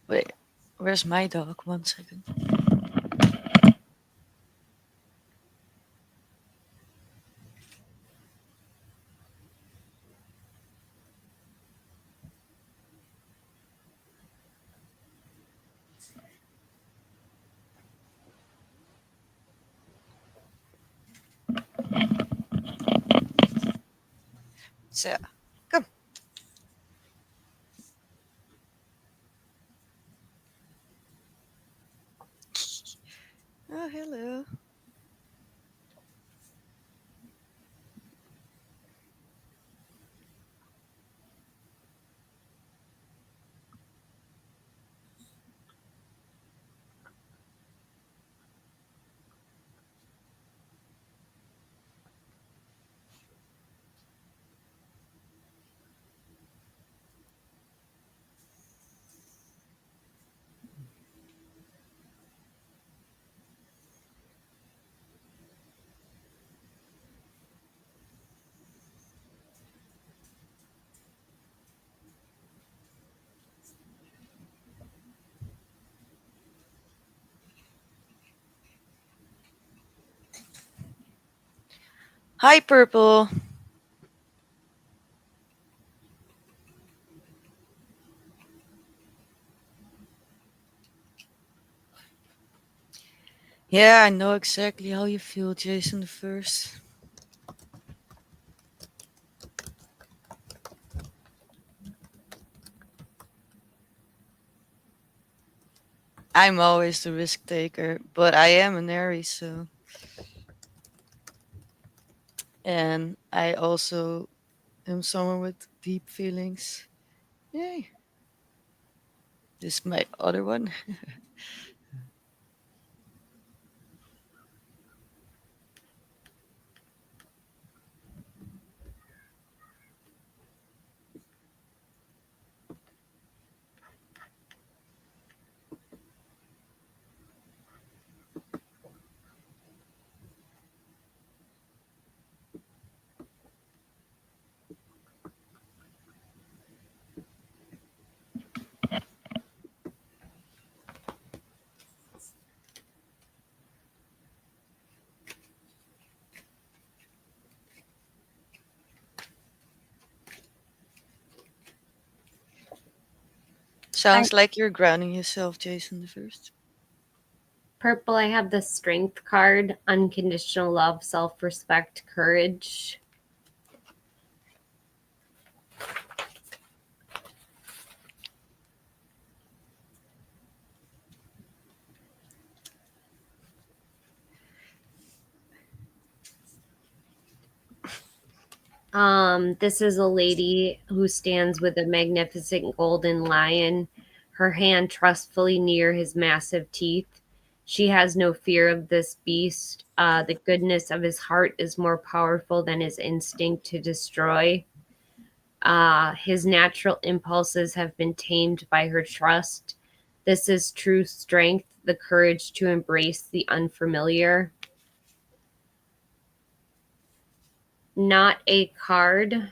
wait, where's my dog? 1 second. So, come. Oh, hello. Hi, Purple. Yeah, I know exactly how you feel, Jason, the first. I'm always the risk taker, but I am an Aries, so. And I also am someone with deep feelings. Yay. This is my other one. I Sounds like you're grounding yourself, Jason, the first. purple, I have the strength card, unconditional love, self-respect, courage. This is a lady who stands with a magnificent golden lion, her hand trustfully near his massive teeth. She has no fear of this beast. The goodness of his heart is more powerful than his instinct to destroy. His natural impulses have been tamed by her trust. This is true strength, the courage to embrace the unfamiliar. Not a card.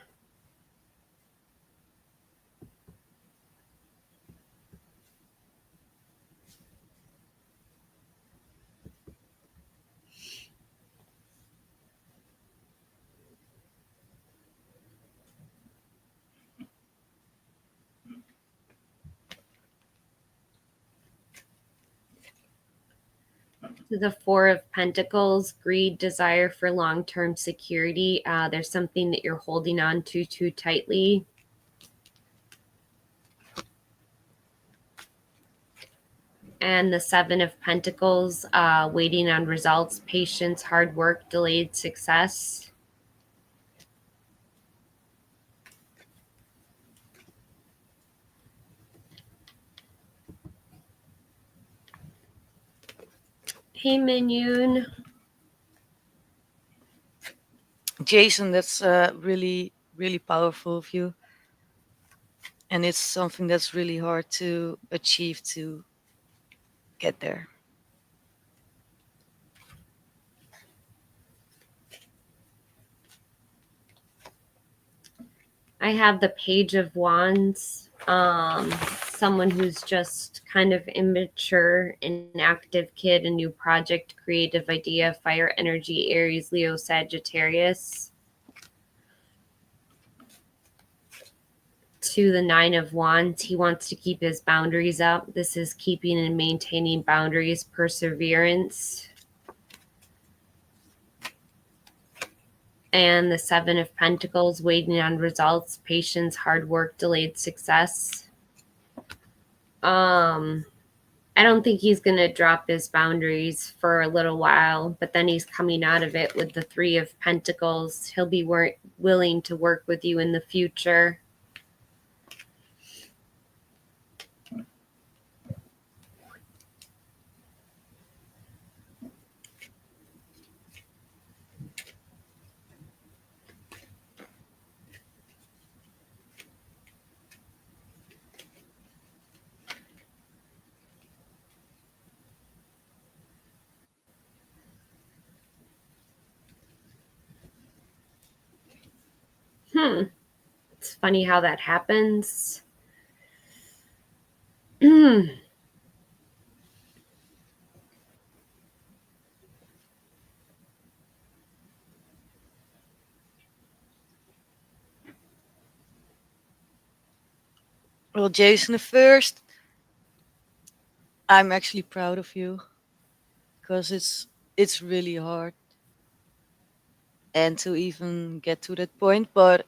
To the Four of Pentacles, greed, desire for long term security. There's something that you're holding on to too tightly. And the Seven of Pentacles, waiting on results, patience, hard work, delayed success. Hey, Minion. Jason, that's really, really powerful of you. And it's something that's really hard to achieve to get there. I have the Page of Wands. Someone who's just kind of immature, inactive kid, a new project, creative idea, fire energy, Aries, Leo, Sagittarius. To the Nine of Wands, he wants to keep his boundaries up. This is keeping and maintaining boundaries, perseverance. And the Seven of Pentacles, waiting on results, patience, hard work, delayed success. I don't think he's going to drop his boundaries for a little while, but then he's coming out of it with the Three of Pentacles. He'll be willing to work with you in the future. It's funny how that happens. Well, Jason, the first, I'm actually proud of you because it's really hard and to even get to that point, but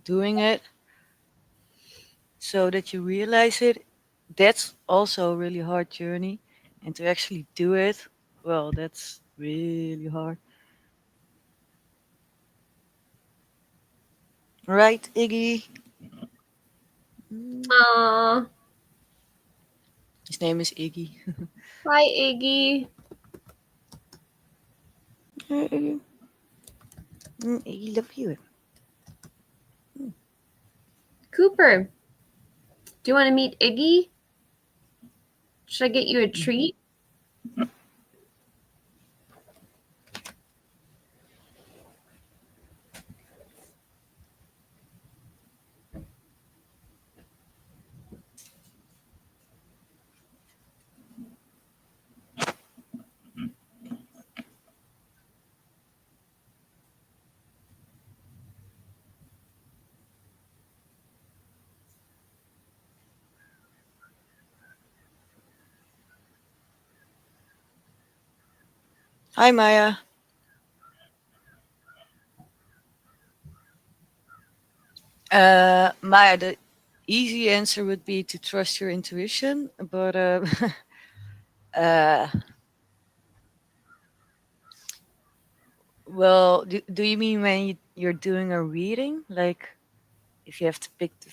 doing it so that you realize it, that's also a really hard journey. And to actually do it, well, that's really hard. Right, Iggy? Aww. His name is Iggy. Hi, Iggy. Iggy, love you. Cooper, do you want to meet Iggy? Should I get you a treat? Hi, Maya. Maya, the easy answer would be to trust your intuition, but uh, well, do you mean when you're doing a reading, like if you have to pick the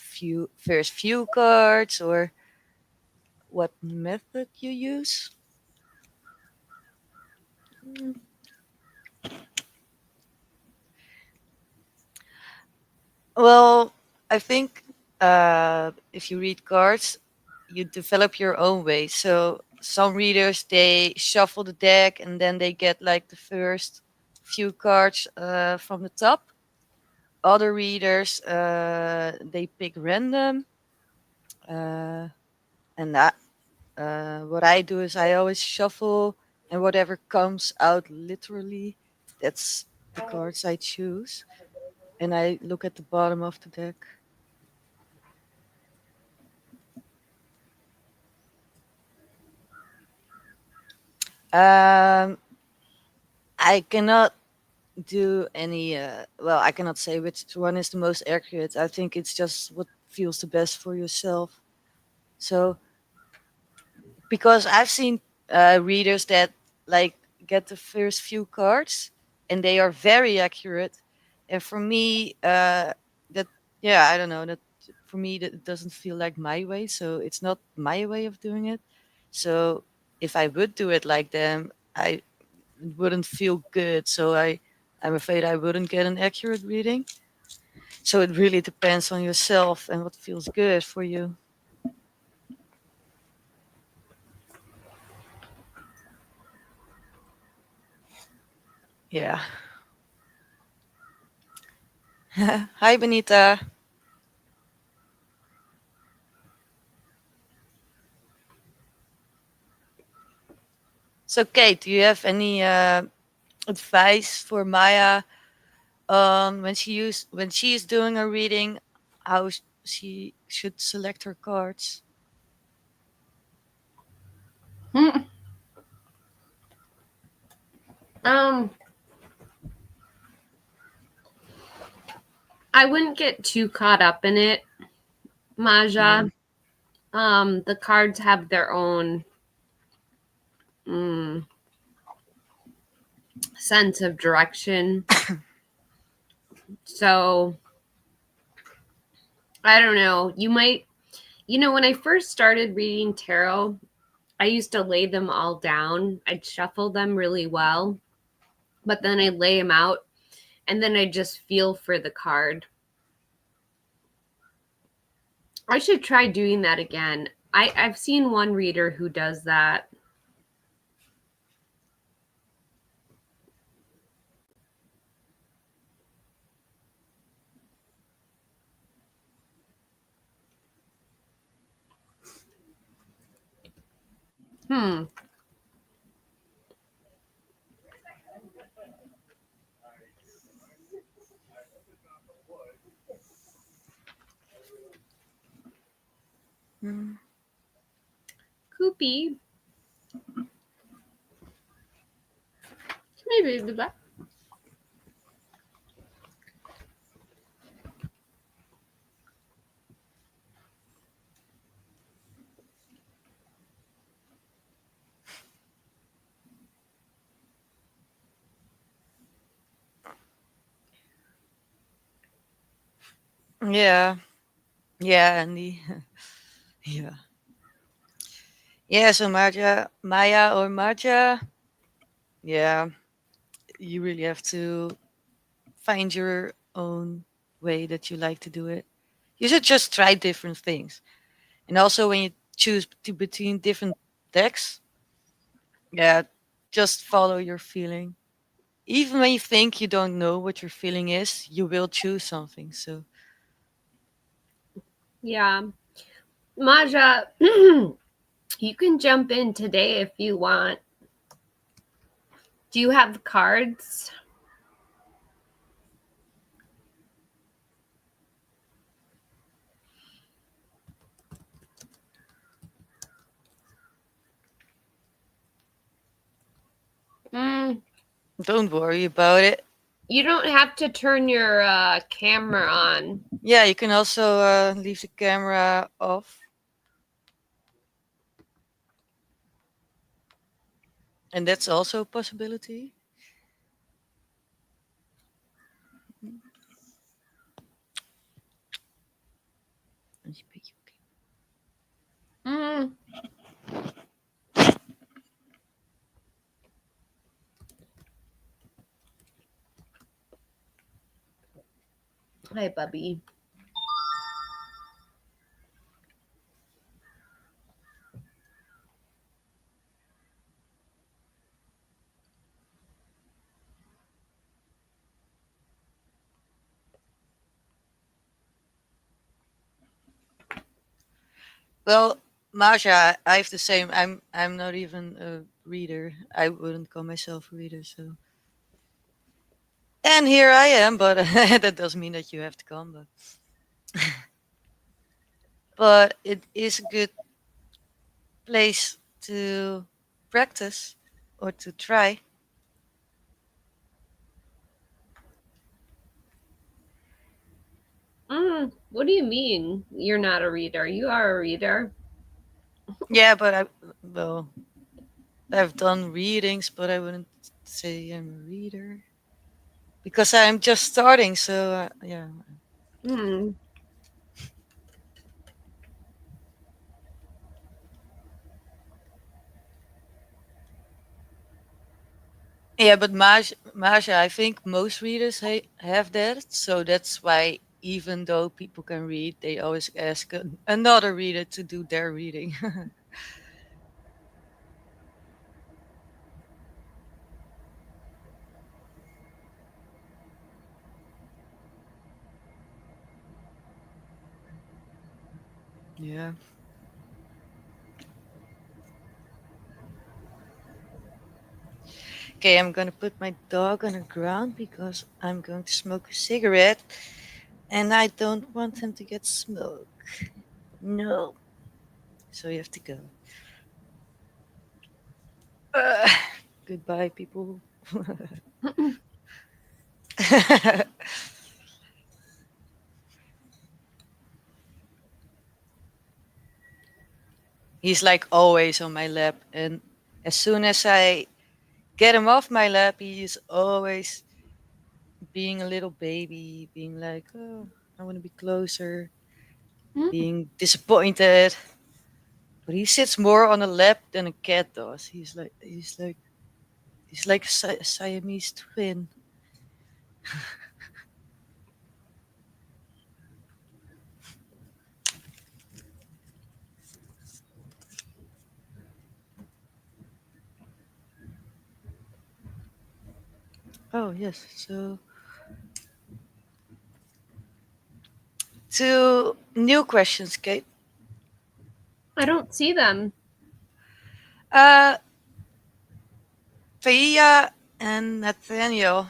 first few cards, or what method you use? Mm, Well, I think if you read cards, you develop your own way. So some readers they shuffle the deck and then they get like the first few cards from the top. Other readers they pick random, uh, and what I do is I always shuffle, and whatever comes out literally, that's the cards I choose. And I look at the bottom of the deck. Um, I cannot do any. Well, I cannot say which one is the most accurate. I think it's just what feels the best for yourself. So, because I've seen readers that like get the first few cards and they are very accurate, and for me, that yeah, I don't know that for me that doesn't feel like my way. So it's not my way of doing it. So if I would do it like them, I wouldn't feel good. So I'm afraid I wouldn't get an accurate reading. So it really depends on yourself and what feels good for you. Yeah. Hi, Benita. So, Kate, do you have any advice for Maya on when she is doing a reading, how she should select her cards? Hmm. Um, I wouldn't get too caught up in it, Maja. Mm. The cards have their own mm, sense of direction. So I don't know. When I first started reading tarot, I used to lay them all down. I'd shuffle them really well, but then I'd lay them out and then I'd just feel for the card. I should try doing that again. I've seen one reader who does that. Hmm. Mm. Koopy. Maybe the back. Yeah, yeah, and the yeah, yeah. So Maya or Marja, yeah, you really have to find your own way that you like to do it. You should just try different things. And also when you choose between different decks, yeah, just follow your feeling. Even when you think you don't know what your feeling is, you will choose something. So Yeah. Maja, you can jump in today if you want. Do you have the cards? Mm, Don't worry about it. You don't have to turn your camera on. Yeah, you can also leave the camera off. And that's also a possibility. Mm. Hi, Bubby. Well, Masha, I have the same. I'm not even a reader. I wouldn't call myself a reader, so. And here I am, but that doesn't mean that you have to come. But it is a good place to practice or to try. What do you mean you're not a reader? You are a reader. Yeah, but I've done readings, but I wouldn't say I'm a reader because I'm just starting. So yeah. Hmm. Yeah, but Masha, I think most readers have that. So that's why even though people can read, they always ask another reader to do their reading. Yeah. Okay, I'm gonna put my dog on the ground because I'm going to smoke a cigarette and I don't want him to get smoke. No. So you have to go. Uh, Goodbye, people. He's like always on my lap, and as soon as I get him off my lap, he's always being a little baby, being like, "Oh, I want to be closer," being disappointed. But he sits more on a lap than a cat does. He's like a Siamese twin. Oh yes. So two new questions, Kate. I don't see them. Uh, Thea and Nathaniel.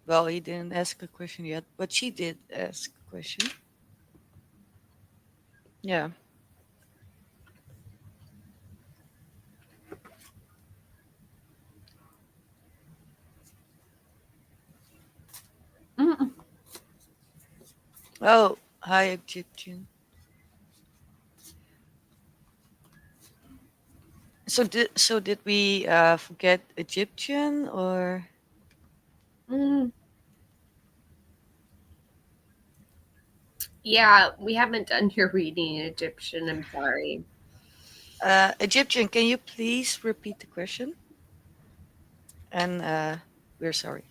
Well, he didn't ask a question yet, but she did ask a question. Yeah. Mm. Oh, hi, Egyptian. So did we forget Egyptian or Mm. Yeah, we haven't done your reading in Egyptian. I'm sorry. Egyptian? Can you please repeat the question? And we're sorry.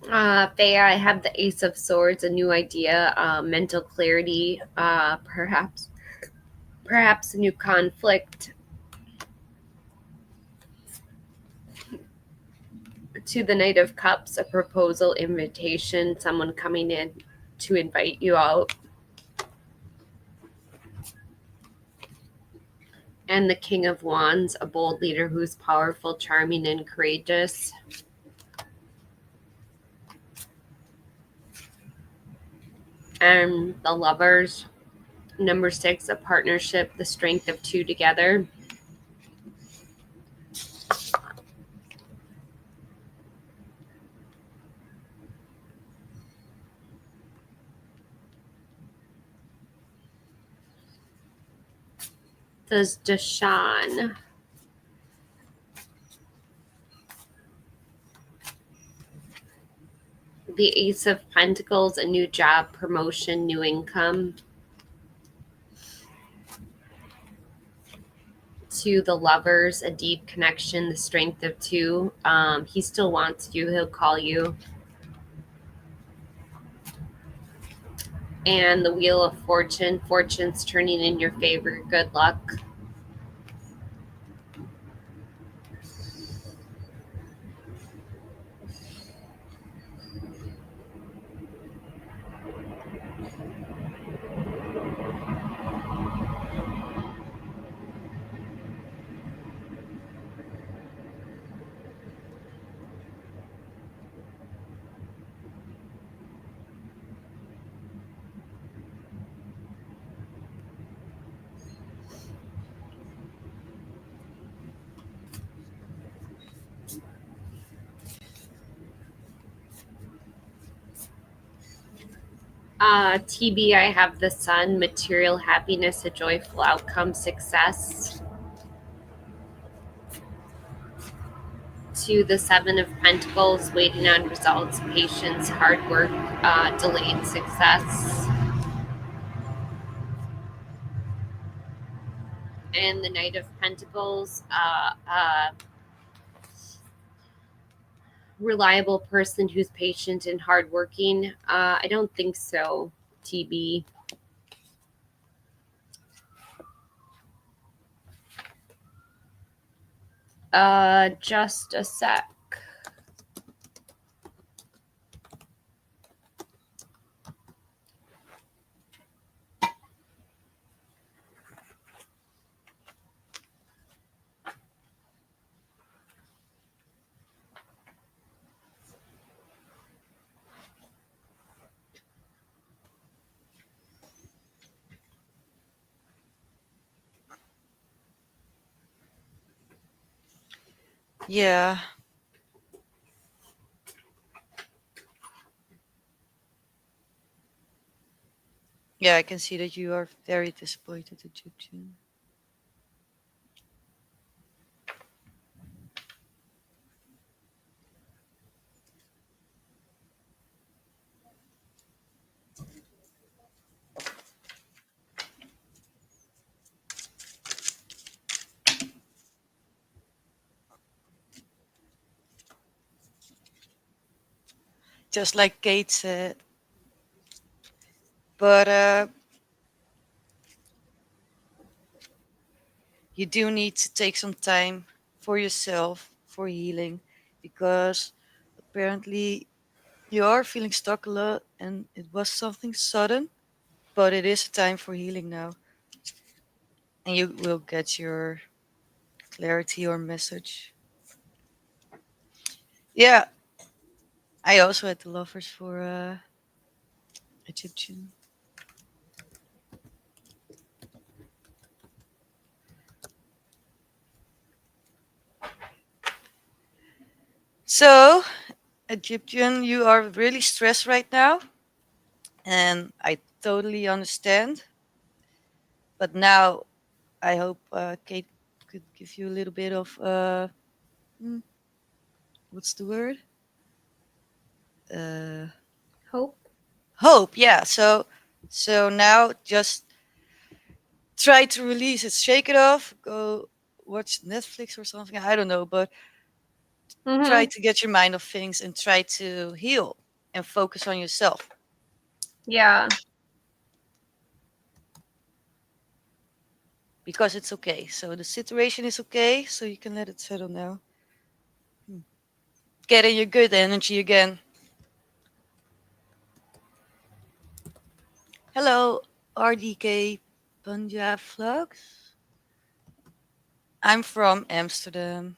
Thea, I have the Ace of Swords, a new idea, mental clarity, perhaps a new conflict. To the Knight of Cups, a proposal, invitation, someone coming in to invite you out. And the King of Wands, a bold leader who's powerful, charming, and courageous. And the Lovers, number 6, a partnership, the strength of two together. does Deshaun? The Ace of Pentacles, a new job, promotion, new income. To the Lovers, a deep connection, the Strength of two. He still wants you. He'll call you. And the Wheel of Fortune. Fortune's turning in your favor. Good luck. TB, I have the Sun, material happiness, a joyful outcome, success. To the Seven of Pentacles, waiting on results, patience, hard work, delayed success. And the Knight of Pentacles, reliable person who's patient and hardworking. I don't think so, TB. Just a sec. Yeah. Yeah, I can see that you are very disappointed, Egyptian. Just like Kate said. But you do need to take some time for yourself for healing, because apparently you are feeling stuck a lot and it was something sudden, but it is a time for healing now. And you will get your clarity or message. Yeah, I also had the Lovers for Egyptian. So, Egyptian, you are really stressed right now, and I totally understand. But now I hope Kate could give you a little bit of hmm, what's the word? Uh, Hope. Hope. Yeah. So now just try to release it, shake it off, go watch Netflix or something. I don't know, but try to get your mind off things and try to heal and focus on yourself. Yeah. Because it's okay. So the situation is okay, so you can let it settle now. Get in your good energy again. Hello, RDK Punjab Vlogs. I'm from Amsterdam.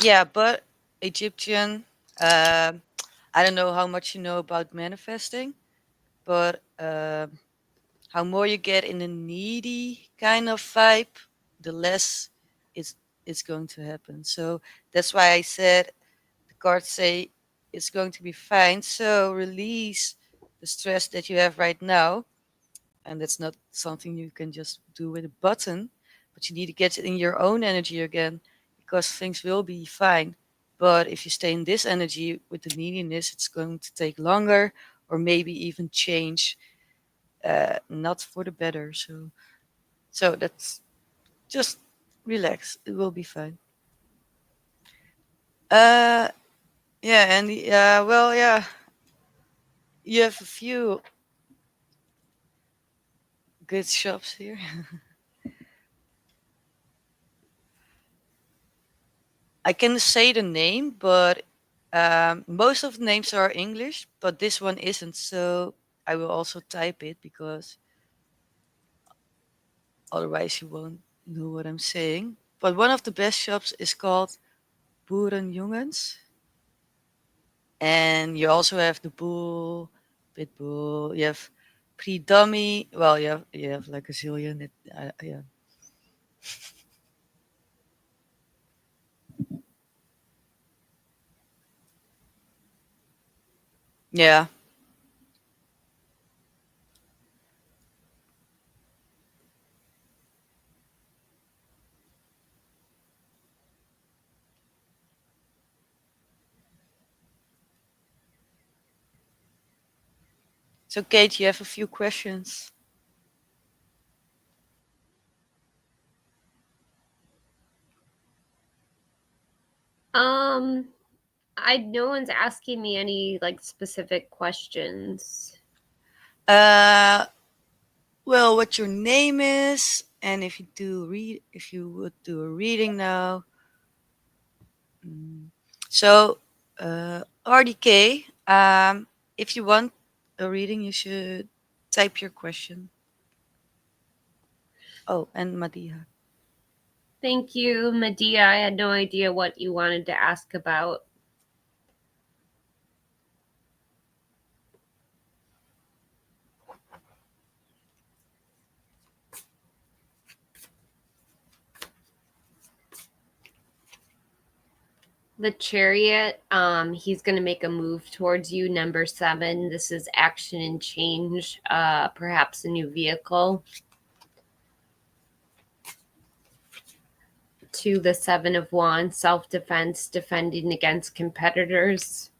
Yeah, but Egyptian, I don't know how much you know about manifesting, but how more you get in a needy kind of vibe, the less it's going to happen. So that's why I said the cards say it's going to be fine. So release the stress that you have right now. And that's not something you can just do with a button, but you need to get in your own energy again because things will be fine. But if you stay in this energy with the neediness, it's going to take longer or maybe even change, not for the better. So that's just relax. It will be fine. Uh, yeah, and well, yeah, you have a few good shops here. I can say the name, but most of the names are English, but this one isn't. So I will also type it because otherwise you won't know what I'm saying. But one of the best shops is called Boerenjongens. And you also have the Bull, Pitbull, you have Pre-Dummy. Well, you have like a zillion. Yeah. Yeah. So Kate, you have a few questions. Um, I no one's asking me any like specific questions. Well, what your name is, and if you would do a reading now. Mm. So, RDK, if you want a reading, you should type your question. Oh, and Madiha. Thank you, Medea. I had no idea what you wanted to ask about. The Chariot, he's going to make a move towards you, number 7. This is action and change, perhaps a new vehicle. To the 7 of Wands, self-defense, defending against competitors.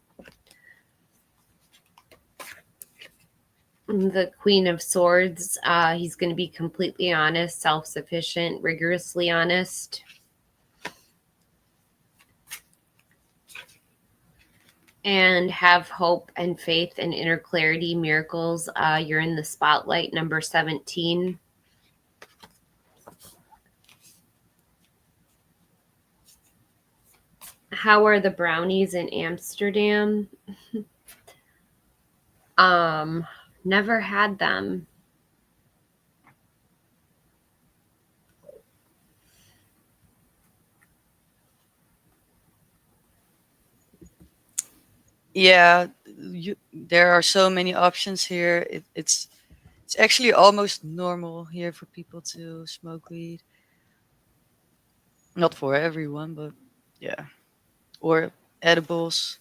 The Queen of Swords, he's going to be completely honest, self-sufficient, rigorously honest. And have hope and faith and inner clarity, miracles. You're in the spotlight, number 17. How are the brownies in Amsterdam? Never had them. Yeah, there are so many options here. It's actually almost normal here for people to smoke weed. Not for everyone, but yeah. Or edibles.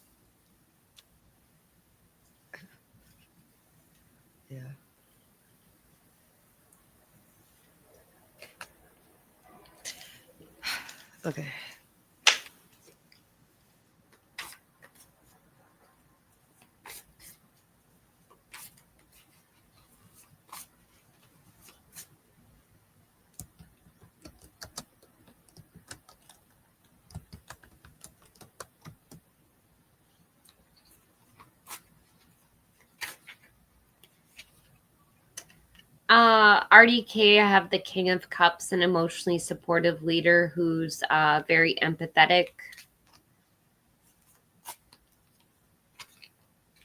Yeah. Okay. RDK, I have the King of Cups, an emotionally supportive leader who's very empathetic.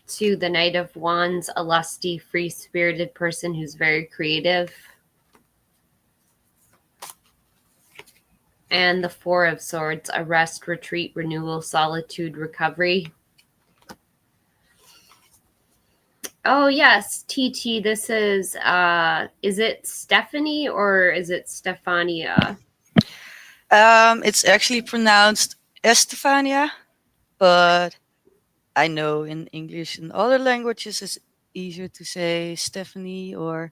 To the Knight of Wands, a lusty, free-spirited person who's very creative. And the 4 of Swords, a rest, retreat, renewal, solitude, recovery. Oh, yes, TT, this is it Stephanie or is it Stephania? It's actually pronounced Estephania. but I know in English and other languages it's easier to say Stephanie or,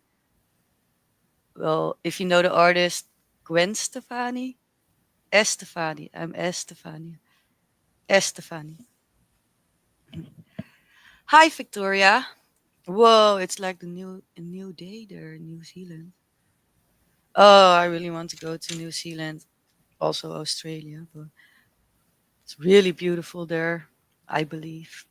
well, if you know the artist Gwen Stefani, Estefani. I'm Estefania. Estefani. Hi, Victoria. Whoa, it's like a new day there in New Zealand. Oh, I really want to go to New Zealand, also Australia, but it's really beautiful there, I believe.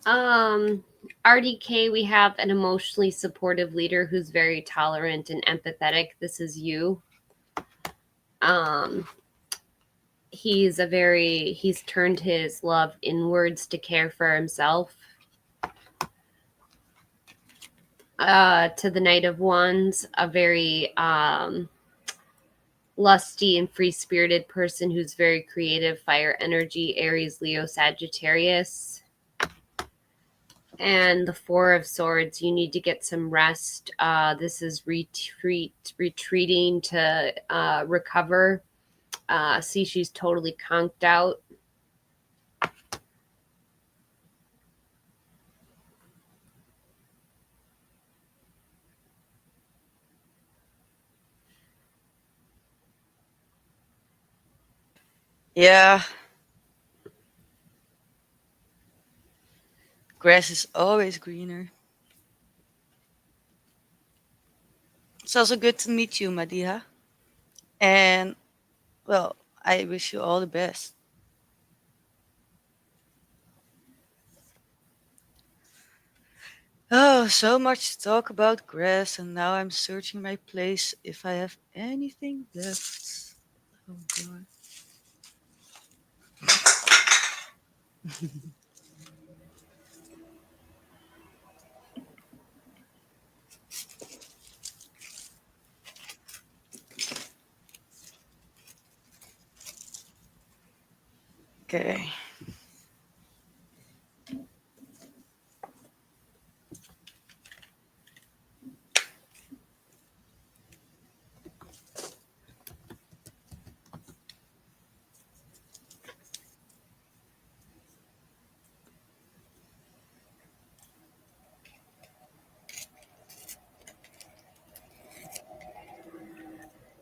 Um, RDK, we have an emotionally supportive leader who's very tolerant and empathetic. This is you. Um, he's turned his love inwards to care for himself. To the Knight of Wands, a very lusty and free spirited person who's very creative, fire energy, Aries, Leo, Sagittarius. And the Four of Swords, you need to get some rest. This is retreating to recover. See, she's totally conked out. Yeah, grass is always greener. It's also good to meet you, Madiha. And, well, I wish you all the best. Oh, so much to talk about grass, and now I'm searching my place if I have anything left. Oh, God. Okay.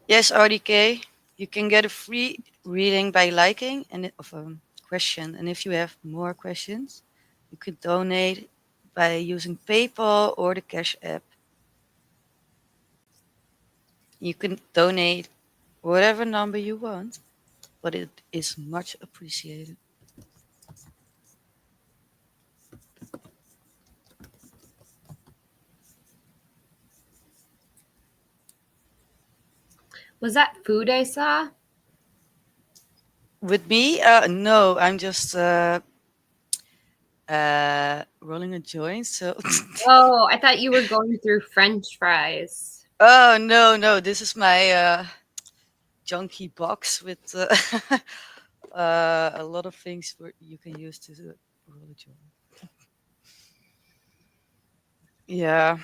Yes, RDK, you can get a free reading by liking of a question. And if you have more questions, you could donate by using PayPal or the Cash app. You can donate whatever number you want, but it is much appreciated. Was that food I saw? With me, no, I'm just rolling a joint. So, Oh, I thought you were going through French fries. oh no, no, this is my junky box with a lot of things you can use to roll a joint. Yeah,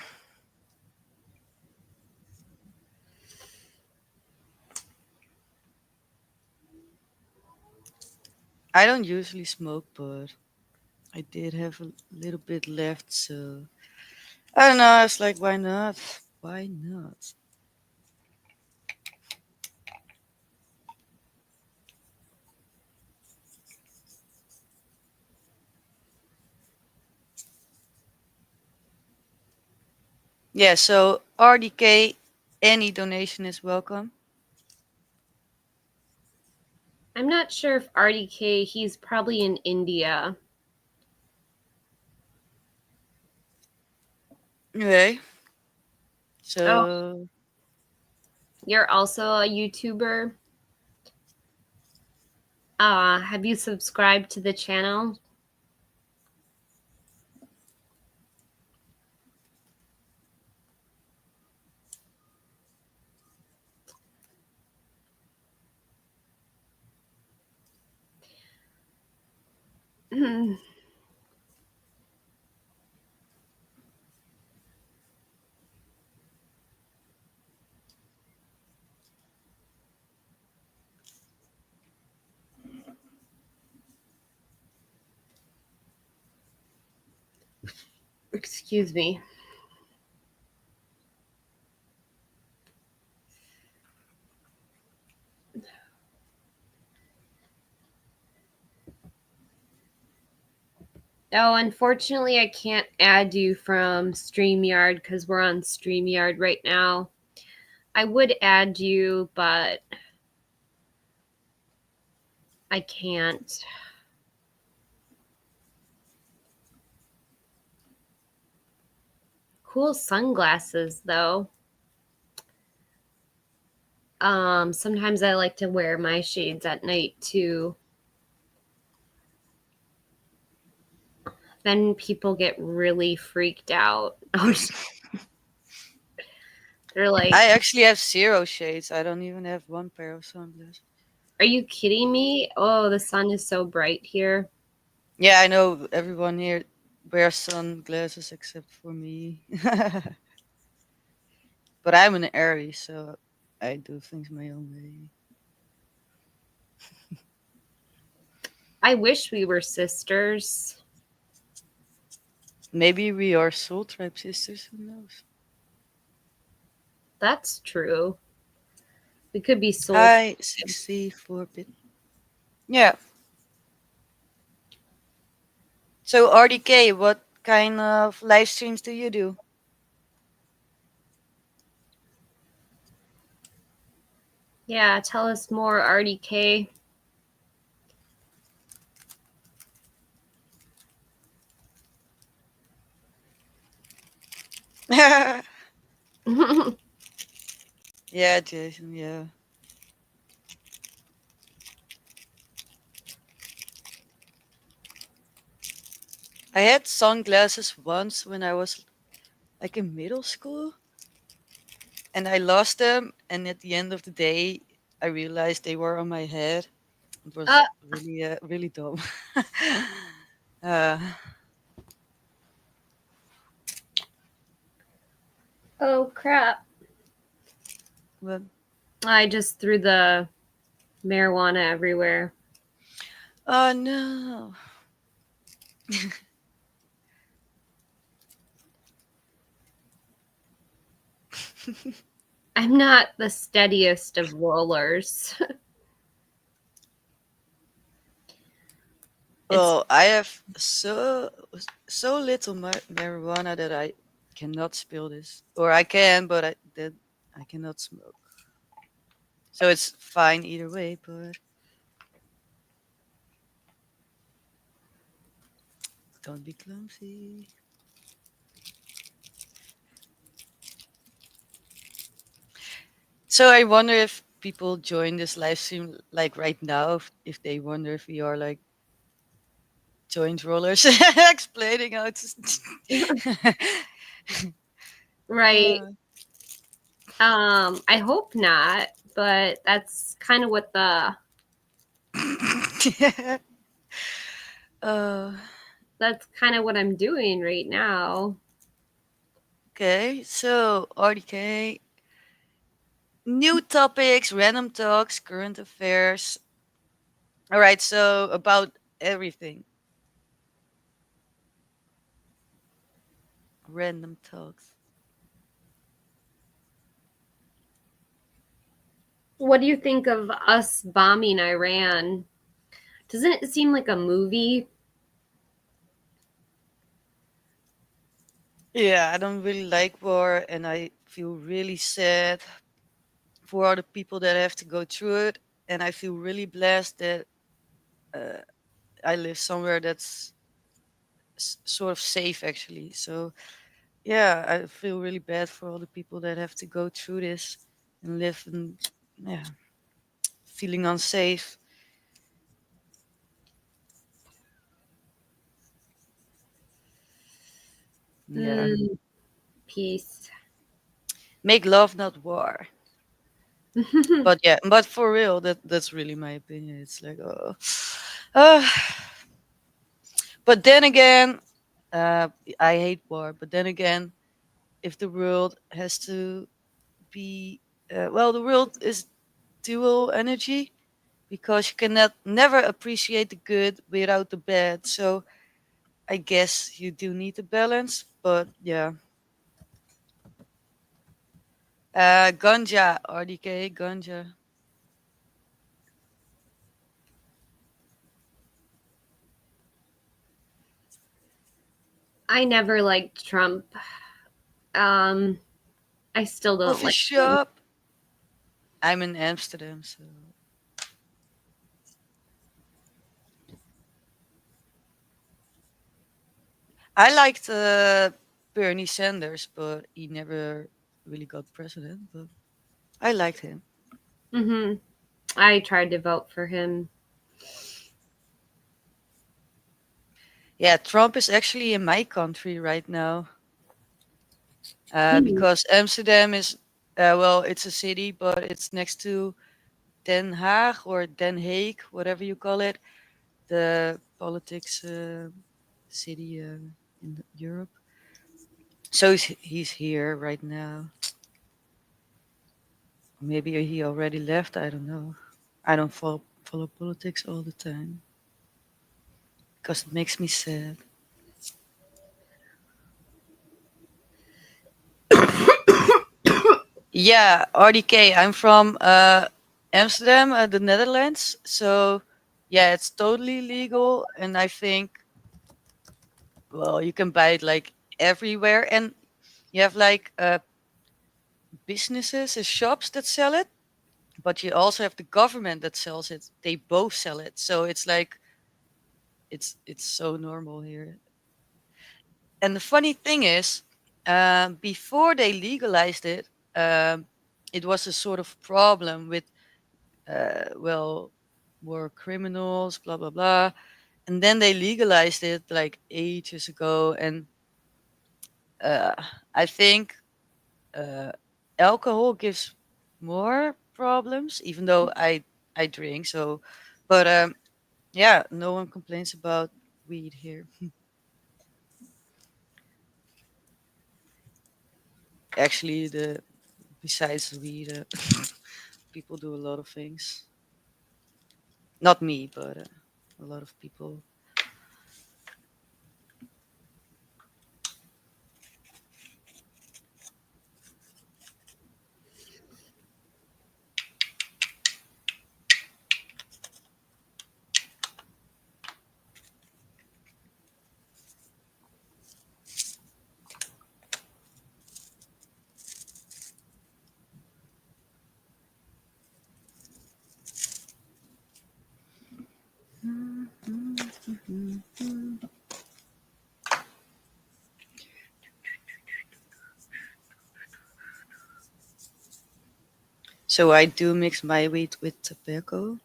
I don't usually smoke, but I did have a little bit left, so I don't know. It's like, why not? Why not? Yeah, so RDK, any donation is welcome. I'm not sure if RDK, he's probably in India. Okay. Oh, So, you're also a YouTuber. Have you subscribed to the channel? Excuse me. Oh, unfortunately, I can't add you from StreamYard because we're on StreamYard right now. I would add you, but I can't. Cool sunglasses, though. Sometimes I like to wear my shades at night too. Then people get really freaked out. They're like, I actually have 0 shades. I don't even have one pair of sunglasses. "Are you kidding me? Oh, the sun is so bright here." Yeah, I know everyone here wears sunglasses except for me. But I'm an Aries, so I do things my own way. I wish we were sisters. Maybe we are soul tribe sisters, who knows? That's true. We could be soul. Hi, 64-bit. Yeah. So RDK, what kind of live streams do you do? Yeah, tell us more, RDK. Yeah, Jason, yeah. I had sunglasses once when I was like in middle school, and I lost them, and at the end of the day I realized they were on my head. It was uh, really dumb. uh, oh crap. but I just threw the marijuana everywhere. oh no. I'm not the steadiest of rollers. It's Oh, I have so little marijuana that I cannot spill this, or I can, but I cannot smoke. So it's fine either way. But don't be clumsy. So I wonder if people join this live stream like right now, if they wonder if we are like joint rollers, explaining how to. right. uh, I hope not, but that's kind of what the uh, that's kind of what I'm doing right now. okay, so RDK, new topics, random talks, current affairs. All right, so about everything. Random talks. What do you think of us bombing Iran? Doesn't it seem like a movie? Yeah, I don't really like war, and I feel really sad for all the people that have to go through it. And I feel really blessed that uh, I live somewhere that's sort of safe, actually. So yeah, I feel really bad for all the people that have to go through this and live in, yeah, feeling unsafe. Yeah, Peace. make love, not war. But yeah, but for real, that's really my opinion. It's like, oh, uh, But then again, uh, I hate war. But then again, if the world has to be, well, the world is dual energy because you cannot never appreciate the good without the bad. So I guess you do need a balance. But yeah, ganja, RDK, ganja. I never liked Trump. Um, I still don't Coffee like him. shop. I'm in Amsterdam, so I liked Bernie Sanders, but he never really got president. But I liked him. Hmm. I tried to vote for him. Yeah, Trump is actually in my country right now Hmm. because Amsterdam is, well, it's a city, but it's next to Den Haag or Den Haag, whatever you call it, the politics city in Europe. So he's here right now. Maybe he already left. I don't know. I don't follow politics all the time because it makes me sad. Yeah, RDK. I'm from Amsterdam, the Netherlands. So yeah, it's totally legal, and I think, well, you can buy it like everywhere, and you have like businesses and shops that sell it, but you also have the government that sells it. They both sell it, so it's like it's so normal here. And the funny thing is, before they legalized it, it was a sort of problem with, well, more criminals, blah blah blah. And then they legalized it like ages ago, and uh, I think uh, alcohol gives more problems, even though I drink. So, but yeah, no one complains about weed here. Actually, the besides weed, people do a lot of things. Not me, but a lot of people. So I do mix my weed with tobacco.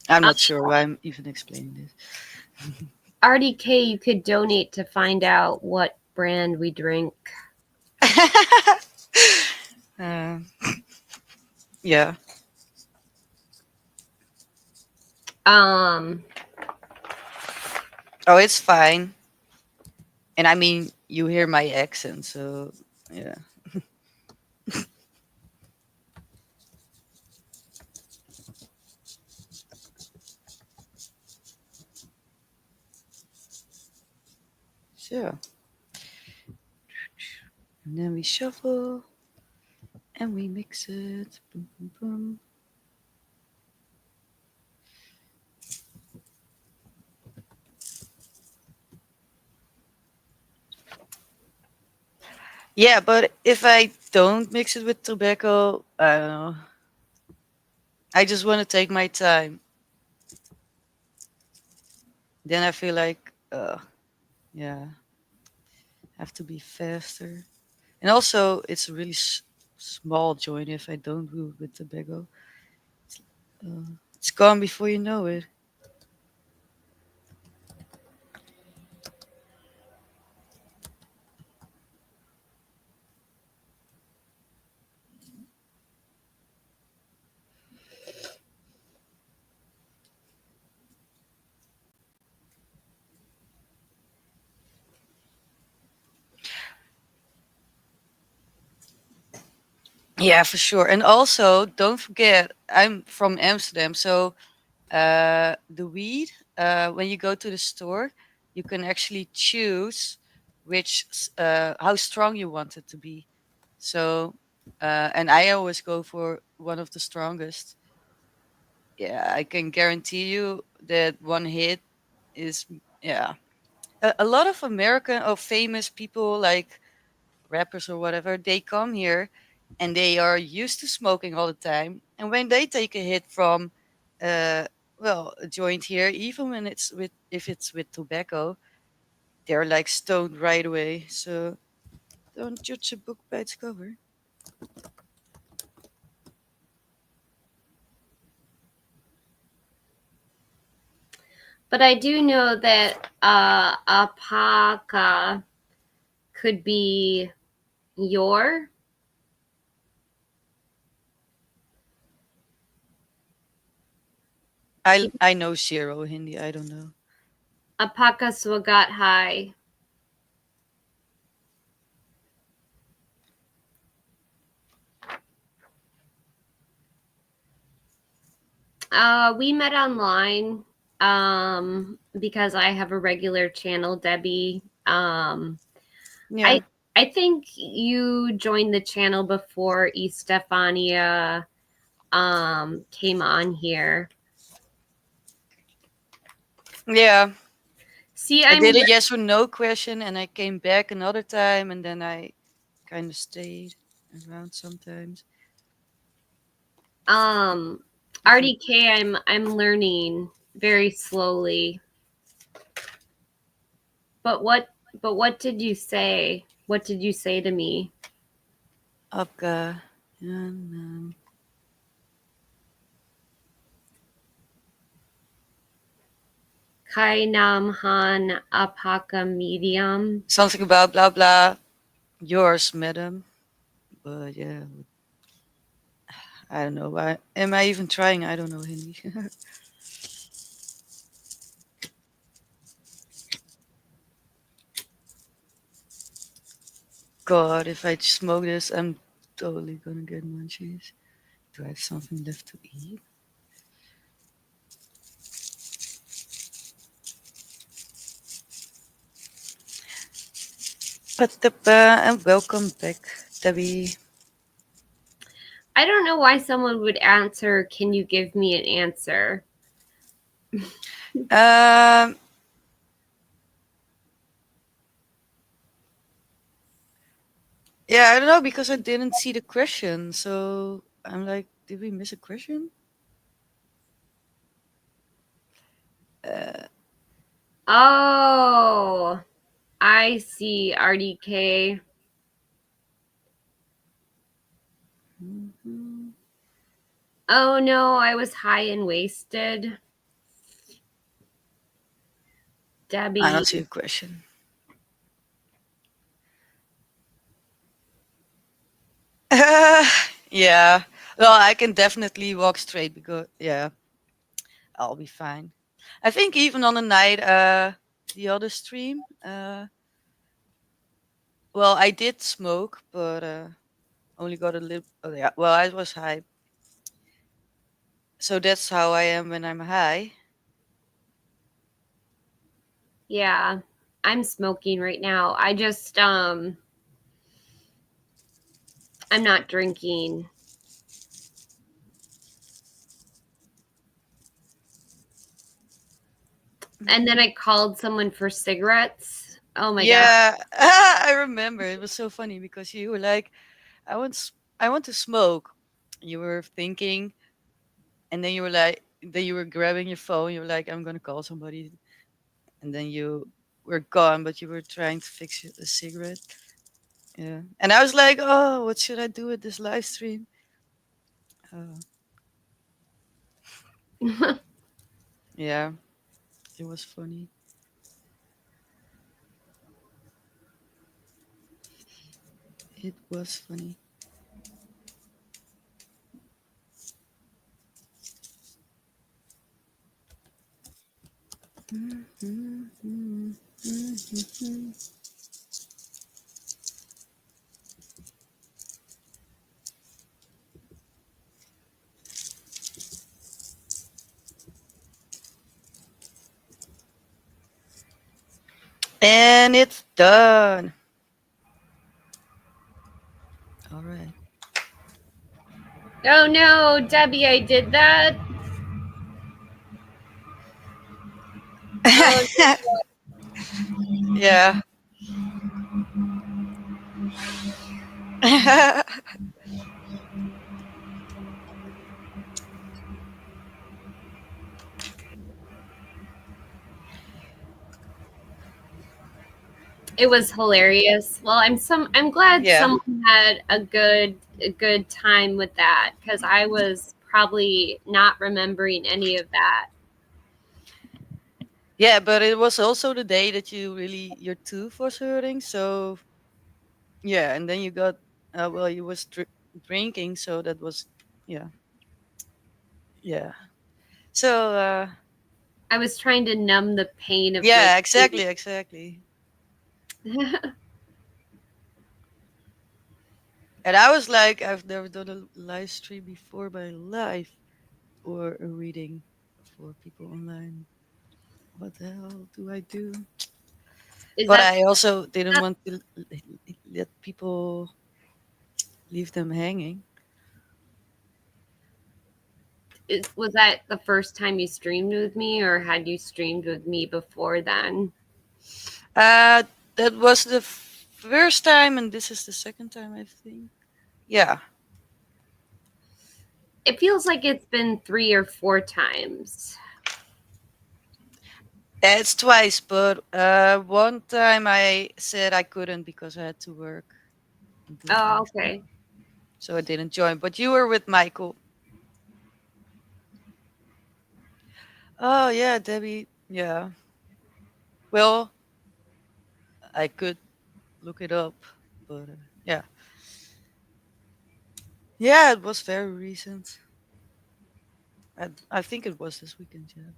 I'm not sure why I'm even explaining this. RDK, you could donate to find out what brand we drink. uh, yeah. Um, Oh, it's fine. And I mean, you hear my accent, so yeah. Sure. And then we shuffle and we mix it. Boom, boom, boom. Yeah, but if I don't mix it with tobacco, I don't know. I just want to take my time. Then I feel like, yeah, have to be faster. And also, it's a really small joint if I don't do it with tobacco. It's gone before you know it. Yeah, for sure. And also, don't forget, I'm from Amsterdam, so the weed, when you go to the store, you can actually choose how strong you want it to be. So, and I always go for one of the strongest. Yeah, I can guarantee you that one hit is, yeah. A lot of American or famous people, like rappers or whatever, they come here and they are used to smoking all the time. And when they take a hit from, uh, well, a joint here, even when it's with, if it's with tobacco, they're like stoned right away. So don't judge a book by its cover. But I do know that alpaca could be your I know zero Hindi. I don't know. alpaca swagat high. We met online because I have a regular channel, Debbie. Yeah. I think you joined the channel before Estephania came on here. Yeah. See, I did a yes or no question and I came back another time and then I kind of stayed around sometimes. RDK I'm learning very slowly. But what did you say? What did you say to me? Apka. Yeah, Kai Nam Han Apaka Medium. something about blah blah. Yours, madam. But yeah, I don't know. Why am I even trying? I don't know Hindi. God, if I smoke this, I'm totally gonna get munchies. Do I have something left to eat? And welcome back, Debbie. I don't know why someone would answer, "Can you give me an answer?" Um, yeah, I don't know because I didn't see the question, so I'm like, did we miss a question? Oh, I see, RDK. Mhm. Oh no, I was high and wasted. I don't Debbie. see a question. Yeah. Well, I can definitely walk straight because yeah, I'll be fine. I think even on the night, the other stream, well, I did smoke, but only got a little. Oh yeah, well, I was high, so that's how I am when I'm high. Yeah, I'm smoking right now. I just I'm not drinking. And then I called someone for cigarettes. Oh my god. Yeah, I remember it was so funny because you were like, I want to smoke." You were thinking, and then you were like, then you were grabbing your phone. You were like, "I'm gonna call somebody," and then you were gone, but you were trying to fix a cigarette. Yeah, and I was like, "Oh, what should I do with this live stream?" Oh, yeah, it was funny. It was funny. And it's done. All right. Oh no, Debbie, I did that. Oh, Yeah. it was hilarious. Well, I'm glad Yeah. someone had a good time with that because I was probably not remembering any of that. Yeah, but it was also the day that your tooth was hurting. So yeah, and then you got well, you was drinking, so that was yeah, yeah. So I was trying to numb the pain of my yeah, tooth. exactly. And I was like, I've never done a live stream before my life or a reading for people online. What the hell do I do? Is But that I also didn't want to let people leave them hanging. was that the first time you streamed with me, or had you streamed with me before then? Uh, that was the first time, and this is the second time, I think. Yeah, It feels like it's been 3 or 4 times. it's twice, but one time I said I couldn't because I had to work and do Oh, things, okay. so I didn't join. But you were with Michael. Oh yeah, Debbie. Yeah. Well, I could look it up, but yeah, yeah, it was very recent. I think it was this weekend. Yeah.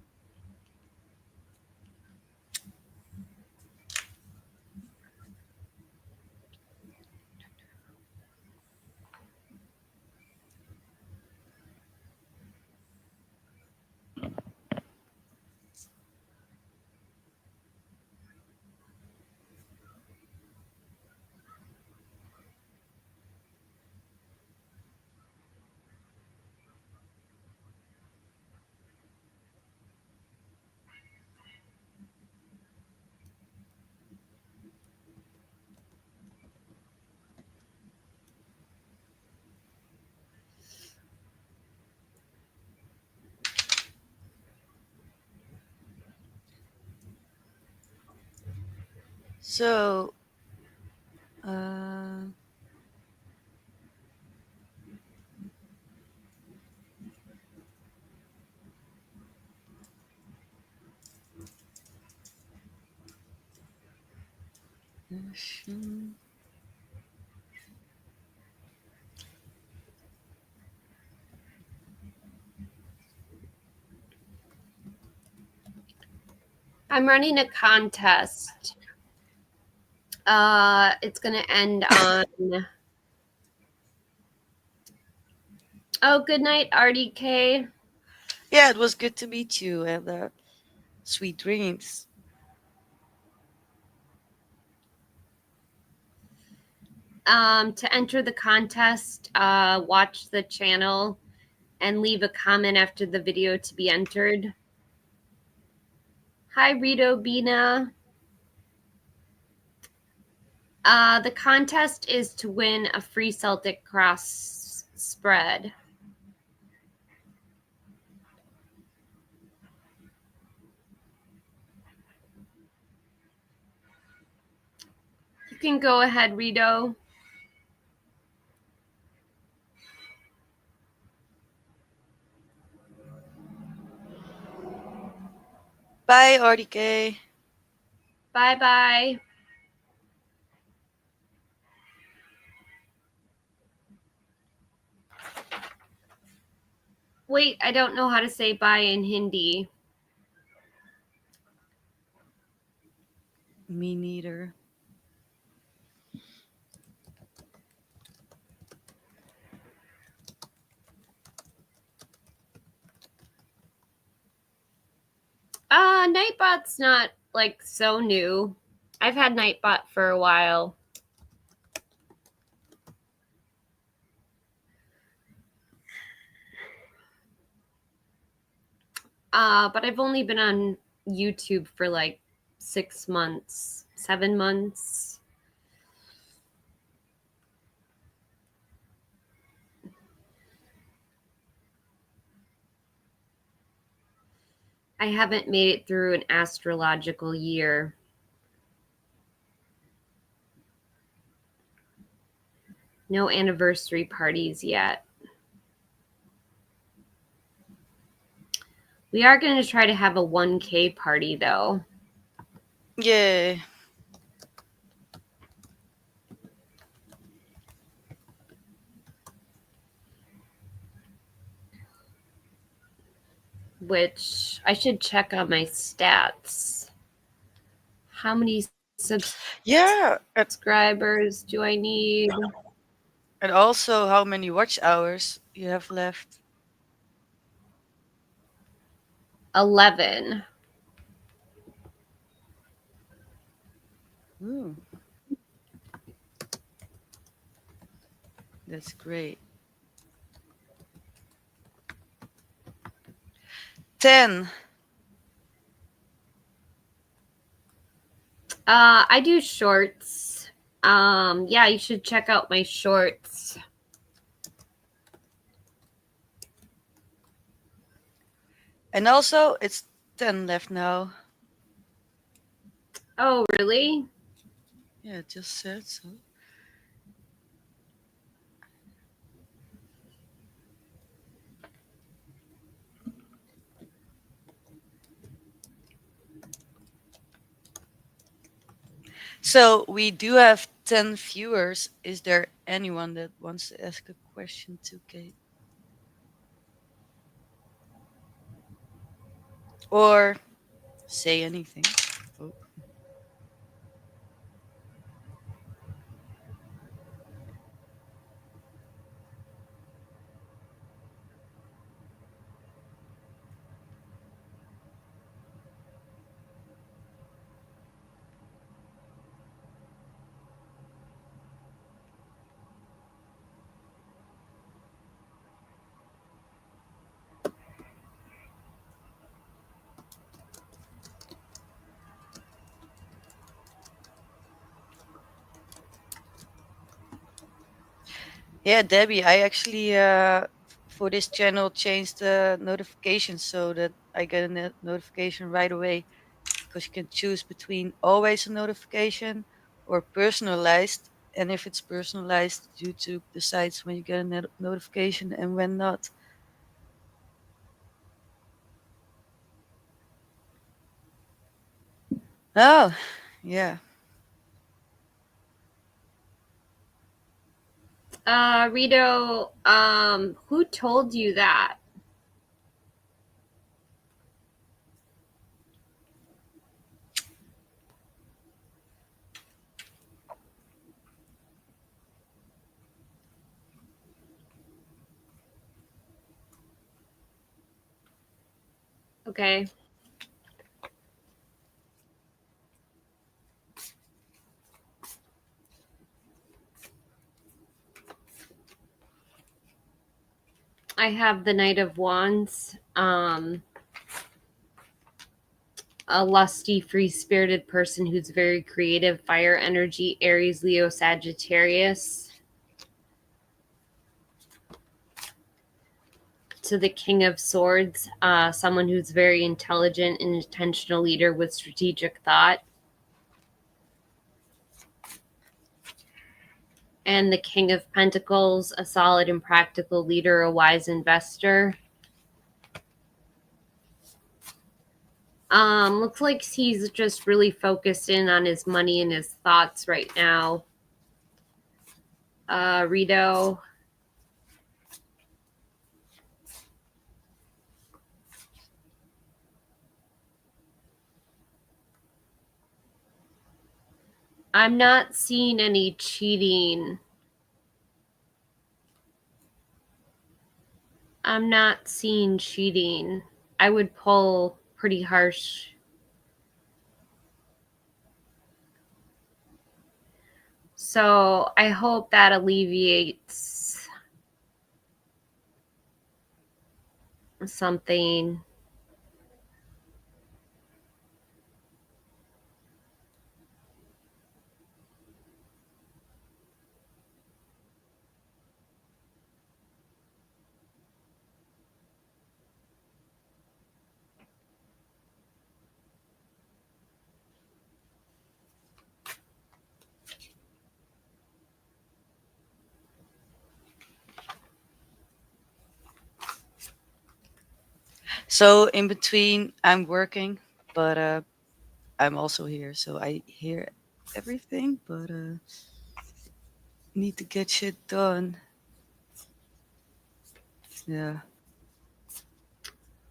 So, uh, I'm running a contest. It's gonna end on. Oh, good night, RDK. yeah, it was good to meet you and sweet dreams. To enter the contest, watch the channel and leave a comment after the video to be entered. Hi, Rito Bina. The contest is to win a free Celtic Cross spread. You can go ahead, Rito. Bye, RDK. Bye bye. Wait, I don't know how to say bye in Hindi. Me neither. Nightbot's not like so new. I've had Nightbot for a while. But I've only been on YouTube for like 6 months, 7 months. I haven't made it through an astrological year. No anniversary parties yet. We are going to try to have a 1K party though. Yeah. Which I should check on my stats. How many Yeah. subscribers do I need? And also how many watch hours you have left. 11. Ooh. That's great. 10. I do shorts. Yeah, you should check out my shorts. And also it's 10 left now. Oh, really? Yeah, it just said so. So we do have 10 viewers. Is there anyone that wants to ask a question to Kate? Or say anything? Oh. Yeah, Debbie, I actually for this channel changed the notifications so that I get a notification right away, because you can choose between always a notification or personalized. And if it's personalized, YouTube decides when you get a notification and when not. Oh, yeah. Rito, who told you that? Okay. I have the Knight of Wands. A lusty, free-spirited person who's very creative, fire energy, Aries, Leo, Sagittarius. To the King of Swords, someone who's very intelligent and intentional leader with strategic thought. And the King of Pentacles, a solid and practical leader, a wise investor. Looks like he's just really focused in on his money and his thoughts right now. Rito. I'm not seeing any cheating. I'm not seeing cheating. I would pull pretty harsh. So I hope that alleviates something. So in between, I'm working, but I'm also here, so I hear everything, but need to get shit done. Yeah.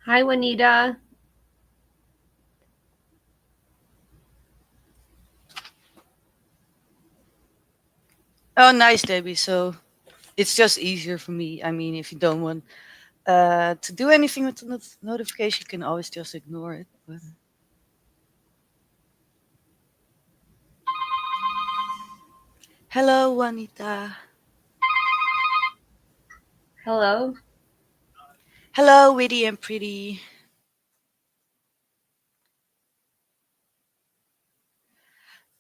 Hi, Juanita. Oh, nice, Debbie. So it's just easier for me. I mean, if you don't want to do anything with the notification, you can always just ignore it. But hello, Juanita. Hello. Hello, witty and pretty.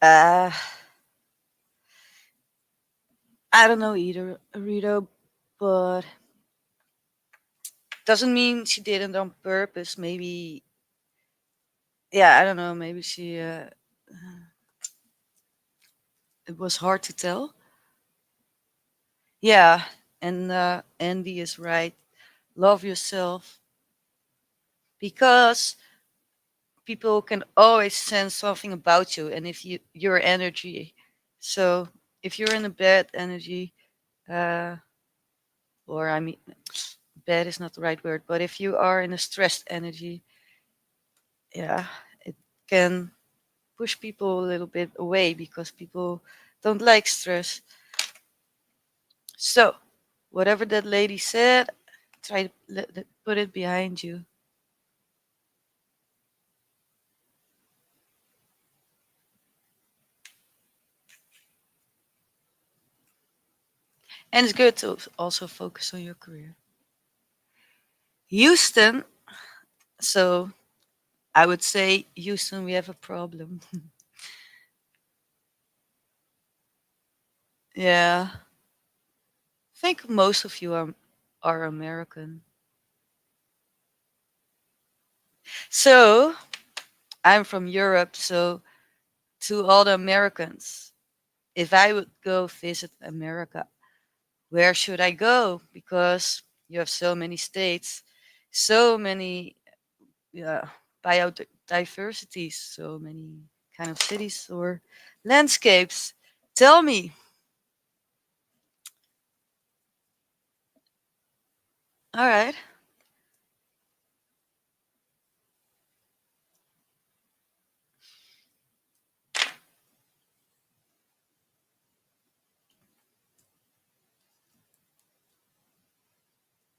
Uh, I don't know either, Rito, but doesn't mean she did it on purpose. Maybe, yeah, I don't know. Maybe she, it was hard to tell. Yeah, and Andy is right. Love yourself because people can always sense something about you, and if your energy. So if you're in a bad energy, uh, or I mean, bad is not the right word, but if you are in a stressed energy, yeah, it can push people a little bit away because people don't like stress. So, whatever that lady said, try to put it behind you. And it's good to also focus on your career. Houston. So, I would say, Houston, we have a problem. Yeah. I think most of you are American. So, I'm from Europe. So, to all the Americans, if I would go visit America, where should I go? Because you have so many states, so many biodiversities, so many kind of cities or landscapes. Tell me. All right.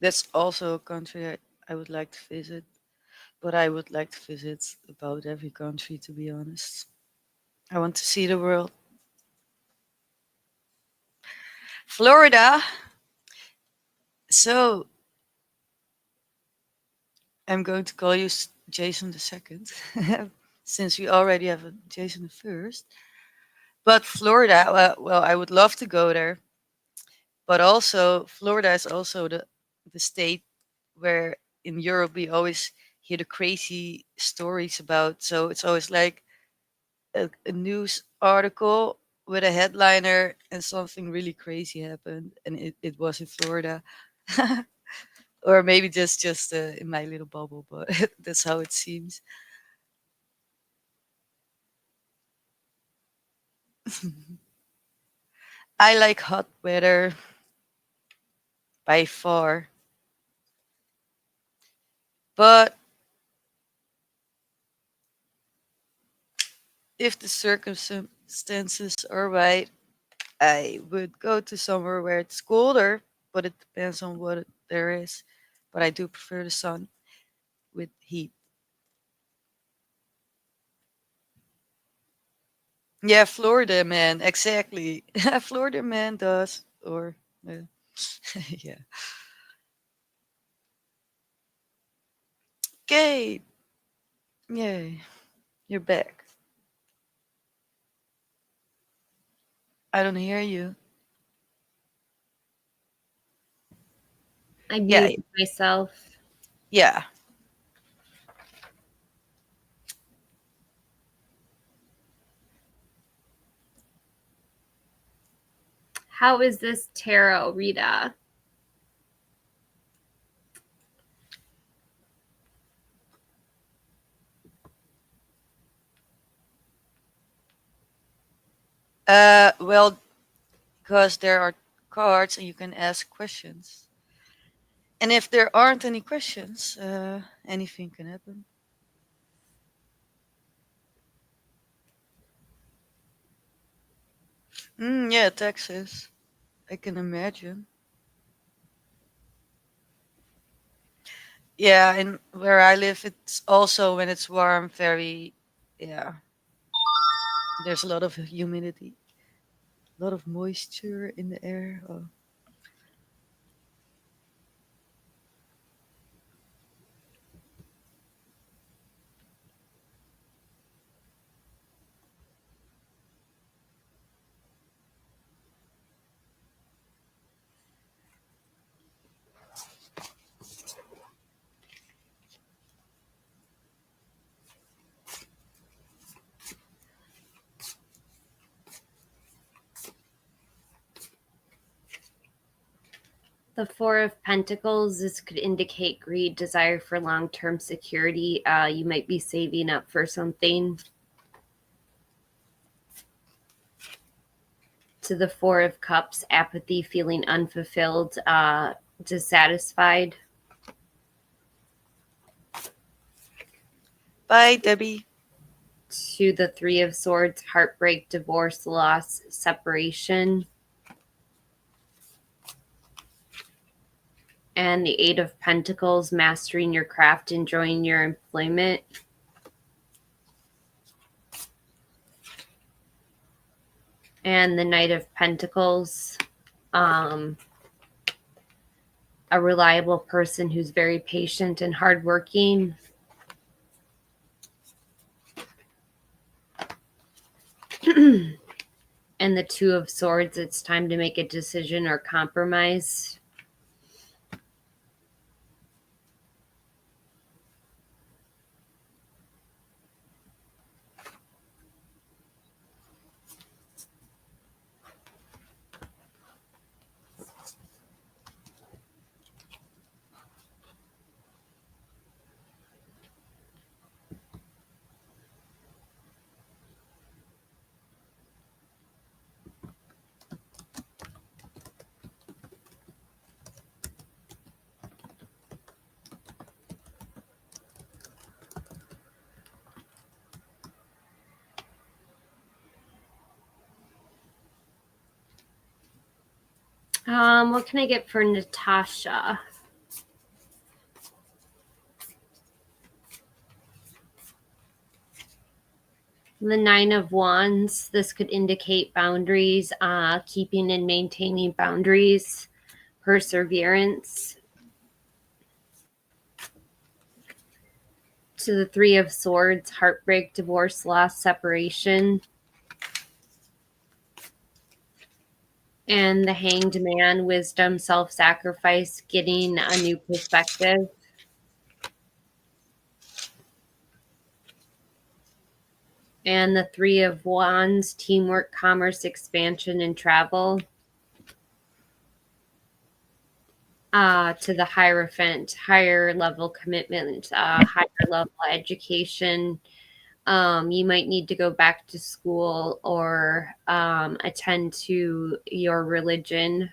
That's also a country I would like to visit, but I would like to visit about every country, to be honest. I want to see the world. Florida. So I'm going to call you Jason the second, since we already have a Jason the first. But Florida, well, I would love to go there. But also, Florida is also the state where in Europe we always hear the crazy stories about. So it's always like a news article with a headliner and something really crazy happened, and it was in Florida. Or maybe just in my little bubble, but that's how it seems. I like hot weather by far, but if the circumstances are right, I would go to somewhere where it's colder, but it depends on what there is. But I do prefer the sun with heat. Yeah, Florida man, exactly. Florida man does, or uh, yeah. Okay, yay, you're back. I don't hear you. I Yeah, muted myself. yeah. How is this tarot, Rita? Well, because there are cards and you can ask questions. And if there aren't any questions, anything can happen. Yeah, Texas. I can imagine. Yeah, and where I live, it's also when it's warm, very, yeah, there's a lot of humidity, a lot of moisture in the air. Oh. The Four of Pentacles, this could indicate greed, desire for long-term security. You might be saving up for something. To the Four of Cups, apathy, feeling unfulfilled, dissatisfied. Bye, Debbie. To the Three of Swords, heartbreak, divorce, loss, separation. And the Eight of Pentacles, mastering your craft, enjoying your employment. And the Knight of Pentacles, a reliable person who's very patient and hardworking. And the Two of Swords, it's time to make a decision or compromise. What can I get for Natasha? The Nine of Wands, this could indicate boundaries, keeping and maintaining boundaries, perseverance. To the Three of Swords, heartbreak, divorce, loss, separation. And the Hanged Man, wisdom, self-sacrifice, getting a new perspective. And the Three of Wands, teamwork, commerce, expansion, and travel. To the Hierophant, higher level commitment, higher level education. You might need to go back to school or attend to your religion.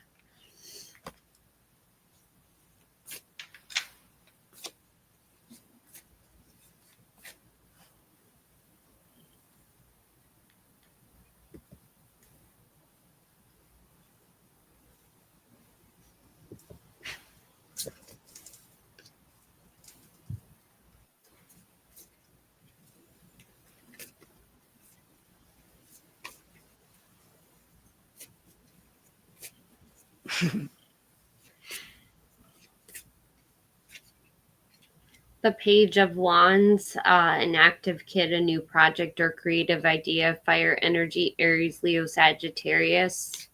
The Page of Wands, an active kid, a new project or creative idea, fire energy, Aries, Leo, Sagittarius.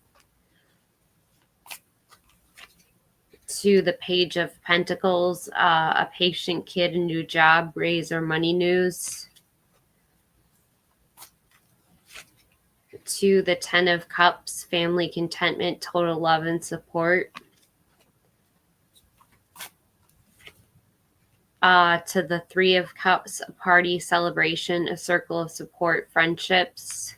To the Page of Pentacles, a patient kid, a new job, raise or money news. To the Ten of Cups, family contentment, total love and support. To the Three of Cups, a party, celebration, a circle of support, friendships.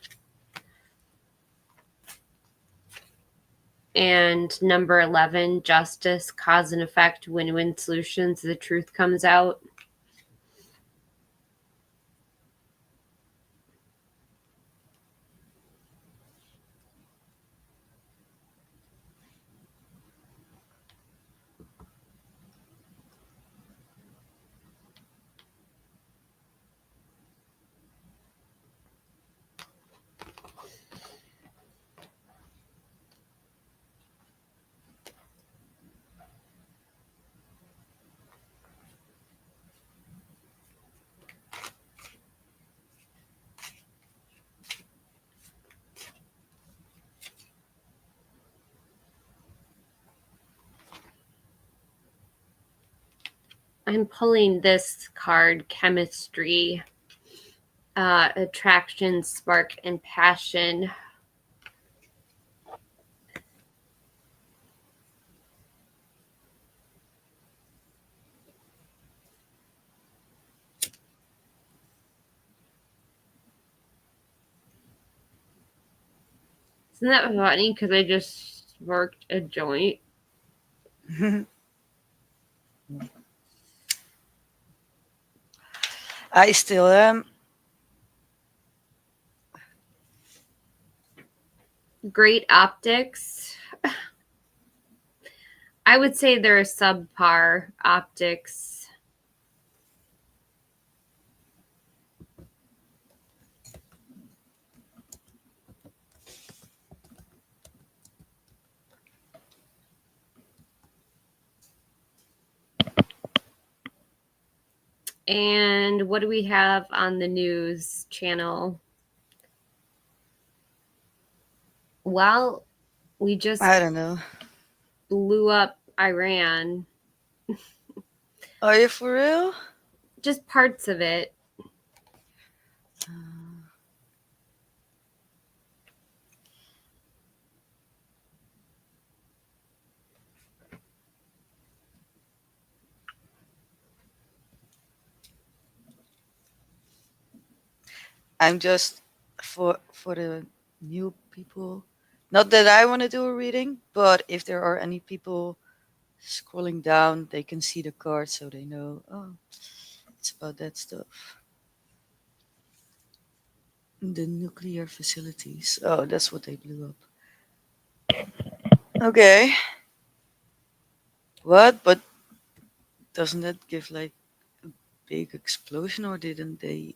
And number 11, justice, cause and effect, win-win solutions, the truth comes out. I'm pulling this card, chemistry, attraction, spark, and passion. Isn't that funny? Because I just smoked a joint. I still am. Great optics. I would say they're subpar optics. And what do we have on the news channel? Well, we just I don't know. blew up Iran. Are you for real? Just parts of it. I'm just for the new people. Not that I want to do a reading, but if there are any people scrolling down, they can see the card so they know, oh, it's about that stuff. The nuclear facilities. Oh, that's what they blew up. Okay. What? But doesn't that give like a big explosion, or didn't they?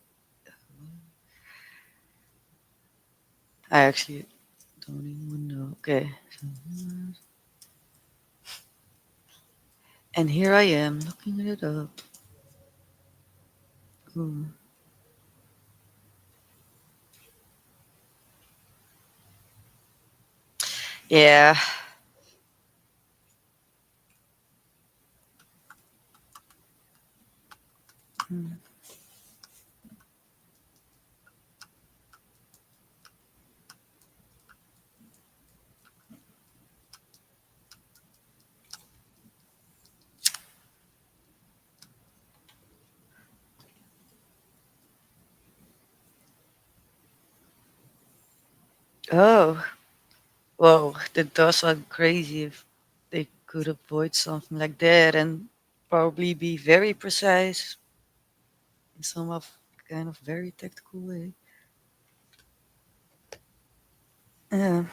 I actually don't even know. Okay. And here I am looking it up. Ooh. Yeah. Hmm. Oh, whoa, that does sound crazy if they could avoid something like that and probably be very precise in some of kind of very tactical way. Yeah.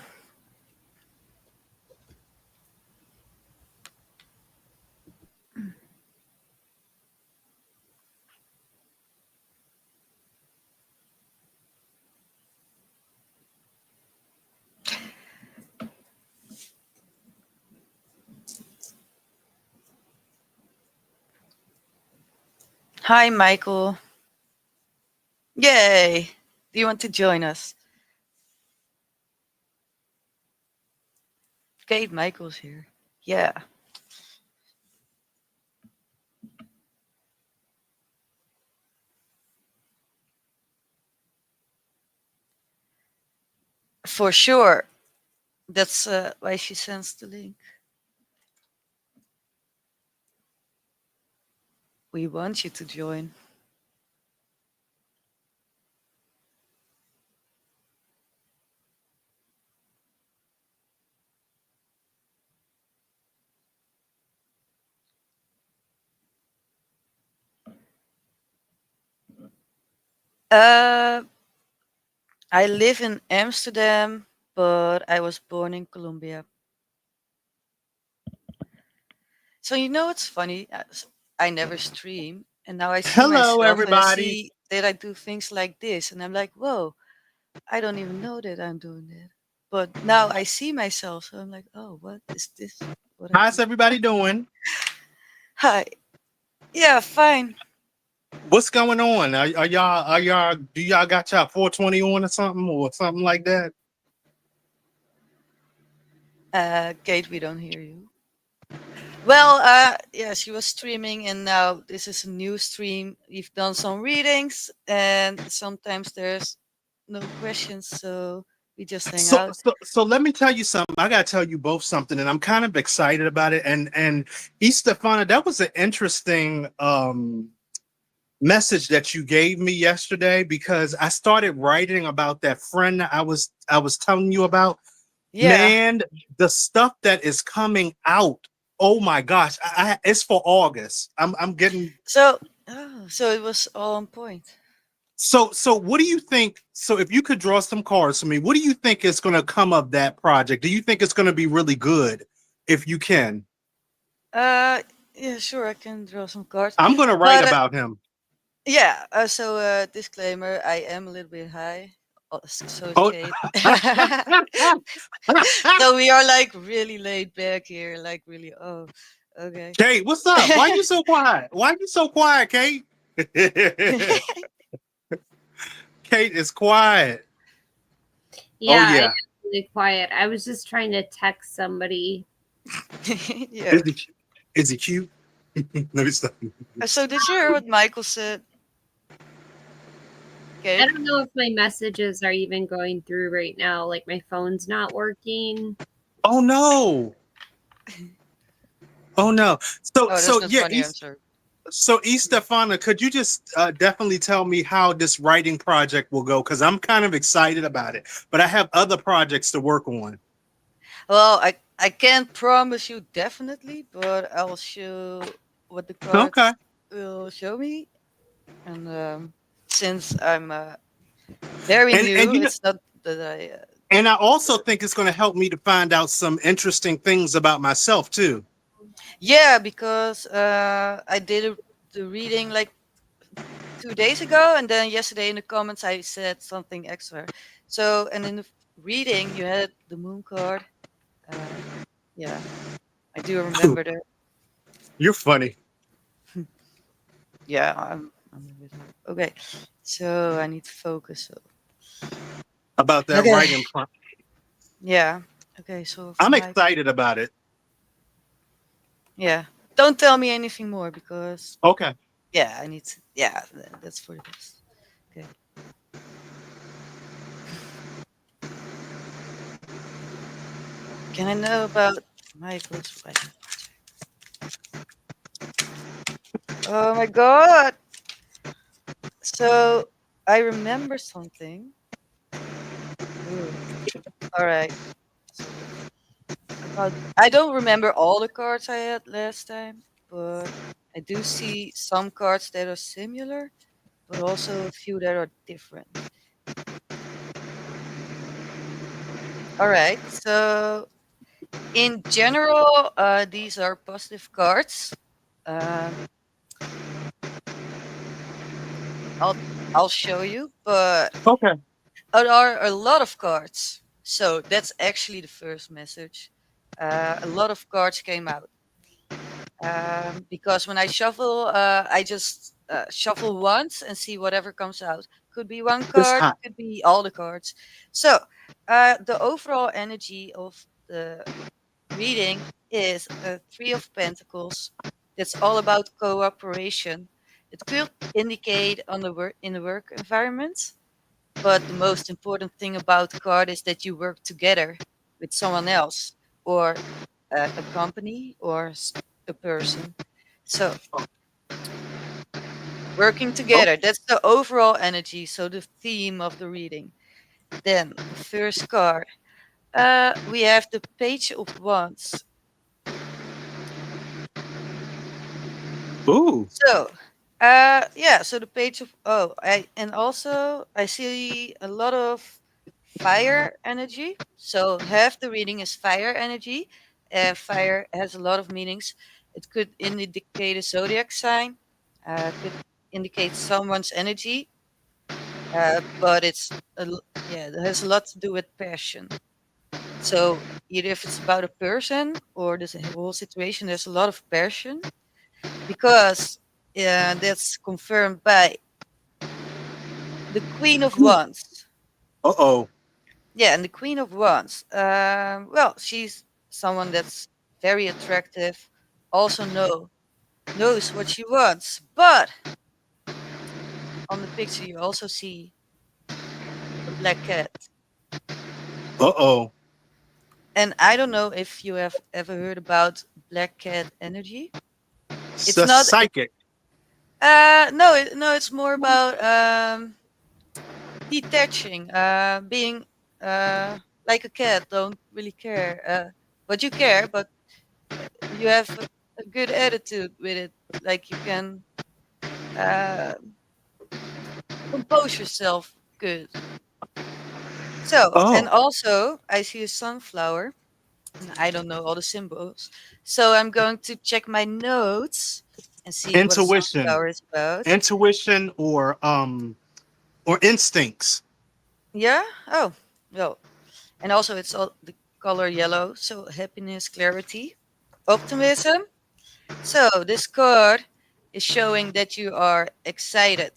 Hi, Michael. Yay! Do you want to join us? Kate Michael's here. Yeah, for sure. That's why she sends the link. We want you to join. Uh, I live in Amsterdam, but I was born in Colombia. So you know it's funny. I never stream, and now I see Hello, myself and I everybody. see that I do things like this, and I'm like, whoa, I don't even know that I'm doing that. But now I see myself, so I'm like, oh, what is this? What I How's do? everybody doing? Hi. Yeah, fine. What's going on? Are y'all do y'all got y'all 420 on or something like that? Kate, we don't hear you. Well, yeah, she was streaming, and now this is a new stream. We've done some readings, and sometimes there's no questions, so we just hang So out. so so let me tell you something. I gotta tell you both something, and I'm kind of excited about it. And Estefana, that was an interesting message that you gave me yesterday because I started writing about that friend that I was telling you about. Yeah. Man, the stuff that is coming out. Oh my gosh, it's for August. I'm getting So, so it was all on point. so what do you think? So if you could draw some cards for me, what do you think is going to come of that project? Do you think it's going to be really good if you can? Uh, yeah, sure, I can draw some cards, I'm going to write but about him. yeah. So, disclaimer: I am a little bit high. So is Oh. Kate. So we are like really laid back here, like really. Oh, okay. Kate, what's up? Why you so quiet? Why you so quiet, Kate? Kate is quiet. Oh Yeah, I am yeah. really quiet. I was just trying to text somebody. Yeah. Is he is he cute? Let me stop. So did you hear what Michael said, I Kate? don't know if my messages are even going through right now. Like my phone's not working. Oh no. Oh no. So Oh, that's so not yeah, funny. I'm sorry. So, Estefana, could you just definitely tell me how this writing project will go? Because I'm kind of excited about it, but I have other projects to work on. Well, I can't promise you definitely, but I'll show what the Okay. cards will show me. And since I'm very And new, you know, it's not that I. and I also think it's going to help me to find out some interesting things about myself too. Yeah, because I did the reading like 2 days ago, and then yesterday in the comments I said something extra. So, and in the reading you had the moon card. Uh, yeah, I do remember that. You're funny Yeah, I'm a bit okay. So I need to focus. So. about that Okay. writing. Yeah. Okay. So for I'm my excited about it. yeah, don't tell me anything more because Okay. yeah, I need to. Yeah, that's for the best. Okay. Can I know about Michael's wedding? Oh my god! So I remember something. Ooh. All right. So about I don't remember all the cards I had last time, but I do see some cards that are similar, but also a few that are different. All right. So in general, these are positive cards. Um, I'll I'll show you, but Okay. there are a lot of cards. So that's actually the first message. A lot of cards came out because when I shuffle, I just shuffle once and see whatever comes out. Could be one It's card, hot. could be all the cards. So the overall energy of the reading is a Three of Pentacles. That's all about cooperation. It could indicate on the work in the work environment, but the most important thing about the card is that you work together with someone else, or a company, or a person. So working Oh, together, that's the overall energy. So the theme of the reading. Then the first card, we have the Page of Wands. ooh. So, yeah, so the page of and also I see a lot of fire energy. So half the reading is fire energy. Fire has a lot of meanings. It could indicate a zodiac sign, could indicate someone's energy, but yeah, it has a lot to do with passion. So either if it's about a person or this whole situation, there's a lot of passion because that's confirmed by the Queen of Wands. Uh-oh. Yeah, and the Queen of Wands. Well, she's someone that's very attractive, also knows what she wants. But on the picture, you also see a black cat. Uh-oh. And I don't know if you have ever heard about black cat energy. It's It's a not. psychic. No, no. It's more about detaching, being like a cat, don't really care. But you care, but you have a good attitude with it. Like you can uh, compose yourself good. So, and Oh, also, I see a sunflower, and I don't know all the symbols. So I'm going to check my notes and see what a intuition. sunflower is about. Intuition or instincts. Yeah? Oh, well. And also, it's all the color yellow. So happiness, clarity, optimism. So this card is showing that you are excited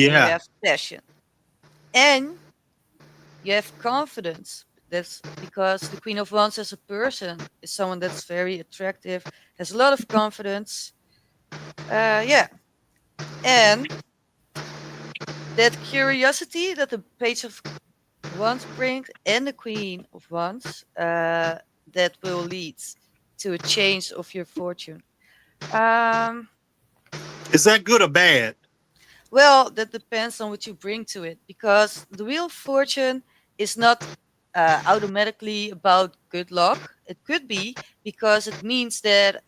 and you Yeah. have passion and you have confidence. That's because the Queen of Wands as a person is someone that's very attractive, has a lot of confidence. Yeah. And that curiosity that the Page of Wands brings and the Queen of Wands, that will lead to a change of your fortune. Um, Is that good or bad? Well, that depends on what you bring to it because the Wheel of Fortune is not automatically about good luck. It could be because it means that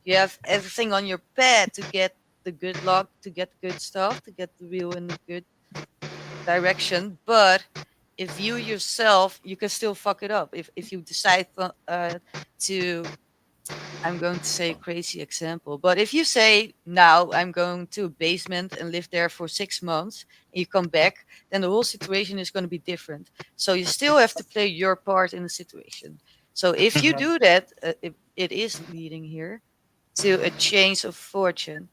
you have everything on your path to get the good luck, to get the good stuff, to get the wheel in the good direction. But if you yourself, you can still fuck it up. If you decide to, I'm going to say a crazy example, but if you say now I'm going to a basement and live there for 6 months and you come back, then the whole situation is going to be different. So you still have to play your part in the situation. So if you Mhm. do that, it is leading here to a change of fortune.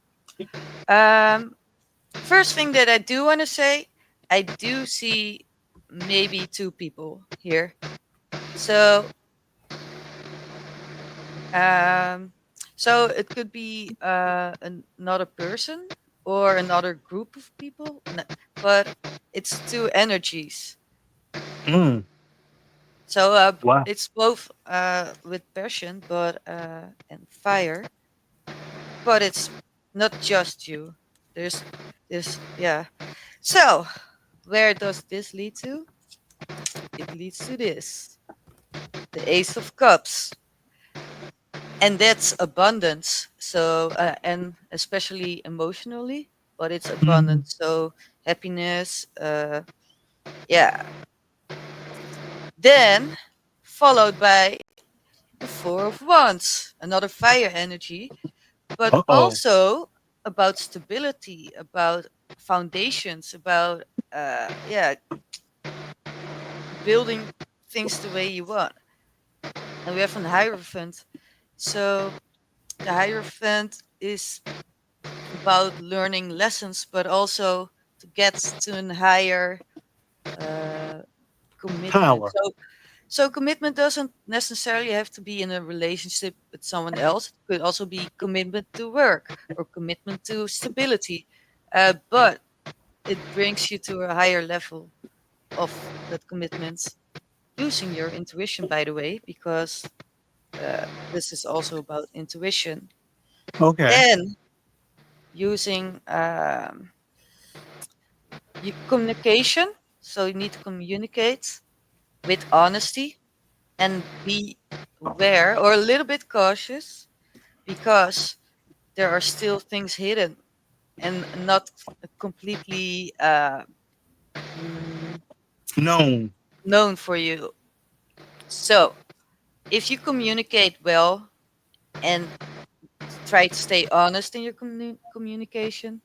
Um, First thing that I do want to say, I do see maybe two people here. So Um, so it could be another person or another group of people, but it's two energies. Mm. So Wow. it's both with passion, but and fire, but it's not just you. There's this, yeah. So where does this lead to? It leads to this: the Ace of Cups. And that's abundance. So and especially emotionally, but it's Mm. abundance. So happiness, yeah. Then followed by the Four of Wands, another fire energy, but Uh-oh. also about stability, about foundations, about yeah, building things the way you want. And we have an Hierophant. So the Hierophant is about learning lessons, but also to get to a higher commitment. Power. So commitment doesn't necessarily have to be in a relationship with someone else. It could also be commitment to work or commitment to stability. But it brings you to a higher level of that commitment using your intuition, by the way, because this is also about intuition. Okay. Then using communication. So you need to communicate with honesty and be aware or a little bit cautious because there are still things hidden and not completely mm, Known. known for you. So if you communicate well and try to stay honest in your communication,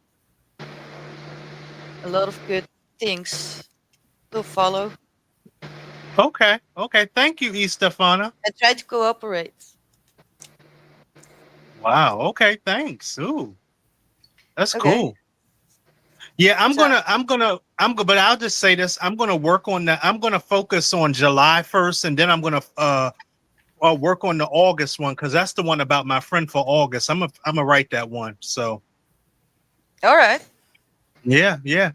a lot of good things will follow. Okay. Okay. Thank you, Estefana. And try to cooperate. Wow. Okay. Thanks. Ooh, that's Okay. cool. Yeah, So but I'll just say this. I'm gonna work on that. I'm gonna focus on July 1st, and then I'm gonna work on the August one because that's the one about my friend for August. I'm gonna write that one. So all right. yeah, yeah.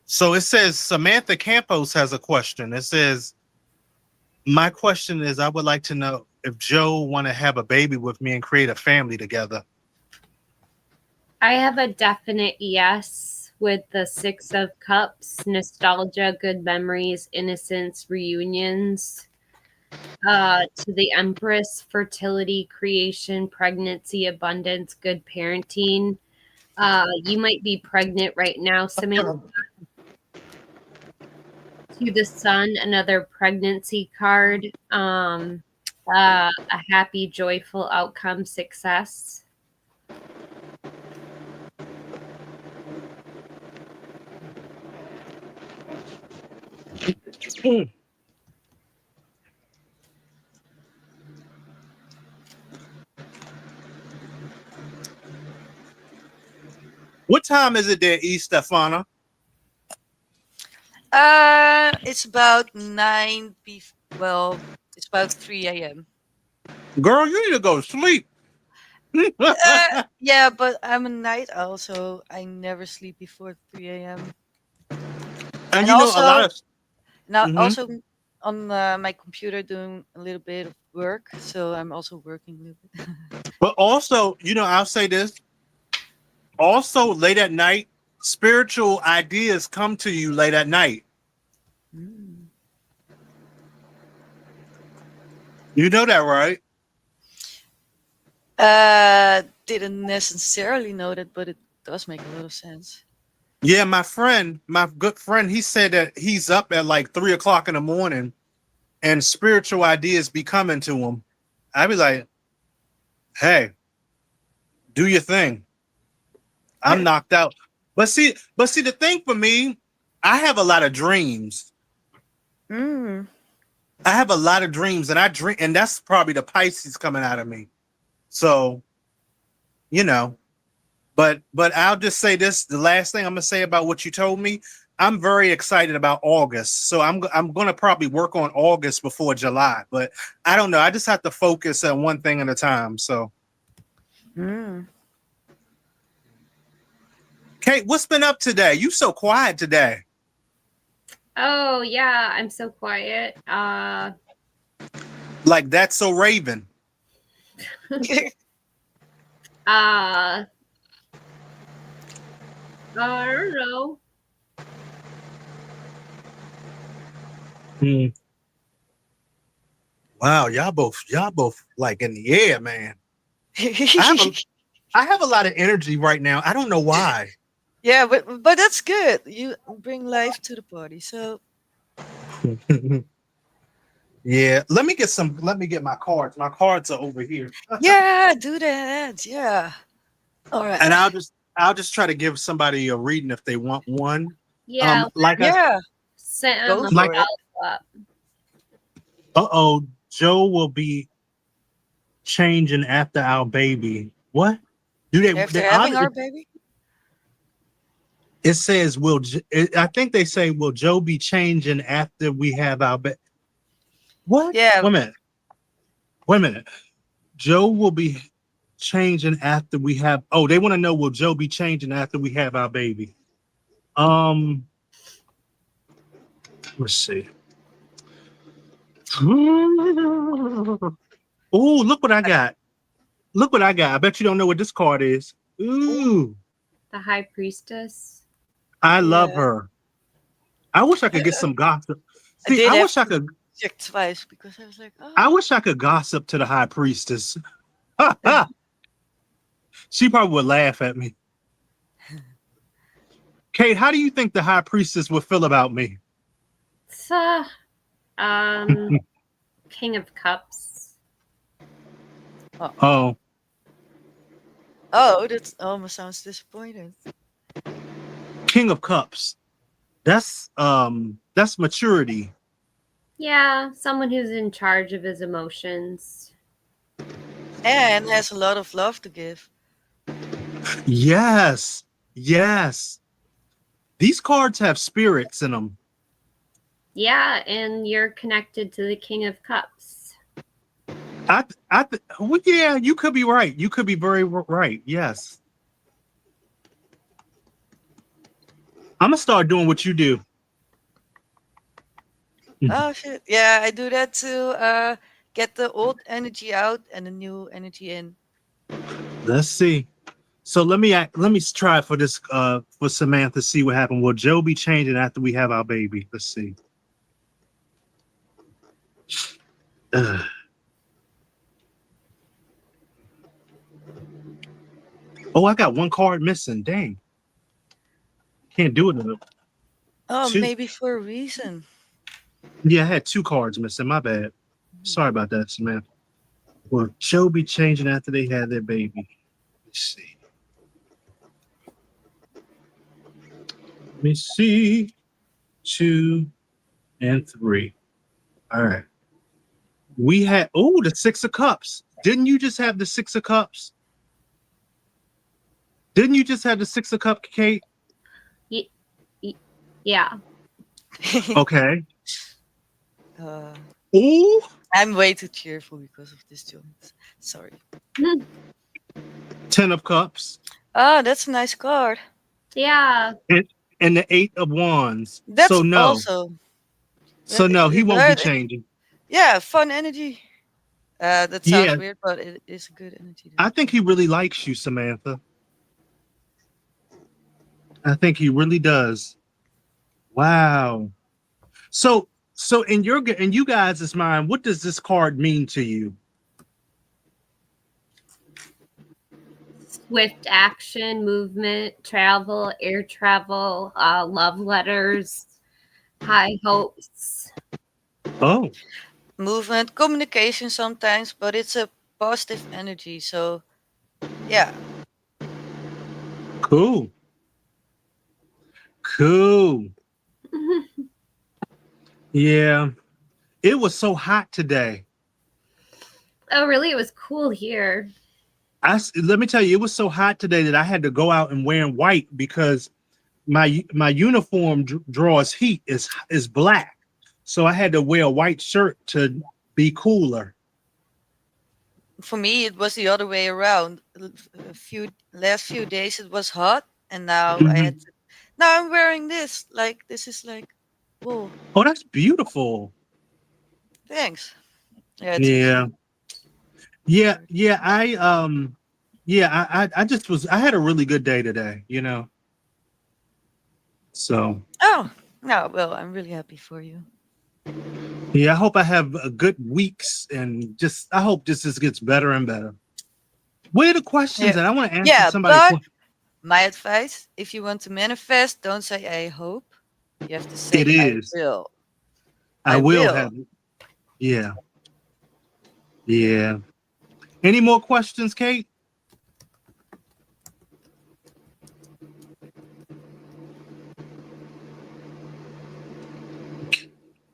So it says Samantha Campos has a question. It says, my question is, I would like to know if Joe want to have a baby with me and create a family together. I have a definite yes with the Six of Cups, nostalgia, good memories, innocence, reunions. To the Empress, fertility, creation, pregnancy, abundance, good parenting. You might be pregnant right now, Samantha. To the Sun, another pregnancy card. A happy, joyful outcome, success. What time is it there, Estefana? It's about well, it's about 3 a.m. Girl, you need to go to sleep. Yeah, but I'm a night owl, so I never sleep before 3 a.m. And And you know, a lot also, of now mhm. also on my computer doing a little bit of work, so I'm also working a little bit. But also, you know, I'll say this. Also, late at night, spiritual ideas come to you late at night. Mm. You know that, right? Didn't necessarily know that, but it does make a lot of sense. Yeah, my good friend, he said that he's up at like 3 o'clock in the morning and spiritual ideas be coming to him. I'd be like, hey, do your thing. I'm knocked out. But see, the thing for me, I have a lot of dreams. Mm. I have a lot of dreams, and I dream, and that's probably the Pisces coming out of me. So, you know, but I'll just say this: the last thing I'm gonna say about what you told me, I'm very excited about August. So I'm gonna probably work on August before July, but I don't know. I just have to focus on one thing at a time. So, Mm. Kate, what's been up today? You so quiet today. Oh yeah, I'm so quiet. Like that's so Raven. I don't know. Hmm. Wow, y'all both like in the air, man. I have a lot of energy right now. I don't know why. Yeah, but that's good. You bring life to the party. So Yeah, let me get my cards. My cards are over here. yeah, do that. Yeah. All And right. I'll just try to give somebody a reading if they want one. Yeah, Like I Yeah, sent go him a for like it. follow up. Joe will be changing after our baby. What? Do they After they having honor our baby. It says, I think they say, will Joe be changing after we have our baby? What? Yeah, Wait a minute. Wait a minute. Joe will be changing after we have. Oh, they want to know, will Joe be changing after we have our baby? Let's see. Oh, look what I got. Look what I got. I bet you don't know what this card is. Ooh, The High Priestess. I love yeah. her. I wish I could get some gossip. I See, did I have wish I to could. check twice because I was like, I oh. wish I could gossip to the high priestess. She probably would laugh at me. Kate, how do you think the high priestess would feel about me? It's, King of Cups. Oh, Oh, that almost sounds disappointed. King of Cups. That's maturity. Yeah, someone who's in charge of his emotions. And has a lot of love to give. Yes. Yes. These cards have spirits in them. Yeah, and you're connected to the King of Cups. Well, yeah, you could be right. You could be very right. Yes. I'm gonna start doing what you do. Oh shit. Yeah, I do that to get the old energy out and the new energy in. Let's see. So let me try for this for Samantha, see what happened. Will Joe be changing after we have our baby? Let's see. Oh, I got one card missing. Dang. Can't do it in a Oh, two. maybe for a reason. Yeah, I had two cards missing. My bad. Sorry about that, Samantha. Will Joe be changing after they had their baby? Let's see. Let me see. 2 and 3. All right. We had the 6 of Cups. Didn't you just have the 6 of Cups? Didn't you just have the 6 of Cups, Kate? Yeah. Okay. uh, Ooh. I'm way too cheerful because of this joint. Sorry. 10 of Cups. Oh, that's a nice card. Yeah. And the 8 of Wands. That's So no. also. So no, he won't be changing. Yeah, fun energy. That sounds Yeah, weird, but it is a good energy. I think he really likes you, Samantha. I think he really does. Wow. So in you guys' mind, what does this card mean to you? Swift action, movement, travel, air travel, love letters, high hopes. Oh, Movement, communication sometimes, but it's a positive energy. So, yeah. cool. Cool. Yeah. It was so hot today. Oh, really? It was cool here. Let me tell you, it was so hot today that I had to go out and wear white because my uniform draws heat is black. So I had to wear a white shirt to be cooler. For me, it was the other way around. Last few days it was hot, and now now I'm wearing this. Like this is like, whoa. Oh, that's beautiful. Thanks. Yeah. It's Yeah. Yeah. Yeah. I just I had a really good day today, So Oh no. Well, I'm really happy for you. yeah, I hope I have good weeks and I hope this just gets better and better. Where are the questions Yeah. that I want to answer Yeah, somebody? but my advice: if you want to manifest, don't say "I hope." You have to say It "I is. will." I I will will. have. Yeah. Yeah. Any more questions, Kate?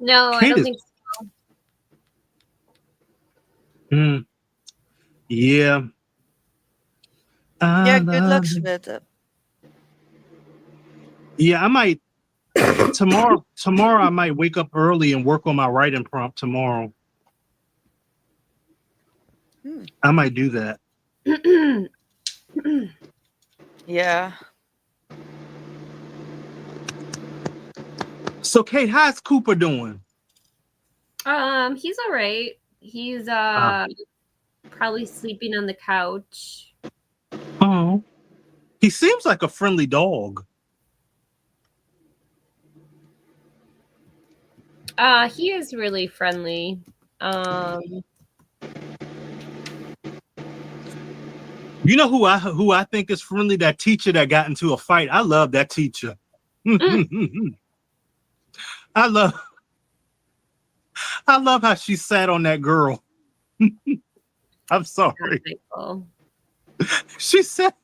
No, I Kate don't is. think so. Yeah. Yeah. Good luck, Sveta. Yeah, I might tomorrow. Tomorrow, I might wake up early and work on my writing prompt tomorrow. Hmm. I might do that. Yeah. So, Kate, how's Cooper doing? He's all right. He's probably sleeping on the couch. Oh, he seems like a friendly dog. He is really friendly. You know who I think is friendly? That teacher that got into a fight. I love that teacher. I love how she sat on that girl. I'm sorry. Michael. She said,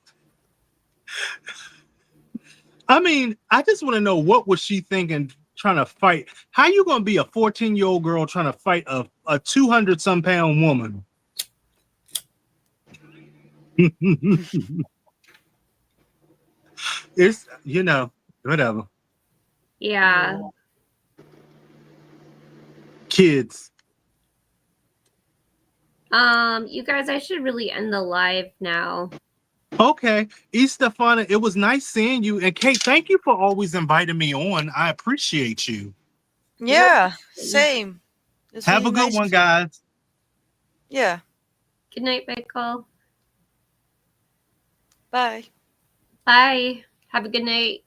I mean, I just want to know what was she thinking trying to fight. How you gonna be a 14-year-old girl trying to fight a 200-some pound woman? It's whatever. Yeah. Kids. You guys, I should really end the live now. Okay. Estephania, it was nice seeing you. And Kate, thank you for always inviting me on. I appreciate you. Yeah. Same. It's Have really a good nice. one, guys. Yeah. Good night, Michael. Bye. Bye. Have a good night.